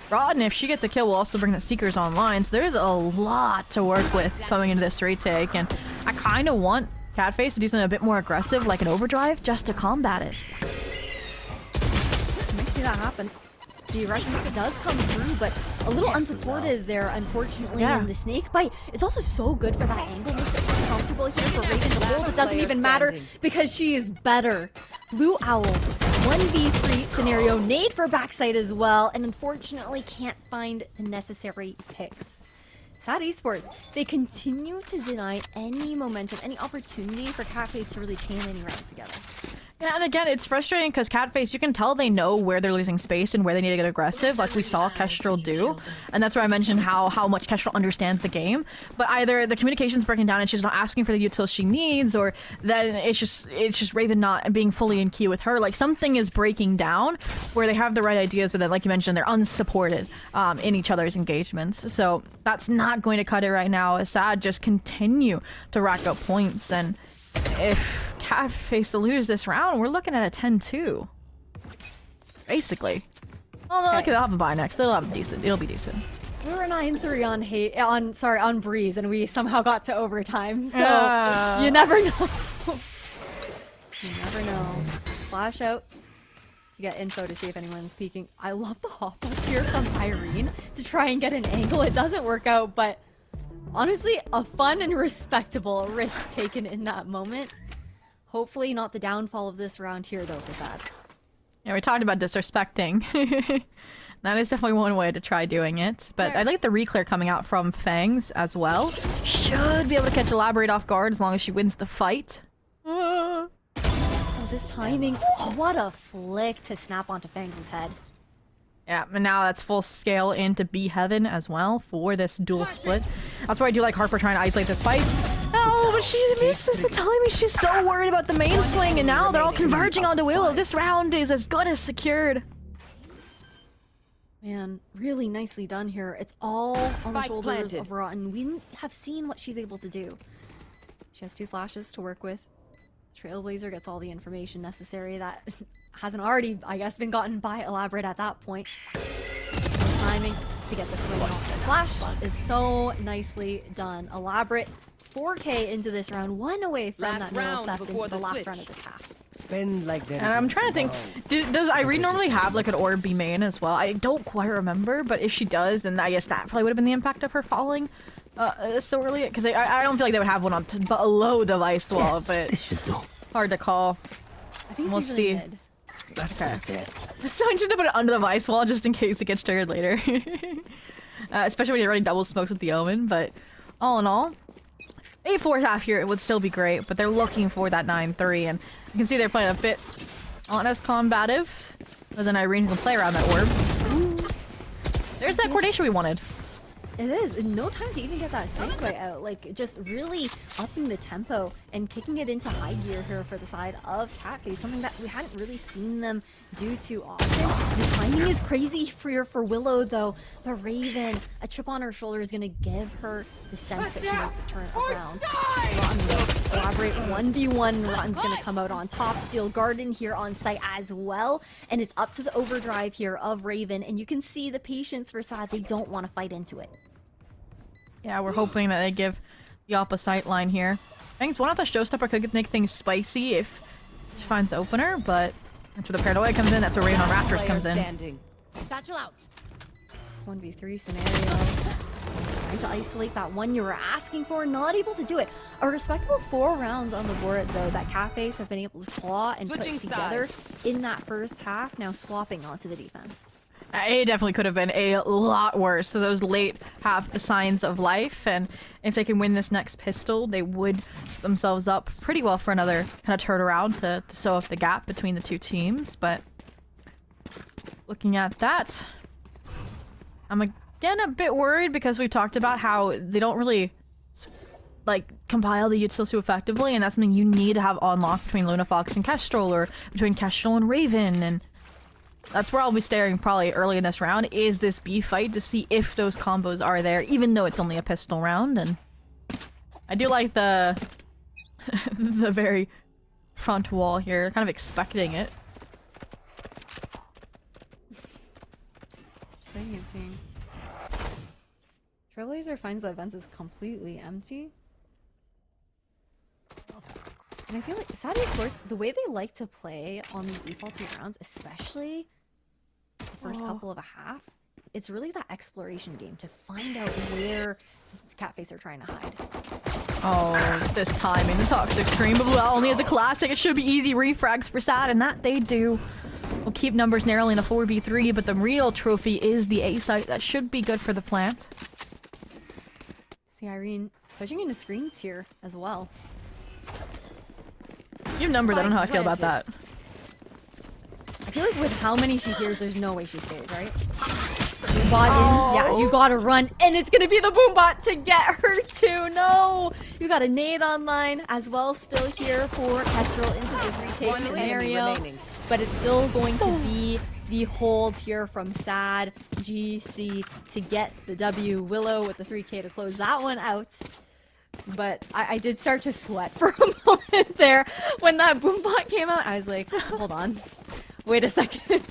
Rotten, if she gets a kill, will also bring the Seekers online, so there's a lot to work with coming into this retake, and I kind of want Catface to do something a bit more aggressive, like an overdrive, just to combat it. You might see that happen. The Russian does come through, but a little unsupported there, unfortunately, Yeah. in the snake bite. It's also so good for that angle. Makes it uncomfortable here for Raven to hold. It doesn't even matter because she is better. Blue Owl, 1v3 scenario. Nade for backside as well, and unfortunately can't find the necessary picks. SAD Esports, they continue to deny any momentum, any opportunity for Catface to really chain any rounds together. Yeah, and again, it's frustrating because Catface, you can tell they know where they're losing space and where they need to get aggressive, like we saw Kestrel do. And that's where I mentioned how much Kestrel understands the game. But either the communication's breaking down and she's not asking for the util she needs, or then it's just Raven not being fully in key with her. Like, something is breaking down where they have the right ideas, but then, like you mentioned, they're unsupported in each other's engagements. So that's not going to cut it right now. As SAD just continue to rack up points, and if Catface to lose this round, we're looking at a 10-2. Basically. Oh, they'll have a bye next. It'll be decent. We were 9-3 on Breeze, and we somehow got to overtime. So you never know. You never know. Flash out to get info to see if anyone's peeking. I love the hop up here from Irene to try and get an angle. It doesn't work out, but honestly, a fun and respectable risk taken in that moment. Hopefully not the downfall of this round here, though, for Sad. Yeah, we talked about disrespecting. That is definitely one way to try doing it. But I like the reclear coming out from Fangs as well. Should be able to catch Elaborate off guard as long as she wins the fight. Oh, this timing. What a flick to snap onto Fangs' head. Yeah, and now that's full scale into B Heaven as well for this dual split. That's why I do like Harper trying to isolate this fight. No, but she misses the timing. She's so worried about the main swing, and now they're all converging onto Willow. This round is as good as secured. Man, really nicely done here. It's all on the shoulders of Rotten. We have seen what she's able to do. She has 2 flashes to work with. Trailblazer gets all the information necessary that hasn't already, I guess, been gotten by Elaborate at that point. Timing to get the swing off. The flash is so nicely done. Elaborate 4K into this round, 1 away from that no theft into the last round of this half. Spend like that. And I'm trying to think, does Irene normally have like an orb B main as well? I don't quite remember, but if she does, then I guess that probably would have been the impact of her falling so early. Because I don't feel like they would have one on below the ice wall, but This should do. hard to call. I think We'll it's see. mid. Okay. It's so interesting to put it under the ice wall just in case it gets triggered later. Especially when you're running double smokes with the Omen, but all in all, a fourth half here, it would still be great, but they're looking for that 9-3, and you can see they're playing a bit not as combative as an Irene who can play around that orb. There's that coordination we wanted. It is. No time to even get that segue out. Like, just really upping the tempo and kicking it into high gear here for the side of Catface. Something that we hadn't really seen them do too often. The timing is crazy for Willow, though. The Raven, a chip on her shoulder is going to give her the sense that she needs to turn around. Rotten will elaborate 1v1. Rotten's going to come out on top. Steel Garden here on site as well. And it's up to the overdrive here of Raven. And you can see the patience for Sad. They don't want to fight into it. Yeah, we're hoping that they give the opposite line here. Thanks, one off the showstopper could make things spicy if she finds the opener, but that's where the paranoia comes in. That's where Raven on Raptors comes in. Satchel out. 1v3 scenario. Trying to isolate that one you were asking for, not able to do it. A respectable 4 rounds on the board, though, that Catface have been able to claw and Switching put together sides. in that first half, now swapping onto the defense. It definitely could have been a lot worse. So those late have the signs of life, and if they can win this next pistol, they would set themselves up pretty well for another kind of turnaround to sew up the gap between the two teams. But looking at that, I'm again a bit worried because we've talked about how they don't really like compile the utils too effectively, and that's something you need to have on lock between Luna Fox and Kestrel, or between Kestrel and Raven, and that's where I'll be staring probably early in this round, is this B fight, to see if those combos are there, even though it's only a pistol round. And I do like the the very front wall here, kind of expecting it. Just waiting and seeing. Trailblazer finds that Vents is completely empty. And I feel like Sad Esports, the way they like to play on these default 2 rounds, especially the first couple of a half, it's really that exploration game to find out where Catface are trying to hide. Oh, this timing, the Toxic Scream, but well, only as a classic, it should be easy refrags for Sad, and that they do. We'll keep numbers narrowly in a 4v3, but the real trophy is the A site. That should be good for the plant. See Irene pushing into screens here as well. You have numbers, I don't know how I feel about that. I feel like with how many she hears, there's no way she stays, right? Yeah, you gotta run, and it's gonna be the Boombot to get her too. No! You got a nade online as well still here for Kestrel into this retake scenario. But it's still going to be the hold here from Sad GC to get the W. Willow with the 3K to close that one out. But I did start to sweat for a moment there when that Boombot came out. I was like, hold on. Wait a second.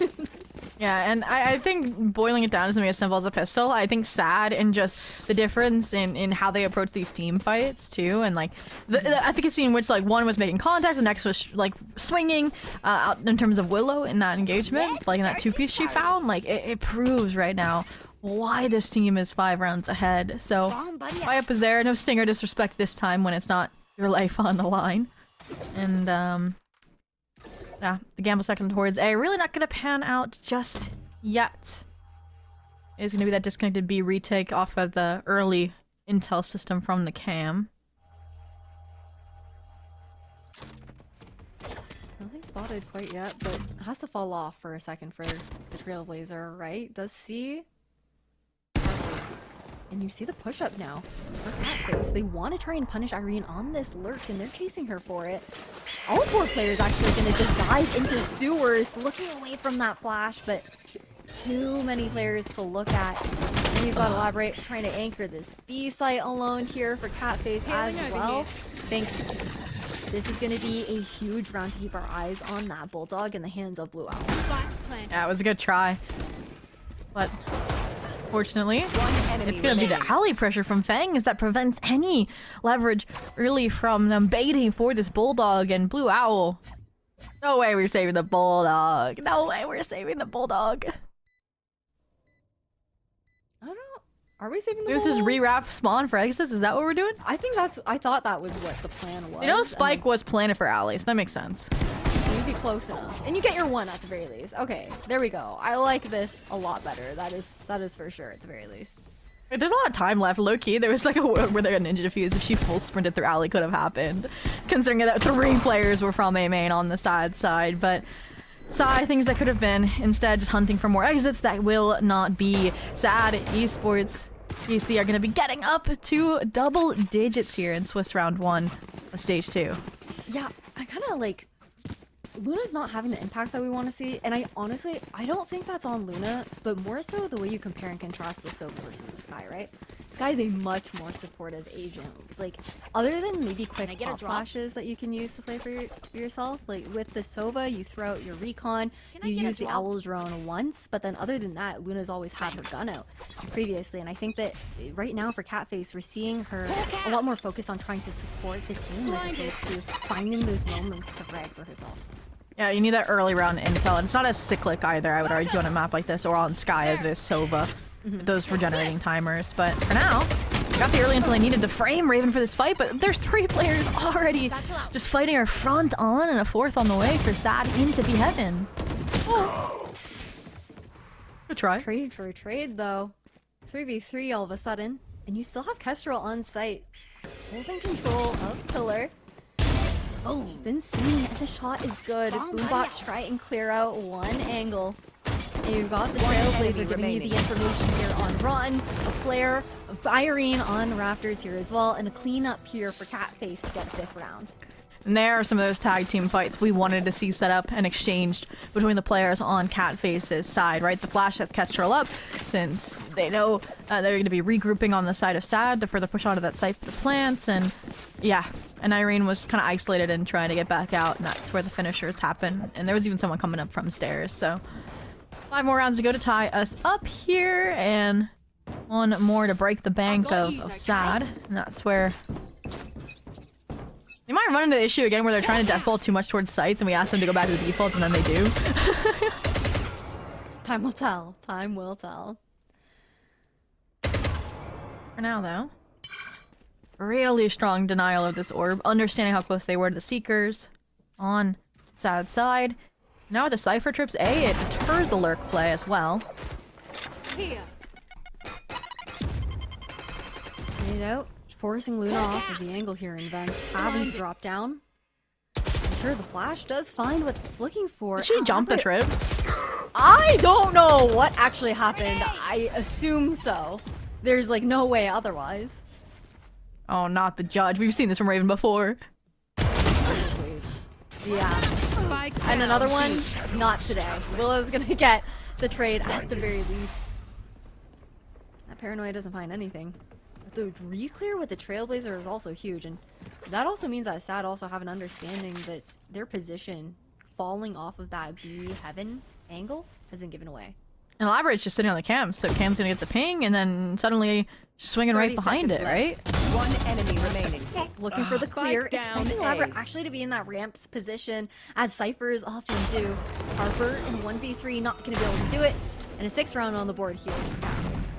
Yeah, and I think boiling it down to something as simple as a pistol, I think sad and just the difference in how they approach these team fights too, and like the efficacy in which like one was making contact, the next was like swinging out in terms of Willow in that engagement, like in that two-piece she found, like it proves right now why this team is 5 rounds ahead. So why up is there, no Stinger disrespect this time when it's not your life on the line, and yeah, the gamble second towards A really not gonna pan out just yet. It's gonna be that disconnected B retake off of the early intel system from the cam. Nothing spotted quite yet, but it has to fall off for a second for the Trailblazer, right? Does see. And you see the push-up now for Catface. They want to try and punish Irene on this lurk, and they're chasing her for it. All 4 players actually going to just dive into sewers, looking away from that flash, but too many players to look at. And you've got Elaborate trying to anchor this B site alone here for Catface as well. I think this is going to be a huge round to keep our eyes on that Bulldog in the hands of Blue Owl. Yeah, it was a good try, but fortunately, it's gonna be the alley pressure from Fangs that prevents any leverage really from them baiting for this Bulldog and Blue Owl. No way we're saving the Bulldog. No way we're saving the Bulldog. I don't know. Are we saving the This is Bulldog? rewrap spawn for exits? Is that what we're doing? I think I thought that was what the plan was. You know, and Spike was planted for alley, so that makes sense. you'd be close enough. And you get your 1 at the very least. Okay, there we go. I like this a lot better. That is for sure at the very least. There's a lot of time left, low-key. There was like a world where they got ninja defused. If she full sprinted through alley, could have happened. Considering that 3 players were from A main on the side. But things that could have been. Instead, just hunting for more exits that will not be. Sad esports PC are going to be getting up to double digits here in Swiss round 1 of stage 2. Yeah, I kind of like... Luna's not having the impact that we want to see, and I don't think that's on Luna, but more so the way you compare and contrast the Sova versus the Sky, right? Sky is a much more supportive agent. Like, other than maybe quick pop flashes that you can use to play for yourself, like with the Sova, you throw out your recon, you use the Owl drone once, but then other than that, Luna's always had her gun out previously, and I think that right now for Catface, we're seeing her a lot more focused on trying to support the team as opposed to finding those moments to frag for herself. Yeah, you need that early round intel, and it's not as cyclic either, I would argue, on a map like this, or on Sky as it is Sova, with those regenerating timers. But for now, we got the early intel they needed to frame Raven for this fight, but there's 3 players already just fighting her front on, and a 4th on the way for Sad into be heaven. Oh. Good try. Trade for a trade, though. 3v3 all of a sudden, and you still have Kestrel on site, holding control of Pillar. Oh, she's been seen, and the shot is good. Boombot try and clear out 1 angle. And you've got the Trailblazer giving you the information here on Run, a player firing on Raptors here as well, and a cleanup here for Catface to get a 5th round. And there are some of those tag team fights we wanted to see set up and exchanged between the players on Catface's side, right? The flash sets Kestrel up since they know they're going to be regrouping on the side of Sad to further push onto that site for the plants, and yeah. And Irene was kind of isolated and trying to get back out, and that's where the finishers happen. And there was even someone coming up from stairs, so 5 more rounds to go to tie us up here, and 1 more to break the bank of Sad, and that's where you might run into the issue again where they're trying to deathball too much towards sites, and we ask them to go back to the defaults, and then they do. Time will tell. Time will tell. For now, though, really strong denial of this orb, understanding how close they were to the Seekers on Sad side. Now with the Cypher trips A, it deters the lurk play as well. Here. You know, forcing Luna off of the angle here in Vents, having to drop down. I'm sure the flash does find what it's looking for. Did she jump the trip? I don't know what actually happened. I assume so. There's like no way otherwise. Oh, not the judge. We've seen this from Raven before. Please. Yeah. And another one, not today. Willow's gonna get the trade at the very least. That Paranoia doesn't find anything. The re-clear with the Trailblazer is also huge, and that also means that Sad also have an understanding that their position falling off of that B heaven angle has been given away. And Elaborate's just sitting on the cam, so Cam's gonna get the ping, and then suddenly swinging right 30 behind it, seconds right? left. One enemy remaining. Looking for the clear, down expecting A. Elaborate actually to be in that ramps position, as Cyphers often do. Harper in 1v3 not going to be able to do it, and a 6th round on the board here for Capitals.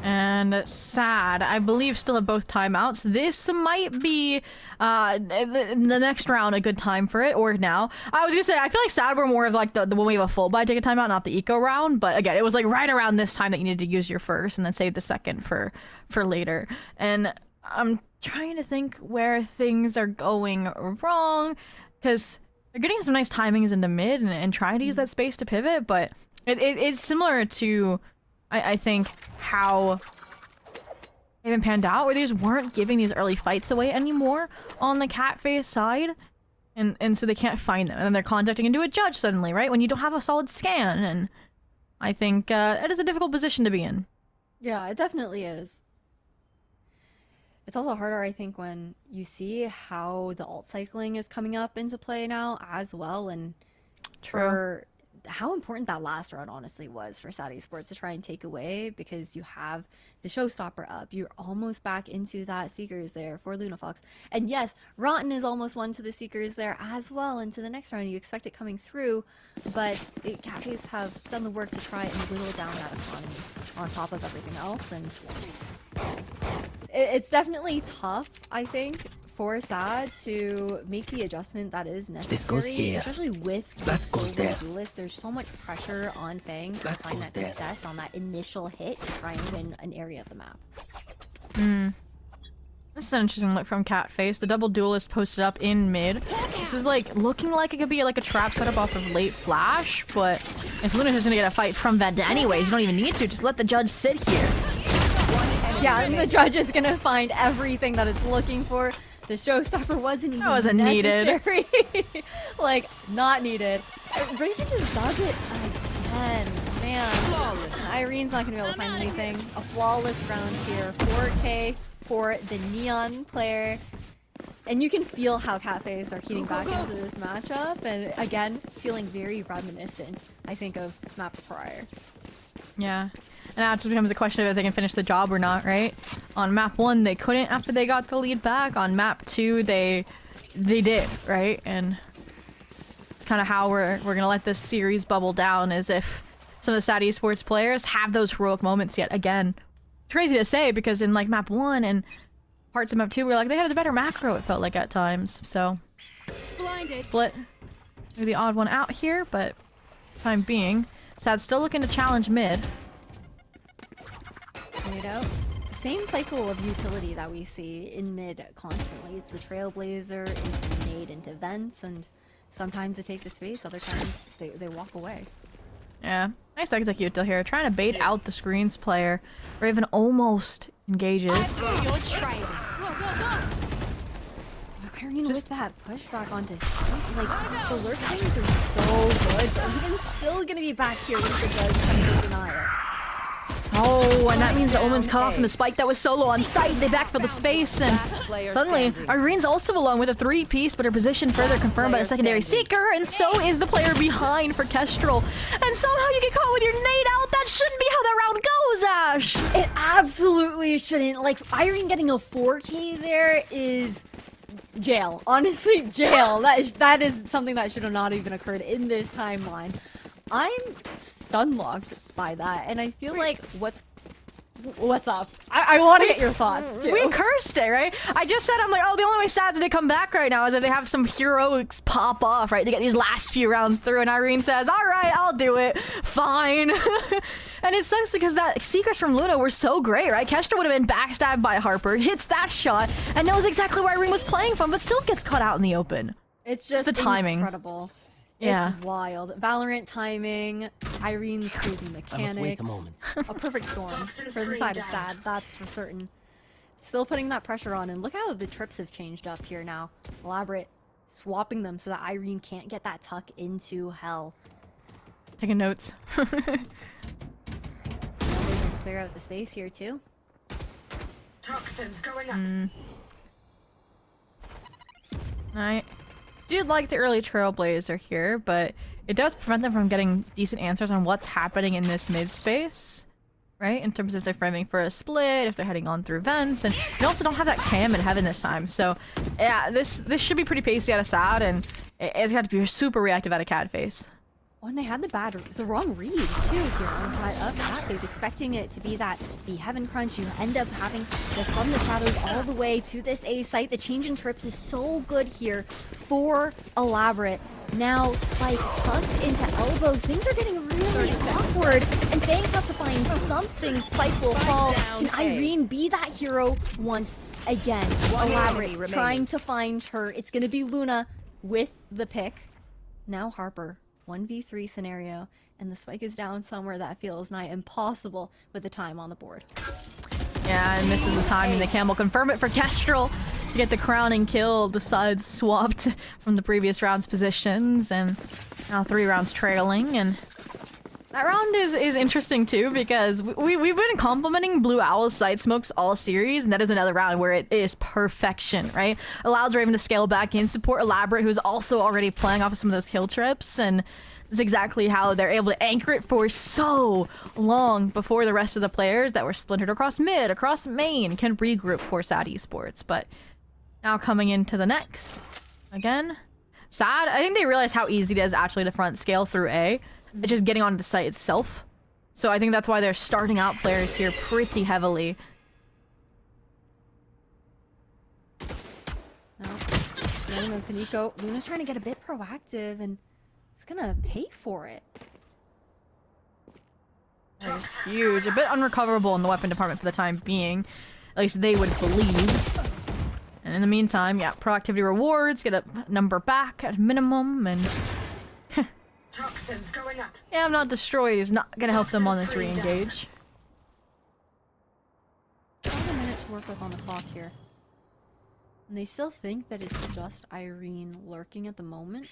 And Sad, I believe, still have both timeouts. This might be the next round a good time for it, or now. I was gonna say, I feel like Sad were more of like the when we have a full buy take a timeout, not the eco round. But again, it was like right around this time that you needed to use your first and then save the second for later. And I'm trying to think where things are going wrong, because they're getting some nice timings into mid and trying to use that space to pivot, but it's similar to I think how they haven't panned out, where they just weren't giving these early fights away anymore on the cat face side, and so they can't find them, and then they're contacting into a judge suddenly, right, when you don't have a solid scan. And I think it is a difficult position to be in. Yeah, it definitely is. It's also harder, I think, when you see how the alt cycling is coming up into play now as well, and for how important that last round honestly was for Sad Esports to try and take away, because you have the showstopper up. You're almost back into that Seekers there for Lunafox. And yes, Rotten is almost one to the Seekers there as well into the next round. You expect it coming through, but Cafes have done the work to try and whittle down that economy on top of everything else. And it's definitely tough, I think, for Sad to make the adjustment that is necessary. This goes here. Especially with That the goes solo there. duelist. There's so much pressure on Fang to That find goes that there. success on that initial hit to try and win an area of the map. This is an interesting look from Catface. The double duelist posted up in mid. This is like looking like it could be like a trap setup off of late flash, but if Luna's just gonna get a fight from Vent anyways, you don't even need to. Just let the judge sit here. Yeah, and the judge is gonna find everything that it's looking for. The showstopper wasn't even necessary. Like, not needed. Raidiant just does it again. Man, Irene's not gonna be able to find anything. A flawless round here. 4K for the Neon player. And you can feel how Catface are heating back into this matchup. And again, feeling very reminiscent, I think, of map prior. Yeah. And now it just becomes a question of if they can finish the job or not, right? On map 1, they couldn't after they got the lead back. On map 2, they did, right? And it's kind of how we're gonna let this series bubble down, as if some of the Sad Esports players have those heroic moments yet again. Crazy to say, because in like map 1 and parts of map 2, we're like, they had a better macro, it felt like at times. So split maybe the odd one out here, but time being, Sad's still looking to challenge mid. Same cycle of utility that we see in mid constantly. It's the Trailblazer into nade into vents, and sometimes they take the space, other times they walk away. Yeah, nice execute here, trying to bait out the screens player. Raven almost engages. Irene with that pushback onto site, like the lurk timings are so good, but even still gonna be back here with the judge trying to deny it. Oh, and that means the Omen's cut off from the spike that was solo on site. They backfill the space, and suddenly Irene's also along with a 3-piece, but her position further confirmed by the secondary Seeker, and so is the player behind for Kestrel. And somehow you get caught with your nade out. That shouldn't be how that round goes, Ash. It absolutely shouldn't. Like, Irene getting a 4K there is jail. Honestly, jail. That is something that should have not even occurred in this timeline. I'm stun locked by that, and I feel like what's up? I want to get your thoughts too. We cursed it, right? I just said, I'm like, oh, the only way Sad's to come back right now is if they have some heroics pop off, right, to get these last few rounds through. And Irene says, all right, I'll do it. Fine. And it sucks because that secrets from Luna were so great, right? Kestra would have been backstabbed by Harper, hits that shot, and knows exactly where Irene was playing from, but still gets caught out in the open. It's just the timing. Incredible. Yeah. It's wild. Valorant timing, Irene's crazy I mechanics. must wait a moment. A perfect storm for the side of Sad, that's for certain. Still putting that pressure on, and look how the trips have changed up here now. Elaborate, swapping them so that Irene can't get that tuck into hell. Taking notes. Clear out the space here too. Toxins going up. Right. do like the early trailblazer here, but it does prevent them from getting decent answers on what's happening in this mid space, right? In terms of if they're framing for a split, if they're heading on through vents, and they also don't have that cam in heaven this time. So yeah, this should be pretty pacey out of Sad, and it's got to be super reactive out of Catface. Oh, and they had the wrong read too here on the side of Catface, expecting it to be that the heaven crunch. You end up having this from the shadows all the way to this A site. The change in trips is so good here for Elaborate. Now Spike tucked into elbow. Things are getting really awkward, and Banks has to find something. Spike will fall. Can Irene be that hero once again? Elaborate trying to find her. It's gonna be Luna with the pick. Now Harper. 1v3 scenario, and the Spike is down somewhere that feels nigh impossible with the time on the board. Yeah, and misses the timing. The Cam will confirm it for Kestrel to get the crowning kill. The sides swapped from the previous round's positions, and now 3 rounds trailing. And that round is interesting too, because we've been complimenting Blue Owl's side smokes all series, and that is another round where it is perfection, right? Allows Raven to scale back in, support Elaborate, who's also already playing off of some of those kill trips, and that's exactly how they're able to anchor it for so long before the rest of the players that were splintered across mid, across main, can regroup for Sad Esports. But now coming into the next, again, Sad, I think they realized how easy it is actually to front scale through A. It's just getting onto the site itself. So I think that's why they're starting out players here pretty heavily. No. That's an eco. Luna's trying to get a bit proactive, and it's gonna pay for it. That is huge. A bit unrecoverable in the weapon department for the time being. At least they would believe. And in the meantime, yeah, proactivity rewards, get a number back at minimum, and Toxins going up. yeah, I'm not destroyed is not gonna help them on this re-engage. 7 minutes to work with on the clock here. And they still think that it's just Irene lurking at the moment.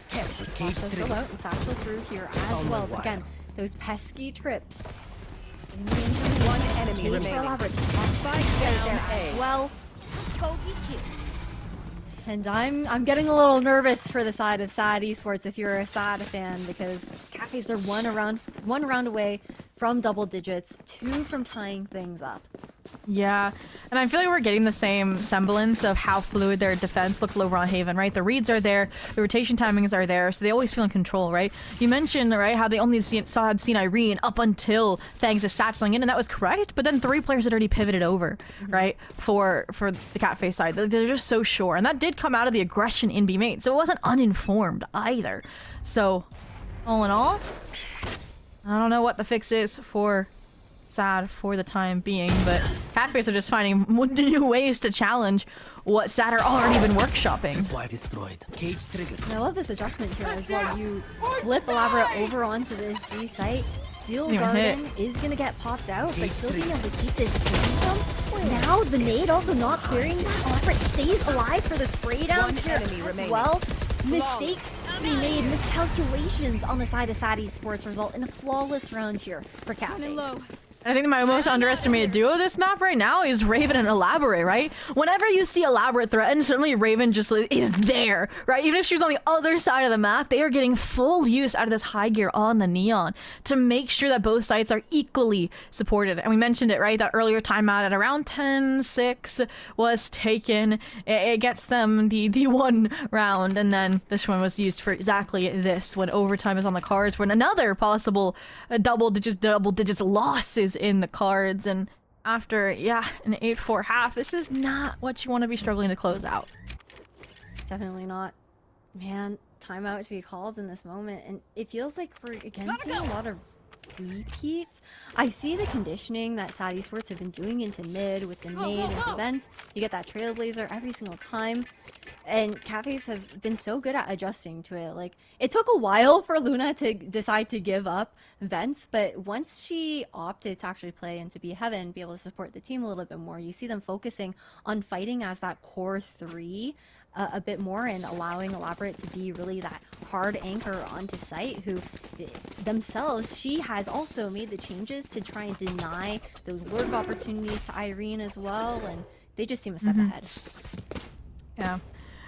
Careful, Flash cage does go trigger. out and Satchel through here as On the well. wire. Again, those pesky trips. One enemy remaining. Spike down as A. well. And I'm getting a little nervous for the side of Sad Esports if you're a Sad fan, because Cafes, they're one round away from double digits, 2 from tying things up. Yeah, and I feel like we're getting the same semblance of how fluid their defense looked over on Haven, right? The reads are there, the rotation timings are there, so they always feel in control, right? You mentioned, right, how they only had seen Irene up until Fangs is satcheling in, and that was correct, but then 3 players had already pivoted over, right, for the Catface side. They're just so sure, and that did come out of the aggression in B main, so it wasn't uninformed either. So, all in all, I don't know what the fix is for Sad for the time being, but Catface are just finding new ways to challenge what Sad are already been workshopping. Wire destroyed. Cage triggered. And I love this adjustment here as well. You flip Elaborate over onto this B site. Steel Didn't even hit. Garden is gonna get popped out, but still being able to keep this momentum. Now the nade also not clearing that. Elaborate stays alive for the spray down One here enemy as remaining. well. Mistakes to be made, miscalculations on the side of Sad Esports result in a flawless round here for Catface. I think my most underestimated duo this map right now is Raven and Elaborate, right? Whenever you see Elaborate threatened, suddenly Raven just is there, right? Even if she's on the other side of the map, they are getting full use out of this high gear on the Neon to make sure that both sites are equally supported. And we mentioned it, right? That earlier timeout at around 10-6 was taken. It gets them the 1 round, and then this one was used for exactly this when overtime is on the cards, when another possible double digits loss is in the cards. And after an 8-4 half, this is not what you want to be struggling to close out. Definitely not. Man, timeout to be called in this moment, and it feels like we're again seeing a lot of repeats. I see the conditioning that Sad Esports have been doing into mid with the nade and events. You get that trailblazer every single time. And Cafes have been so good at adjusting to it. Like, it took a while for Luna to decide to give up vents, but once she opted to actually play and to be Heaven, be able to support the team a little bit more, you see them focusing on fighting as that core 3 a bit more, and allowing Elaborate to be really that hard anchor onto site, who themselves, she has also made the changes to try and deny those lurk opportunities to Irene as well, and they just seem a step ahead. Yeah.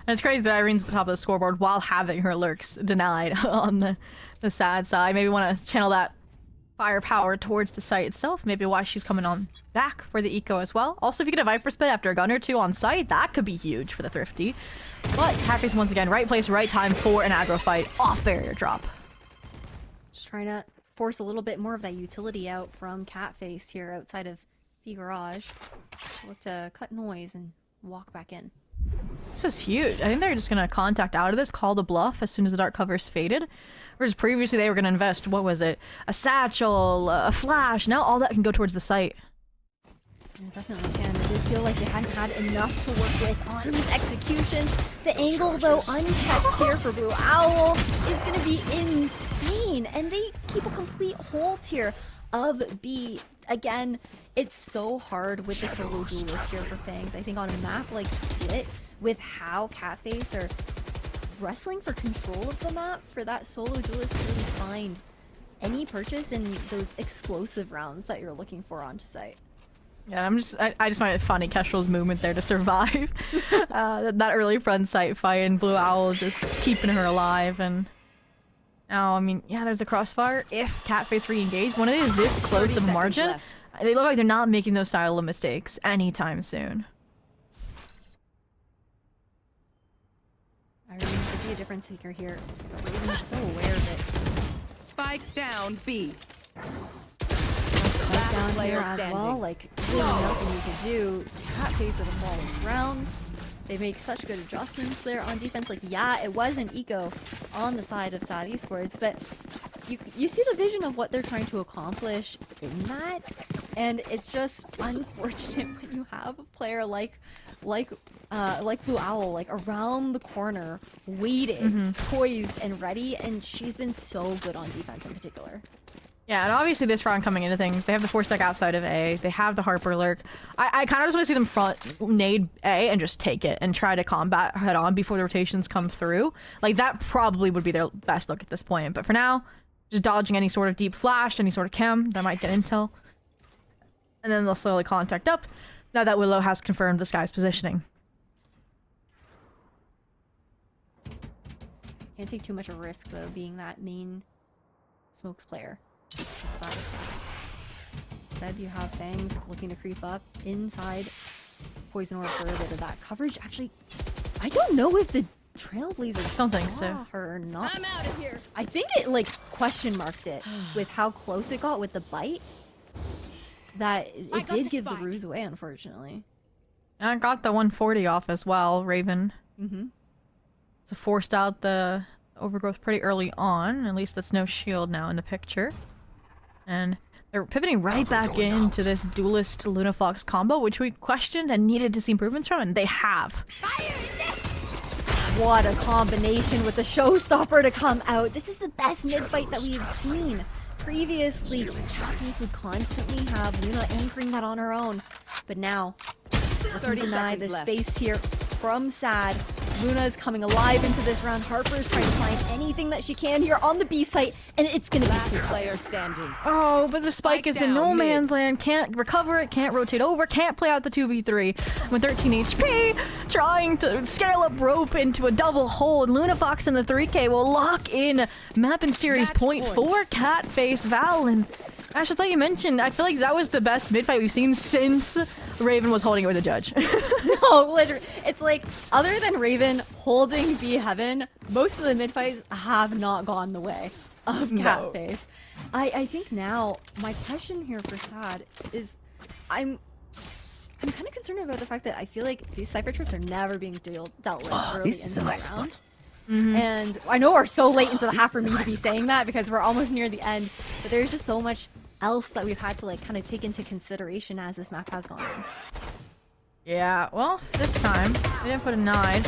And it's crazy that Irene's at the top of the scoreboard while having her lurks denied on the sad side. Maybe want to channel that firepower towards the site itself. Maybe why she's coming on back for the eco as well. Also, if you get a Viper spit after a gun or two on site, that could be huge for the Thrifty. But Catface once again, right place, right time for an aggro fight off barrier drop. Just trying to force a little bit more of that utility out from Catface here outside of B Garage. Look to cut noise and walk back in. This is huge. I think they're just gonna contact out of this, call the bluff as soon as the dark cover's faded. Whereas previously they were gonna invest, what was it? A satchel, a flash. Now all that can go towards the site. Yeah, definitely can. I did feel like they hadn't had enough to work with on these executions. The angle, though, unchecked here for Blue Owl is going to be insane. And they keep a complete hold here of B. Again, it's so hard with the solo duelist here for Fangs. I think on a map like Split, with how Catface are wrestling for control of the map, for that solo duelist to really find any purchase in those explosive rounds that you're looking for onto site. Yeah, I just find it funny, Kestrel's movement there to survive that early front sight fight, and Blue Owl just keeping her alive. And now, I mean, yeah, there's a crossfire. If Catface re-engage, when it is this close of a margin, left. they look like they're not making those style of mistakes anytime soon. Irene could be a difference maker here, but Raven's so aware of it. Spike down B. Right down player here as standing. well, like really nothing you can do. Catface with a flawless round. They make such good adjustments there on defense. Like, yeah, it was an eco on the side of Sad Esports, but you see the vision of what they're trying to accomplish in that, and it's just unfortunate when you have a player like Blue Owl, like around the corner, waiting, poised and ready, and she's been so good on defense in particular. Yeah, and obviously this round coming into things, they have the 4-stack outside of A, they have the Harper lurk. I kind of just want to see them front nade A and just take it and try to combat head on before the rotations come through. Like, that probably would be their best look at this point. But for now, just dodging any sort of deep flash, any sort of chem that might get intel. And then they'll slowly contact up, now that Willow has confirmed the Sky's positioning. Can't take too much of a risk though, being that main smokes player. Instead, you have Fangs looking to creep up inside Poison Orb for a bit of that coverage. Actually, I don't know if the Trailblazers Don't think saw so. her or not. I'm out of here. I think it like question marked it with how close it got with the bite. That it did give the ruse away, unfortunately. And I got the 140 off as well, Raven. So forced out the overgrowth pretty early on. At least that's no shield now in the picture. And they're pivoting right back into this duelist Luna Fox combo, which we questioned and needed to see improvements from, and they have. What a combination with the showstopper to come out. This is the best mid-fight that we've seen. Previously, Catface would constantly have Luna anchoring that on her own. But now, looking to deny the space here from Sad. Luna is coming alive into this round. Harper is trying to find anything that she can here on the B site, and it's gonna be Last too player standing. Oh, but the spike is in no down, mid. man's land. Can't recover it, can't rotate over, can't play out the 2v3. With 13 HP, trying to scale up rope into a double hold. Luna Fox in the 3K will lock in map and series Match point point. for Catface Val. And Ash, that's like you mentioned, I feel like that was the best mid-fight we've seen since Raven was holding it with a judge. No, literally. It's like, other than Raven holding B Heaven, most of the mid-fights have not gone the way of Catface. I think now, my question here for Sad is, I'm kind of concerned about the fact that I feel like these Cypher trips are never being dealt with early This in is the a nice round. spot. And I know we're so late into the half for me to be saying that because we're almost near the end, but there's just so much else that we've had to like kind of take into consideration as this map has gone on. Yeah, well, this time, they didn't put a 9.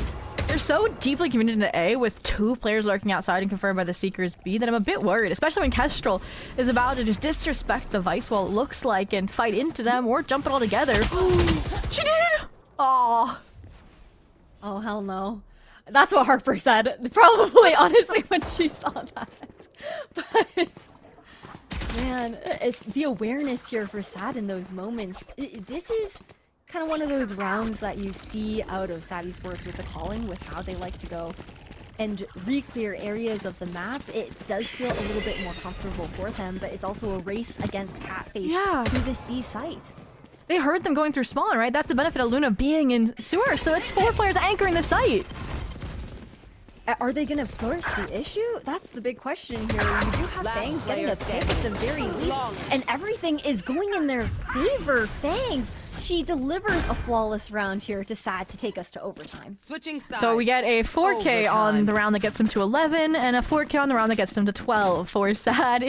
They're so deeply committed into A with 2 players lurking outside and confirmed by the Seekers B that I'm a bit worried, especially when Kestrel is about to just disrespect the Vice while it looks like and fight into them or jump it all together. She did! Aww. Oh, hell no. That's what Harper said, probably, honestly, when she saw that. But, man, it's the awareness here for Sad in those moments. This is kind of one of those rounds that you see out of Sad Esports with the calling, with how they like to go and re-clear areas of the map. It does feel a little bit more comfortable for them, but it's also a race against Catface to this B site. They heard them going through spawn, right? That's the benefit of Luna being in sewer. So it's 4 players anchoring the site. Are they gonna force the issue? That's the big question here. You do have Last Fangs getting player a pick at the very least, and everything is going in their favor. Fangs, she delivers a flawless round here to Sad to take us to overtime. Switching sides. So we get a 4K on Overtime. the round that gets them to 11, and a 4K on the round that gets them to 12 for Sad.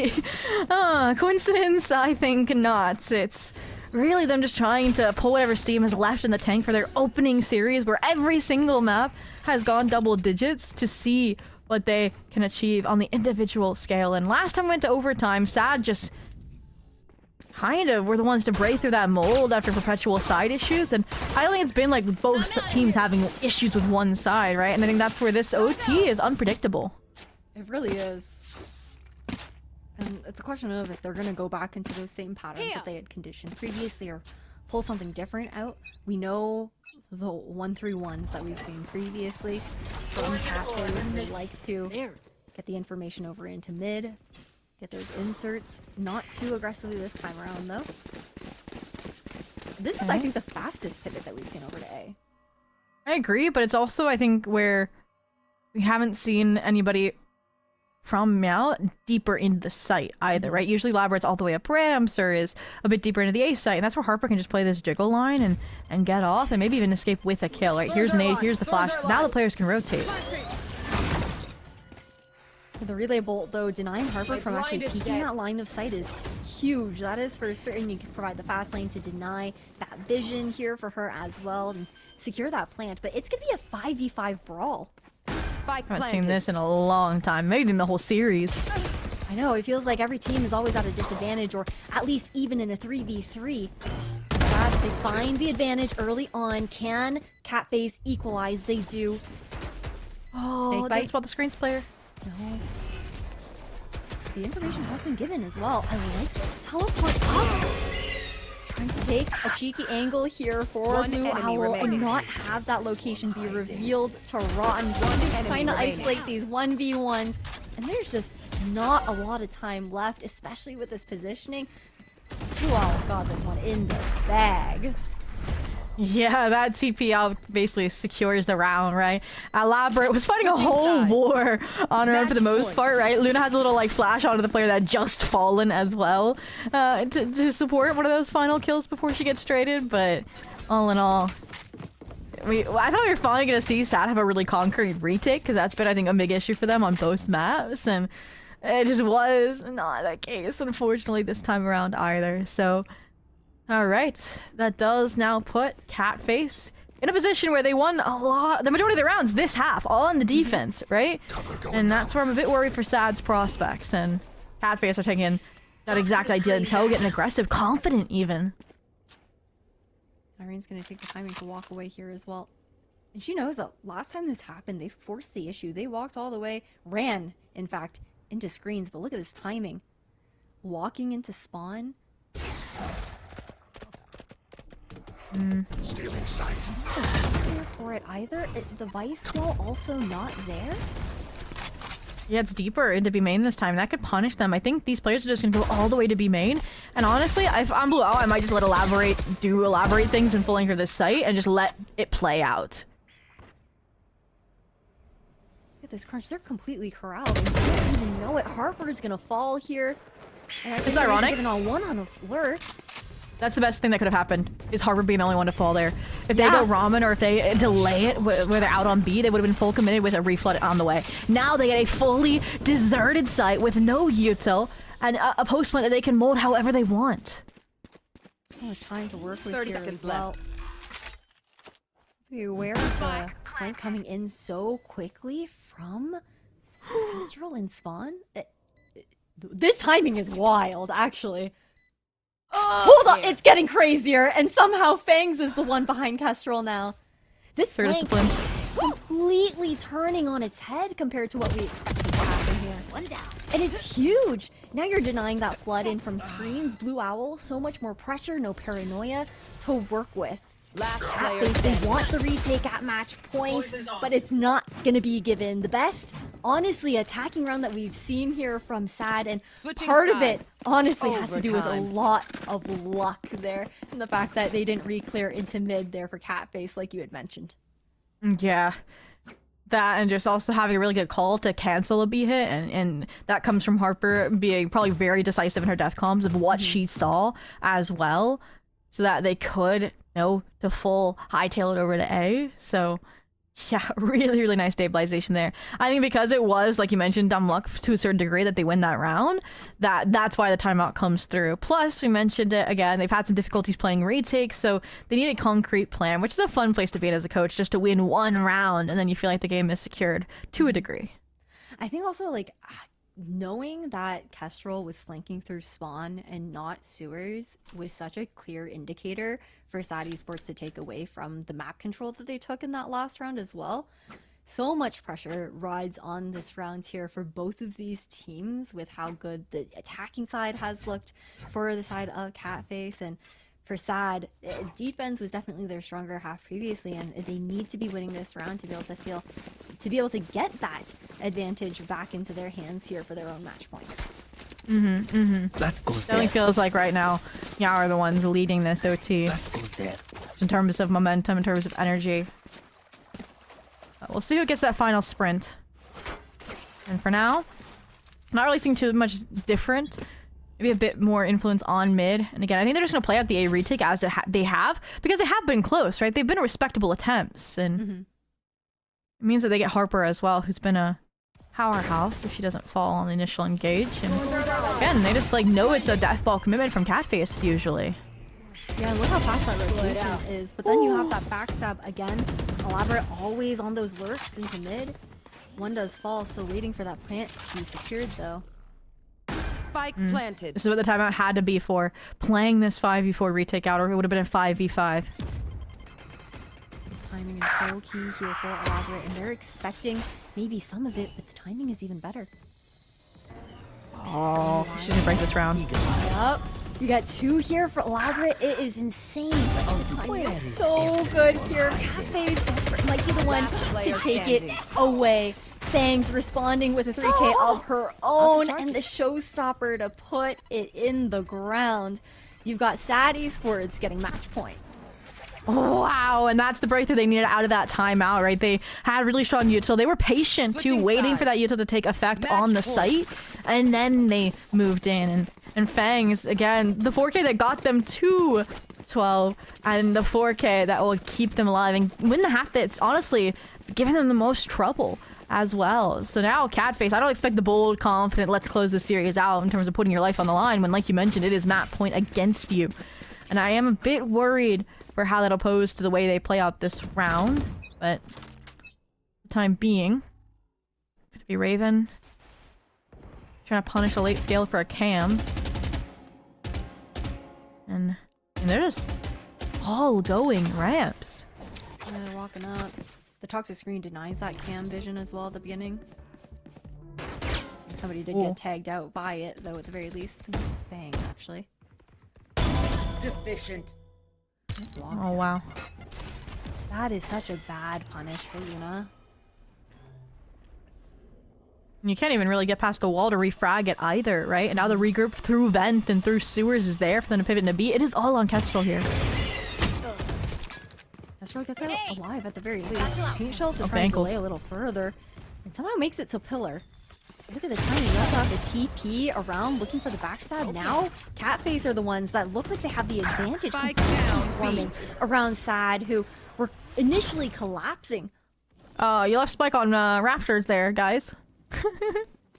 Coincidence? I think not. It's really them just trying to pull whatever steam is left in the tank for their opening series, where every single map has gone double digits, to see what they can achieve on the individual scale. And last time we went to overtime, Sad just kind of were the ones to break through that mold after perpetual side issues, and I don't think it's been like both teams having issues with one side, right? And I think that's where this OT is unpredictable. It really is. And it's a question of if they're gonna go back into those same patterns that they had conditioned previously, or pull something different out. We know the 1-3-1s that we've seen previously from Catface. They like to get the information over into mid, get those inserts. Not too aggressively this time around, though. This is, I think, the fastest pivot that we've seen over to A. I agree, but it's also, I think, where we haven't seen anybody from MEOW deeper into the site either, right? Usually Labrad's all the way up ramps, or is a bit deeper into the A site, and that's where Harper can just play this jiggle line and get off, and maybe even escape with a kill, right? Here's nade, here's the flash. Now the players can rotate. The relay bolt, though, denying Harper from actually blind is peeking dead. that line of sight is huge. That is for certain. You can provide the fast lane to deny that vision here for her as well and secure that plant. But it's going to be a 5v5 brawl. Spike I haven't planted. seen this in a long time, maybe in the whole series. I know, it feels like every team is always at a disadvantage, or at least even in a 3v3. But they find the advantage early on. Can Catface equalize? They do. Oh, Snake bite? that's about the screens player. No. The information has been given as well. I like this. Teleport up! Trying to take a cheeky angle here for One Blue enemy Owl remaining. and not have that location be revealed to Rotten. enemy Trying to remaining. isolate these 1v1s. And there's just not a lot of time left, especially with this positioning. Blue Owl's got this one in the bag. Yeah, that TP out basically secures the round, right? Elaborate was fighting a whole sides. war on her own for the Match most point. part, right? Luna had a little like flash onto the player that had just fallen as well to support one of those final kills before she gets traded, but all in all, I thought we were finally going to see Sad have a really concrete retake, because that's been, I think, a big issue for them on both maps, and it just was not the case, unfortunately, this time around either, so... Alright, that does now put Catface in a position where they won the majority of the rounds this half, all on the defense, right? And that's where I'm a bit worried for Sad's prospects, and Catface are taking that exact idea until getting aggressive, confident even. Irene's gonna take the timing to walk away here as well. And she knows that last time this happened, they forced the issue. They walked all the way, ran, in fact, into screens. But look at this timing. Walking into spawn. Stealing sight. There for it either. The vice wall also not there. Yeah, it's deeper into B main this time. That could punish them. I think these players are just gonna go all the way to B main. And honestly, if I'm Blue Owl, I might just let elaborate things and full anchor this site and just let it play out. Look at this crunch. They're completely corralled. And they don't even know it. Harper's gonna fall here. And I think It's they're ironic. Given on one on a flirt. That's the best thing that could have happened, is Harvard being the only one to fall there. If they go ramen, or if they delay it where they're out on B, they would have been full committed with a reflood on the way. Now they get a fully deserted site with no util and a post point that they can mold however they want. So much time to work with 30 here seconds as well. Be aware of the flank coming in so quickly from Kestrel and Spawn. This timing is wild, actually. Hold on, it's getting crazier, and somehow Fangs is the one behind Kestrel now. This Fair flank discipline. completely turning on its head compared to what we expected to happen here. And it's huge. Now you're denying that flood in from screens. Blue Owl, so much more pressure, no paranoia to work with. Last player Catface, they standing. want the retake at match point, Poison's off. but it's not gonna be given. The best, honestly, attacking round that we've seen here from Sad, and Switching part of it, sides. honestly, has to do with a Overtime. lot of luck there, and the fact that they didn't re-clear into mid there for Catface, like you had mentioned. Yeah. That and just also having a really good call to cancel a B hit, and that comes from Harper being probably very decisive in her death comms of what she saw as well, so that they could to full hightail it over to A. So yeah, really nice stabilization there. I think because it was, like you mentioned, dumb luck to a certain degree that they win that round, that's why the timeout comes through. Plus, we mentioned it again, they've had some difficulties playing retakes, so they need a concrete plan, which is a fun place to be in as a coach, just to win one round, and then you feel like the game is secured to a degree. I think also, like, knowing that Kestrel was flanking through spawn and not sewers was such a clear indicator for Sad Esports to take away from the map control that they took in that last round as well. So much pressure rides on this round here for both of these teams with how good the attacking side has looked for the side of Catface, and for Sad, defense was definitely their stronger half previously, and they need to be winning this round to be able to get that advantage back into their hands here for their own match point. That goes Definitely there. feels like right now, Meow are the ones leading this OT That goes there. in terms of momentum, in terms of energy. We'll see who gets that final sprint. And for now, not really seeing too much different. Maybe a bit more influence on mid. And again, I think they're just going to play out the A retake as they have, because they have been close, right? They've been respectable attempts. And it means that they get Harper as well, who's been a powerhouse if she doesn't fall on the initial engage. And again, they just like know it's a death ball commitment from Catface usually. Yeah, look how fast that rotation is. But then you have that backstab again. Elaborate always on those lurks into mid. One does fall, so waiting for that plant to be secured though. Spike planted. This is what the timeout had to be for, playing this 5v4 retake out, or it would have been a 5v5. This timing is so key here for Elaborate, and they're expecting maybe some of it, but the timing is even better. Oh, she's gonna break this round. Yup. You got two here for Elaborate. It is insane. But the timing is so good here. Catface might be the one to take it away. Fangs responding with a 3K of her own, and the showstopper to put it in the ground. You've got Sad Esports getting match point. Wow, and that's the breakthrough they needed out of that timeout, right? They had really strong util. They were patient too, Switching waiting for sides. that util to take effect Match on the point. site, and then they moved in. And Fangs, again, the 4K that got them to 12, and the 4K that will keep them alive and win the half that's honestly giving them the most trouble as well. So now Catface, I don't expect the bold, confident, let's close the series out in terms of putting your life on the line when, like you mentioned, it is map point against you. And I am a bit worried for how that'll pose to the way they play out this round, but for the time being, it's gonna be Raven trying to punish a late scale for a cam. And they're just all going ramps. Yeah, they're walking up. The toxic screen denies that cam vision as well at the beginning. I think somebody did Ooh. get tagged out by it, though, at the very least. I think it was Fang, actually. Deficient. Nice walk. Oh wow. That is such a bad punish for Luna. And you can't even really get past the wall to refrag it either, right? And now the regroup through vent and through sewers is there for them to pivot into B. It is all on Kestrel here. Kestrel gets out alive at the very least. Paint shells to Up try and ankles. delay a little further. And somehow makes it to pillar. Look at the timing. You also have the TP around looking for the backstab. Now, Catface are the ones that look like they have the advantage, Spike completely down, swarming around Sad, who were initially collapsing. You left Spike on rafters there, guys.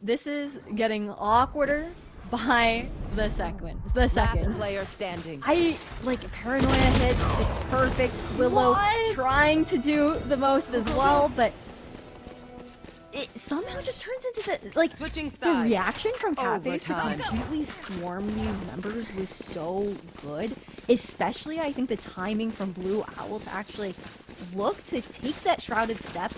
This is getting awkwarder by the second. Last player standing. I like paranoia hits. It's perfect. Willow trying to do the most as well, but it somehow just turns into the like Switching the sides. reaction from Catface to Overtime. completely swarm these members was so good. Especially, I think the timing from Blue Owl to actually look to take that shrouded step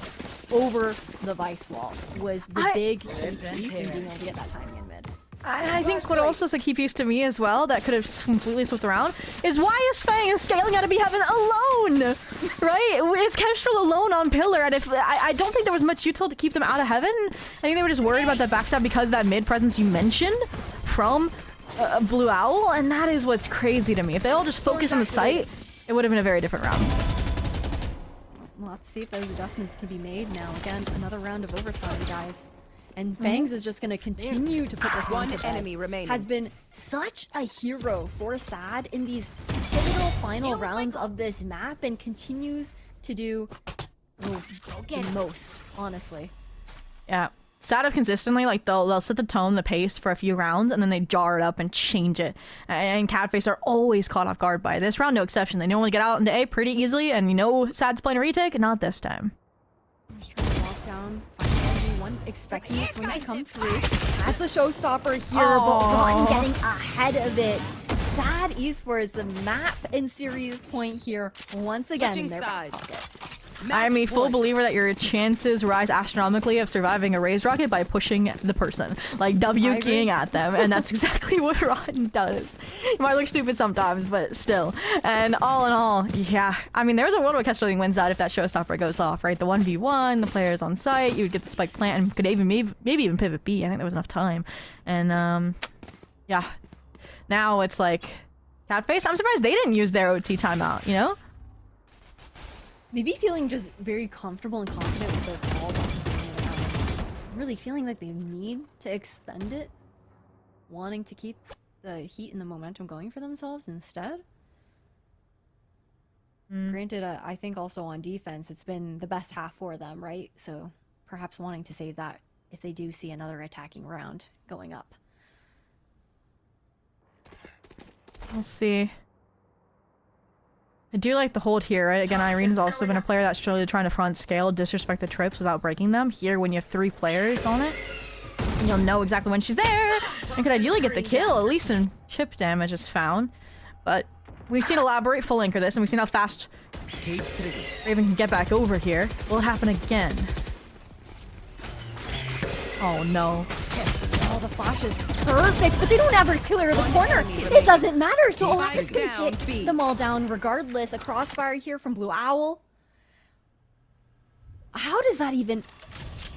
over the vice wall was the big piece in being able to get that timing in mid. I think what also is a key piece to me as well that could have completely slipped around is why is Fang scaling out to be heaven alone, right? It's Kestrel alone on pillar, and if I don't think there was much util to keep them out of heaven. I think they were just worried about that backstab because of that mid presence you mentioned from Blue Owl, and that is what's crazy to me. If they all just focus on the site, it would have been a very different round. Well, let's see if those adjustments can be made now. Again, another round of overtime, guys. And Fangs is just going to continue to put this One to bed. enemy remaining. Has been such a hero for Sad in these pivotal final rounds of this map and continues to do the most, honestly. Yeah. Sad of consistently, like they'll set the tone, the pace for a few rounds, and then they jar it up and change it. And Catface are always caught off guard by it. This round, no exception. They normally get out into A pretty easily, and you know Sad's playing a retake, not this time. Just trying to walk down, find everyone, expecting the swing to come through. Has the showstopper here, but Rotten getting ahead of it. Sad Esports, the map and series point here once again in their back pocket. I'm a full believer that your chances rise astronomically of surviving a raised rocket by pushing the person, like W keying at them, and that's exactly what Rotten does. It might look stupid sometimes, but still. And all in all, yeah, I mean, there's a world where Kestrel wins that if that showstopper goes off, right? The 1v1, the players on site, you would get the spike plant, and could even maybe even pivot B. I think there was enough time. And yeah, now it's like Catface. I'm surprised they didn't use their OT timeout, you know? Maybe feeling just very comfortable and confident with their call. Really feeling like they need to expend it. Wanting to keep the heat and the momentum going for themselves instead. Granted, I think also on defense, it's been the best half for them, right? So perhaps wanting to save that if they do see another attacking round going up. We'll see. I do like the hold here, right? Again, Irene's also been a player that's really trying to front scale, disrespect the trips without breaking them. Here, when you have 3 players on it, you'll know exactly when she's there and could ideally get the kill, at least in chip damage is found. But we've seen Elaborate full anchor this, and we've seen how fast Raven can get back over here. Will it happen again? Oh no. Oh, the flash is perfect, but they don't ever clear the corner. It doesn't matter, so Aladdin's gonna take them all down regardless. A crossfire here from Blue Owl. How does that even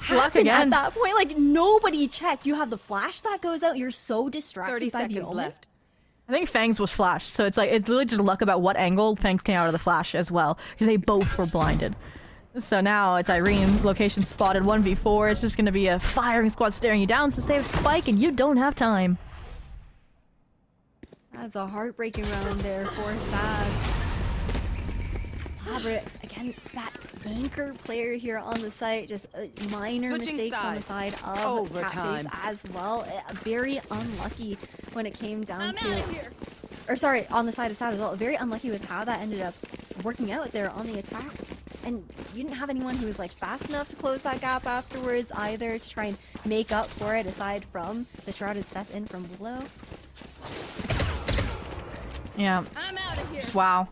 happen again. at that point? Like, nobody checked. You have the flash that goes out. You're so distracted 30 by the seconds omen. left. I think Fangs was flashed, so it's like it's literally just luck about what angle Fangs came out of the flash as well, because they both were blinded. So now it's Irene, location spotted, 1v4. It's just gonna be a firing squad staring you down since they have Spike and you don't have time. That's a heartbreaking round there for Sad. Elaborate, again, that anchor player here on the site, just minor Switching mistakes on the sides. side of Overtime. Catface as well. Very unlucky when it came down to... Or sorry, on the side of Sad as well. Very unlucky with how that ended up working out there on the attack. And you didn't have anyone who was like fast enough to close that gap afterwards either to try and make up for it aside from the shrouded step in from below. Yeah. I'm out of here. Wow.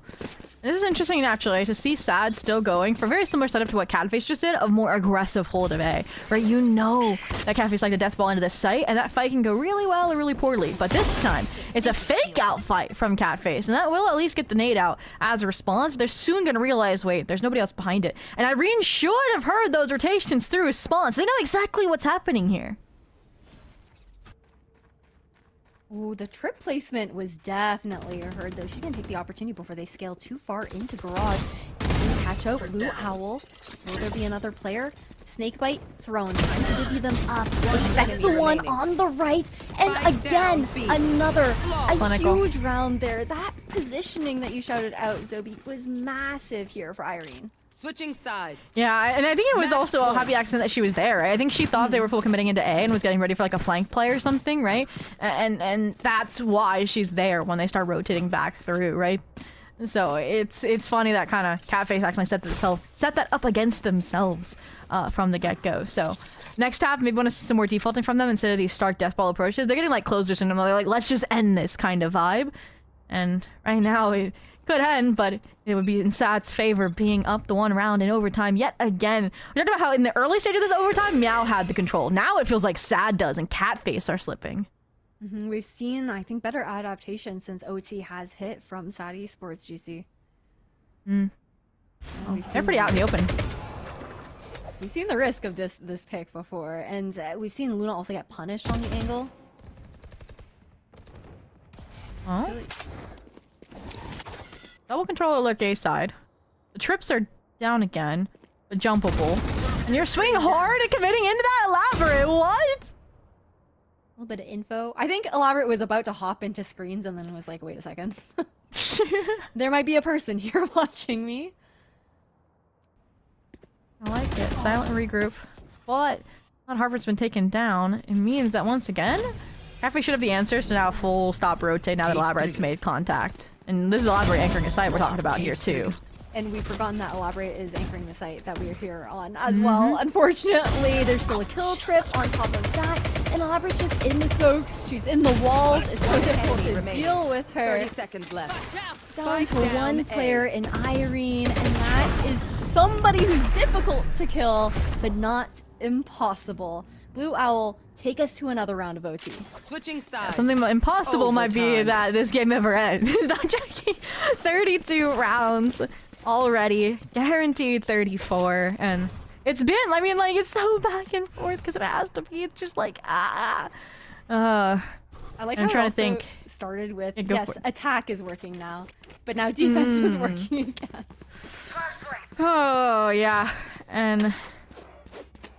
This is interesting, naturally, to see Sad still going for a very similar setup to what Catface just did, of more aggressive hold of A. Right? You know that Catface like to death ball into this site, and that fight can go really well or really poorly. But this time, it's a fake out fight from Catface, and that will at least get the nade out as a response. But they're soon going to realize, wait, there's nobody else behind it. And Irene should have heard those rotations through response. They know exactly what's happening here. Ooh, the trip placement was definitely a hurt, though. She's gonna take the opportunity before they scale too far into garage. Gonna catch out Blue Owl. Will there be another player? Snakebite thrown, trying to divvy them up. Expects the one on the right, and again, another huge round there. That positioning that you shouted out, Zobi, was massive here for Irene. Switching sides. Yeah, and I think it was also a happy accident that she was there, right? I think she thought they were full committing into A and was getting ready for like a flank play or something, right? And that's why she's there when they start rotating back through, right? So it's funny that kind of Catface actually set that up against themselves from the get-go. So next half, maybe want to see some more defaulting from them instead of these stark deathball approaches. They're getting like closer syndrome. They're like, let's just end this kind of vibe. And right now it could end, but it would be in Sad's favor being up the 1 round in overtime yet again. We talked about how in the early stage of this overtime, MEOW had the control. Now it feels like Sad does and Catface are slipping. We've seen, I think, better adaptation since OT has hit from SAD Esports, GC. Oh, We've they're seen pretty the out in the risk. open. We've seen the risk of this pick before, and we've seen Luna also get punished on the angle. Oh. Double control alert A side. The trips are down again, but jumpable. And you're swinging hard and committing into that elaborate. What? A little bit of info. I think Elaborate was about to hop into screens and then was like, wait a second. There might be a person here watching me. I like it. Silent regroup. But now Harper's been taken down. It means that once again, Cafe should have the answers to now full stop rotate now that Elaborate's made contact. And this is Elaborate anchoring a site we're talking about here too. And we've forgotten that Elaborate is anchoring the site that we're here on as well. Unfortunately, there's still a kill trip on top of that. And Elaborate's just in the smokes. She's in the walls. It's so difficult to deal with her. 30 seconds left. Down to Spike one down player in Irene, and that is somebody who's difficult to kill, but not impossible. Blue Owl, take us to another round of OT. Switching sides. Something impossible might be Overtime. that this game never ends. Not joking. 32 rounds already. Guaranteed 34. And it's been, I mean, like, it's so back and forth because it has to be. It's just like, I like I'm how trying it to think. started with, Yeah, go yes, for it. attack is working now, but now defense is working again. Oh, yeah. And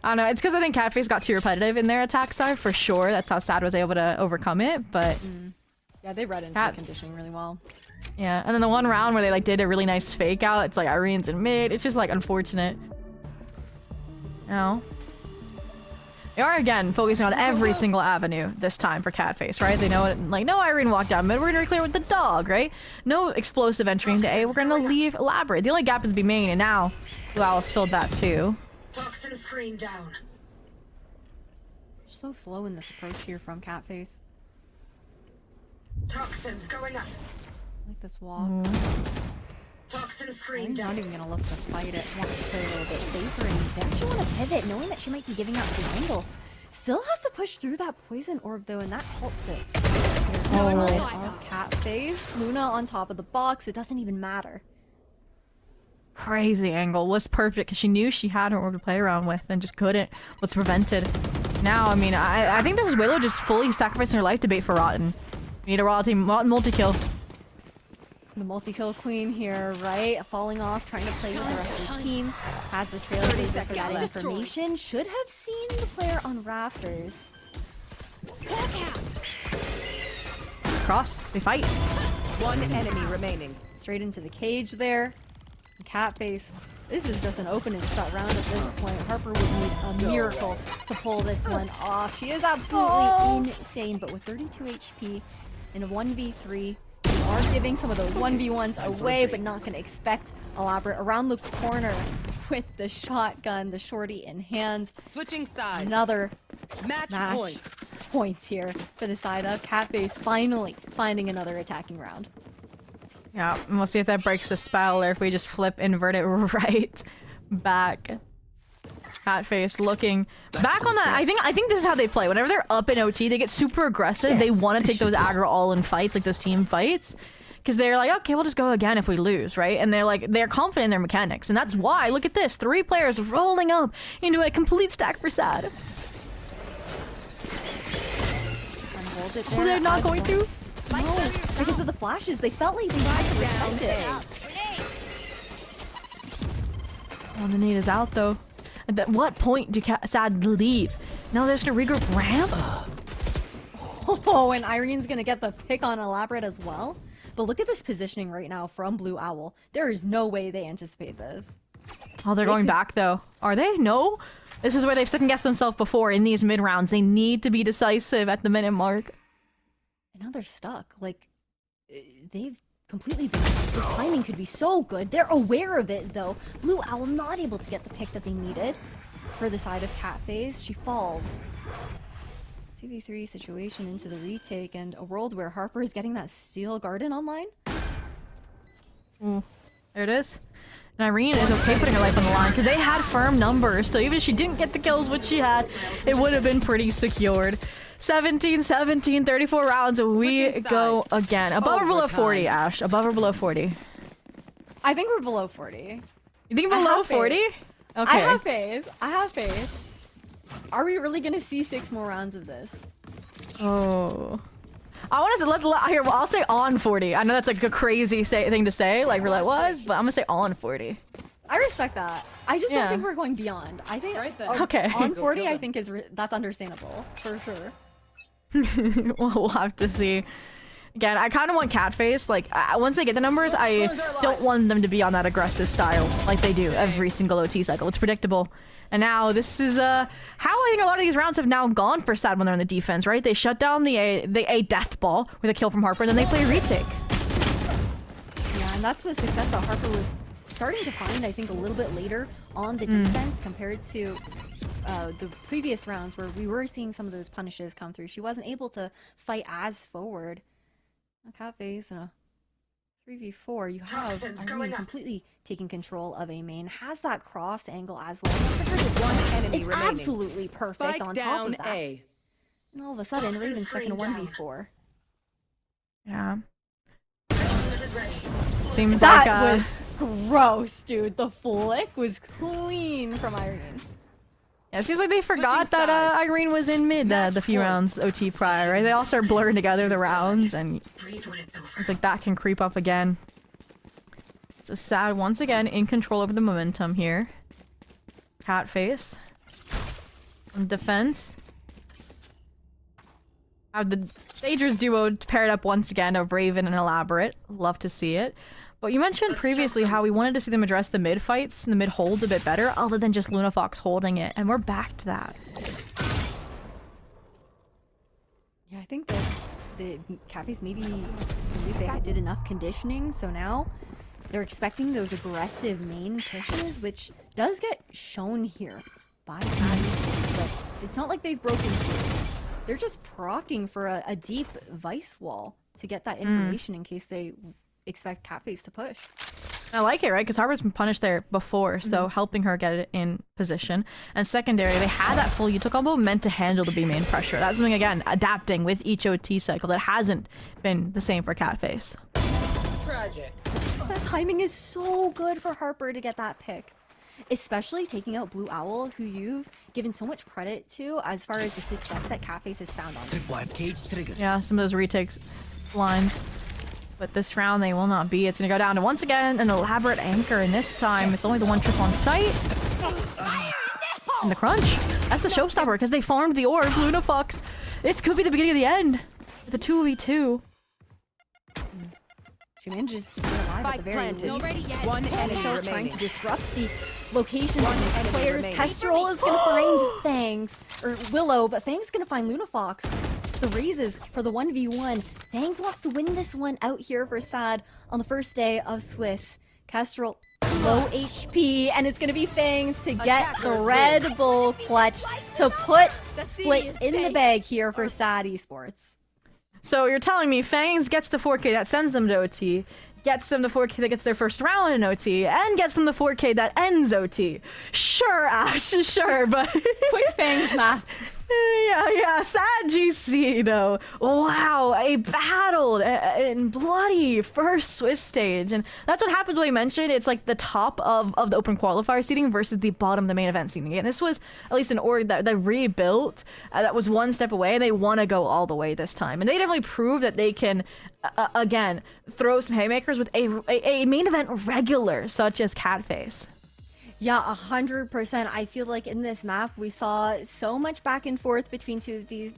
I don't know. It's because I think Catface got too repetitive in their attack side for sure. That's how SAD was able to overcome it. But Yeah, they read into Cat- the conditioning really well. yeah. And then the one round where they like did a really nice fake out, it's like Irene's in mid. It's just like unfortunate. No. They are again focusing on every single avenue this time for Catface, right? They know it. Like, no Irene walked down mid. We're gonna clear with the dog, right? No explosive entry into A. We're gonna leave Elaborate. The only gap is B main, and now Blue Owl's filled that too. Toxin screen down. So slow in this approach here from Catface. Toxins going up. I like this walk. Toxin screen Irene's not down. even gonna look to fight it. Wants to play a little bit safer, and they actually want to pivot, knowing that she might be giving up the angle. Still has to push through that poison orb though, and that halts it. Of Catface, Luna on top of the box. It doesn't even matter. Crazy angle was perfect because she knew she had her orb to play around with and just couldn't. Was prevented. Now, I mean, I think this is Willow just fully sacrificing her life to bait for Rotten. We need a Rotten multi-kill. The multi-kill queen here, right? Falling off, trying to play with the rest of the team. Has the trailblazer for that left. information. Should have seen the player on rafters. Cross. They fight. One enemy remaining. Straight into the cage there. Catface. This is just an open and shut round at this point. Harper would need a miracle to pull this one off. She is absolutely insane, but with 32 HP in a 1v3, they are giving some of those 1v1s away, but not going to expect Elaborate around the corner with the shotgun, the shorty in hand. Switching sides. Another Match match point. points here for the side of Catface, finally finding another attacking round. Yeah, and we'll see if that breaks the spell or if we just flip invert it right back. Catface looking back on that. I think this is how they play. Whenever they're up in OT, they get super aggressive. They want to take those aggro all-in fights, like those team fights. Because they're like, okay, we'll just go again if we lose, right? And they're confident in their mechanics. And that's why, look at this, 3 players rolling up into a complete stack for SAD. Unhold it Oh, there they're not as going well. to? No, because of the flashes, they felt like they had to respect it. Oh, the nade is out though. At what point do SAD leave? Now they're just gonna regroup ramp? Oh, and Irene's gonna get the pick on Elaborate as well. But look at this positioning right now from Blue Owl. There is no way they anticipate this. Oh, they're going back though. Are they? No? This is where they've second guessed themselves before in these mid rounds. They need to be decisive at the minute mark. And now they're stuck. Like, they've completely been... This timing could be so good. They're aware of it, though. Blue Owl not able to get the pick that they needed for the side of Catface. She falls. 2v3 situation into the retake, and a world where Harper is getting that Steel Garden online. Ooh, there it is. And Irene is okay putting her life on the line because they had firm numbers. So even if she didn't get the kills which she had, it would have been pretty secured. 17-17, 34 rounds. We Switching go sides. again. Above or below Overtime. 40, Ash? Above or below 40? I think we're below 40. You think I below have faith. 40? Okay. I have faith. I have faith. Are we really gonna see 6 more rounds of this? Oh. I want to let here. Well, I'll say on 40. I know that's like a crazy thing to say, like roulette was, but I'm gonna say on 40. I respect that. I just Yeah. don't think we're going beyond. I think Okay. on 40, I think that's understandable for sure. Well, we'll have to see. Again, I kind of want Catface. Like, once they get the numbers, I don't want them to be on that aggressive style like they do every single OT cycle. It's predictable. And now this is how I think a lot of these rounds have now gone for SAD when they're in the defense, right? They shut down the A death ball with a kill from Harper, and then they play retake. Yeah, and that's the success that Harper was starting to find, I think, a little bit later on the defense compared to the previous rounds where we were seeing some of those punishes come through. She wasn't able to fight as forward. A Catface and a 3v4, you have Toxins Irene going up. completely taking control of a main, has that cross angle as well. One enemy It's remaining. absolutely perfect Spike on top down of that. A. And all of a sudden, Toxin Raiden's stuck in a screen down. 1v4. Yeah. Ultimate is ready. Seems That like was gross, dude. The flick was clean from Irene. yeah, it seems like they forgot Switching that sides. Irene was in mid the few point. rounds OT prior, right? They all start blurring together the rounds, and Breathe when it's over. it's like that can creep up again. So SAD once again in control over the momentum here. Catface on defense. Have the Stagers duo paired up once again of Raven and Elaborate. Love to see it. But you mentioned previously how we wanted to see them address the mid fights and the mid holds a bit better, other than just Lunafox holding it, and we're back to that. Yeah, I think that the Cafes maybe believe they did enough conditioning, so now they're expecting those aggressive main pushes, which does get shown here by Sadie, but it's not like they've broken through. They're just procking for a deep vice wall to get that information in case they expect Catface to push. I like it, right? Because Harper's been punished there before, so helping her get it in position. And secondary, they had that full util combo meant to handle the B main pressure. That's something, again, adapting with each OT cycle that hasn't been the same for Catface. Tragic. That timing is so good for Harper to get that pick. Especially taking out Blue Owl, who you've given so much credit to as far as the success that Catface has found on. Tripwire cage triggered. Yeah, some of those retakes lines. But this round they will not be. It's going to go down to once again an Elaborate anchor, and this time it's only the one trip on site. And the crunch. That's the showstopper because they farmed the orb. Lunafox. This could be the beginning of the end. The 2v2. She manages to stay alive at the Spike very planted. least. One enemy Michelle's trying remaining. to disrupt the location of these enemy players. remaining. Kestrel is going to find Fangs, or Willow, but Fangs going to find Lunafox. The raises for the 1v1. Fangs wants to win this one out here for SAD on the first day of Swiss. Kestrel, low HP, and it's going to be Fangs to get the Attackers Red Bull clutch to put Split in the bag here for SAD Esports. So you're telling me Fangs gets the 4K that sends them to OT, gets them the 4K that gets their first round in OT, and gets them the 4K that ends OT. Sure, Ash, sure, but... Quick Fangs math. Yeah, sad GC though. Wow, a battled and bloody first Swiss stage, and that's what happens when we mentioned it's like the top of the Open Qualifier seating versus the bottom of the main event seating. And this was at least an org that they rebuilt, that was one step away, and they want to go all the way this time. And they definitely proved that they can, again, throw some haymakers with a main event regular such as Catface. Yeah, 100%. I feel like in this map we saw so much back and forth between two of these